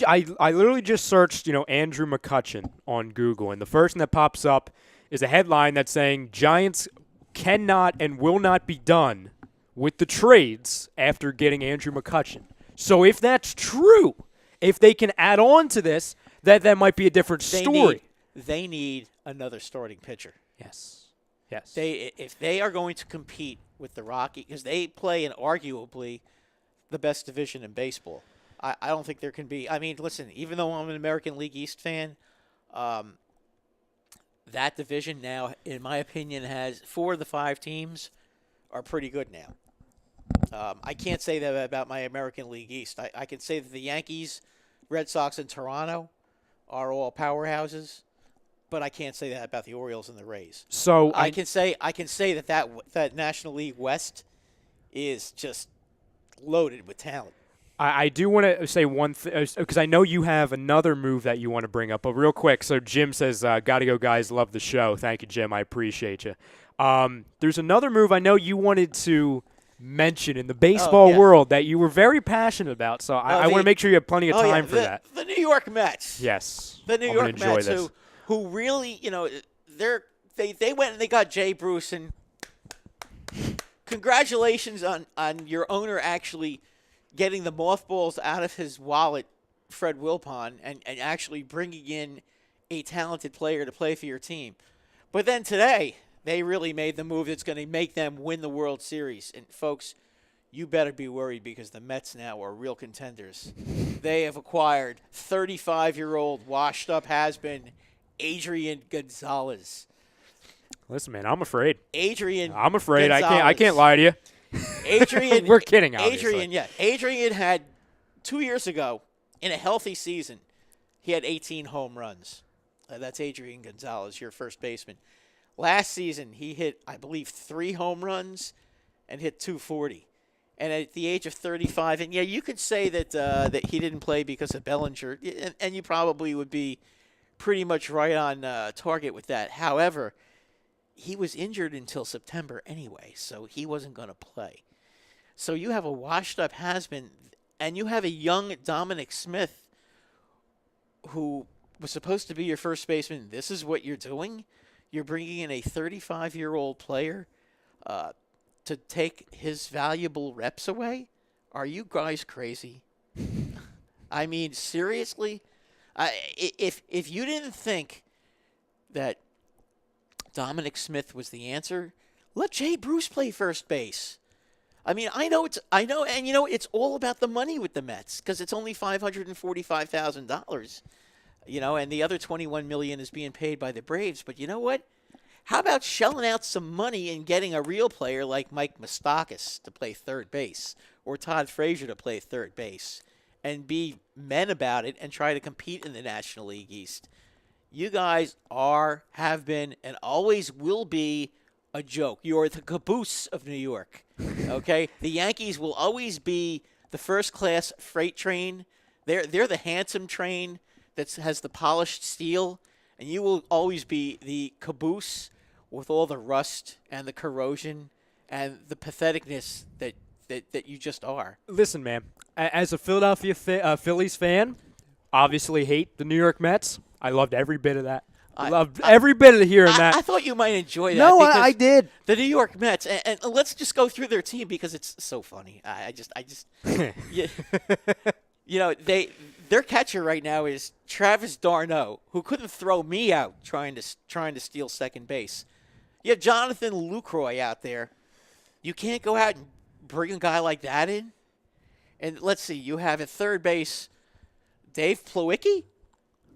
literally just searched Andrew McCutchen on Google, and the first thing that pops up is a headline that's saying Giants cannot and will not be done with the trades after getting Andrew McCutchen. So if that's true, if they can add on to this, that might be a different story. They need another starting pitcher. Yes. If they are going to compete with the Rockies, because they play in arguably the best division in baseball, I don't think there can be. I mean, listen, even though I'm an American League East fan, that division now, in my opinion, has 4 of the 5 teams are pretty good now. I can't say that about my American League East. I can say that the Yankees, Red Sox, and Toronto are all powerhouses, but I can't say that about the Orioles and the Rays. So I can say that National League West is just loaded with talent. I do want to say one thing, because I know you have another move that you want to bring up, but real quick. So Jim says, gotta go, guys. Love the show. Thank you, Jim. I appreciate you. There's another move I know you wanted to mention in the baseball world that you were very passionate about, so I want to make sure you have plenty of time for that. The New York Mets. Yes. The New York Mets, who really, they went and they got Jay Bruce, and congratulations on your owner actually getting the mothballs out of his wallet, Fred Wilpon, and actually bringing in a talented player to play for your team. But then today, they really made the move that's going to make them win the World Series. And, folks, you better be worried because the Mets now are real contenders. They have acquired 35-year-old washed-up has-been Adrian Gonzalez. Listen, man, I'm afraid. I'm afraid. Gonzalez. I can't lie to you. Adrian, we're kidding, obviously. Adrian had 2 years ago in a healthy season. He had 18 home runs. That's Adrian Gonzalez, your first baseman. Last season, he hit, I believe, 3 home runs and hit 240. And at the age of 35, and you could say that he didn't play because of Bellinger, and you probably would be pretty much right on target with that. However, he was injured until September anyway, so he wasn't going to play. So you have a washed-up has-been, and you have a young Dominic Smith who was supposed to be your first baseman. This is what you're doing? You're bringing in a 35-year-old player to take his valuable reps away? Are you guys crazy? I mean, seriously? If you didn't think that Dominic Smith was the answer, let Jay Bruce play first base. I mean, I know, and it's all about the money with the Mets because it's only $545,000. And the other $21 million is being paid by the Braves. But you know what? How about shelling out some money and getting a real player like Mike Moustakas to play third base or Todd Frazier to play third base and be men about it and try to compete in the National League East? You guys have been, and always will be a joke. You're the caboose of New York, okay? The Yankees will always be the first-class freight train. They're the handsome train that has the polished steel, and you will always be the caboose with all the rust and the corrosion and the patheticness that you just are. Listen, man, as a Philadelphia Phillies fan, obviously hate the New York Mets. I loved every bit of that. I loved every bit of hearing that. I thought you might enjoy that. No, because I did. The New York Mets, and let's just go through their team because it's so funny. I just, their catcher right now is Travis d'Arnaud, who couldn't throw me out trying to steal second base. You have Jonathan Lucroy out there. You can't go out and bring a guy like that in. And let's see, you have at third base Dave Plawecki?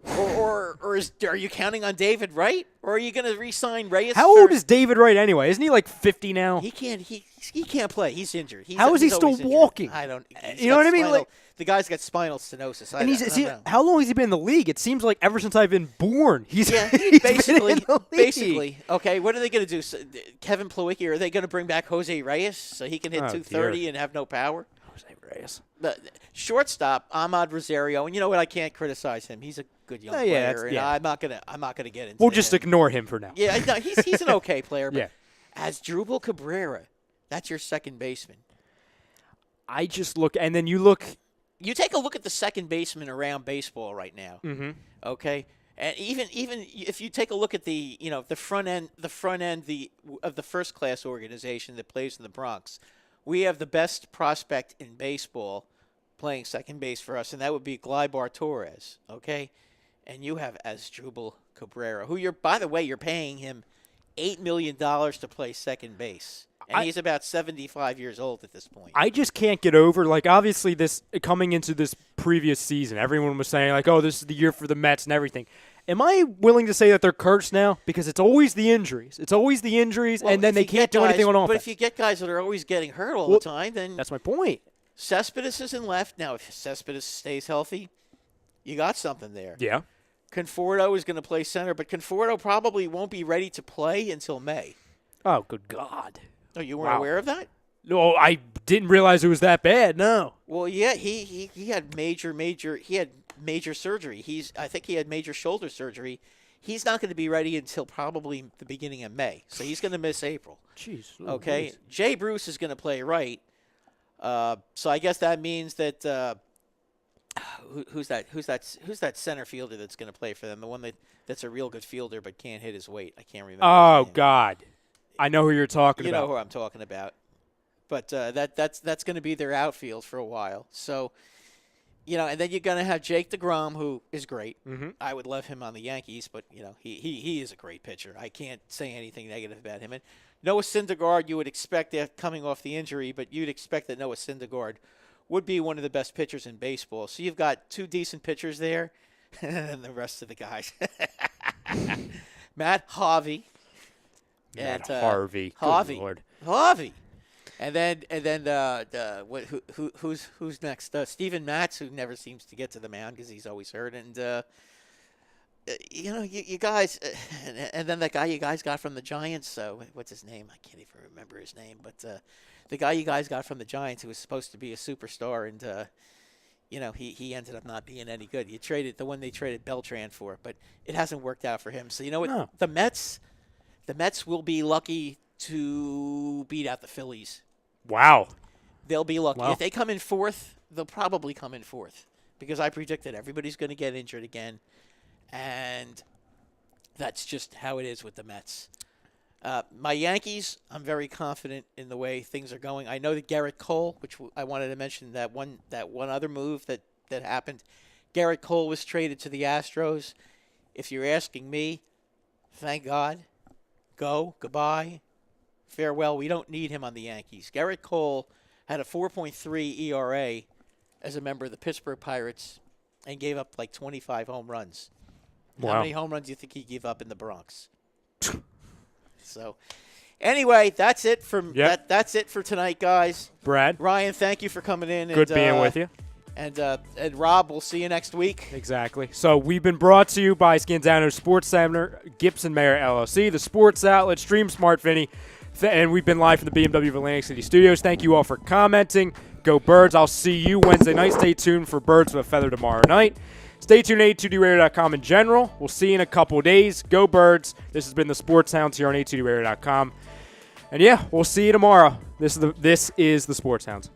Or are you counting on David Wright? Or are you going to re-sign Reyes? How old is David Wright anyway? Isn't he like 50 now? He can't play. He's injured. How is he still walking? I don't. You know what I mean? Like, the guy's got spinal stenosis. And how long has he been in the league? It seems like ever since I've been born, he's basically. been in the league. Basically, okay. What are they going to do? So, Kevin Plawecki? Are they going to bring back Jose Reyes so he can hit 230 and have no power? Jose Reyes. The shortstop Ahmad Rosario, and you know what? I can't criticize him. He's a good young player, and I'm not gonna get into. We'll just ignore him for now. Yeah, no, he's an okay player. But Yeah. As Drupal Cabrera, that's your second baseman. I just look, and then you look. You take a look at the second baseman around baseball right now. Mm-hmm. Okay, and even if you take a look at the front end of the first class organization that plays in the Bronx, we have the best prospect in baseball playing second base for us, and that would be Gleyber Torres. Okay, and you have Asdrubal Cabrera, who by the way, you're paying him $8 million to play second base. And he's about 75 years old at this point. I just can't get over, like, obviously this coming into this previous season, everyone was saying, like, oh, this is the year for the Mets and everything. Am I willing to say that they're cursed now? Because it's always the injuries. It's always the injuries, and then they can't do anything on offense. But if you get guys that are always getting hurt all the time, then that's my point. Cespedes isn't left. Now, if Cespedes stays healthy, you got something there. Yeah. Conforto is going to play center, but Conforto probably won't be ready to play until May. Oh, good God. Oh, you weren't aware of that? No, I didn't realize it was that bad. No. Well, yeah, he had major surgery. I think he had major shoulder surgery. He's not going to be ready until probably the beginning of May. So he's going to miss April. Jeez. Okay. Jay Bruce is going to play right. So I guess that means that who's that center fielder that's going to play for them? The one that's a real good fielder but can't hit his weight. I can't remember. Oh his name. God. I know who you're talking about. You know who I'm talking about. But that's going to be their outfield for a while. So, and then you're going to have Jake DeGrom, who is great. Mm-hmm. I would love him on the Yankees, but, he is a great pitcher. I can't say anything negative about him. And Noah Syndergaard, you would expect that coming off the injury, but you'd expect that Noah Syndergaard would be one of the best pitchers in baseball. So you've got two decent pitchers there, and the rest of the guys. Matt Harvey. Matt Harvey. Harvey. Good Lord. Harvey. And then who's next? Steven Matz, who never seems to get to the mound because he's always hurt. And you guys, and then that guy you guys got from the Giants. What's his name? I can't even remember his name. But the guy you guys got from the Giants, who was supposed to be a superstar, and he ended up not being any good. You traded the one they traded Beltran for, but it hasn't worked out for him. So you know what? No. The Mets will be lucky to beat out the Phillies. Wow. They'll be lucky. Wow. If they come in fourth, they'll probably come in fourth because I predicted everybody's going to get injured again, and that's just how it is with the Mets. My Yankees, I'm very confident in the way things are going. I know that Garrett Cole, which I wanted to mention, that one other move that happened. Garrett Cole was traded to the Astros. If you're asking me, thank God. Goodbye. Farewell. We don't need him on the Yankees. Garrett Cole had a 4.3 ERA as a member of the Pittsburgh Pirates and gave up like 25 home runs. Wow. How many home runs do you think he gave up in the Bronx? So, anyway, that's it that's it for tonight, guys. Brad, Ryan, thank you for coming in. good being with you. And Rob, we'll see you next week. Exactly. So we've been brought to you by Scanzano Sports Center, Gibson Mayer LLC, the Sports Outlet, Stream Smart Vinny, and we've been live from the BMW of Atlantic City Studios. Thank you all for commenting. Go Birds. I'll see you Wednesday night. Stay tuned for Birds with a Feather tomorrow night. Stay tuned to A2DRadio.com in general. We'll see you in a couple of days. Go Birds. This has been the Sports Hounds here on A2DRadio.com. And yeah, we'll see you tomorrow. This is the Sports Hounds.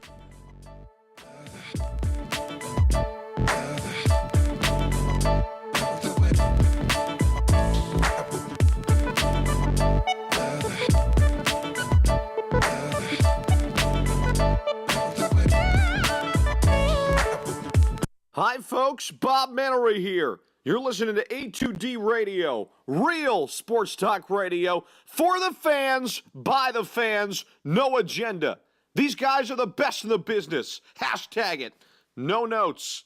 Hi, folks. Bob Mannery here. You're listening to A2D Radio, real sports talk radio for the fans, by the fans, no agenda. These guys are the best in the business. Hashtag it. No notes.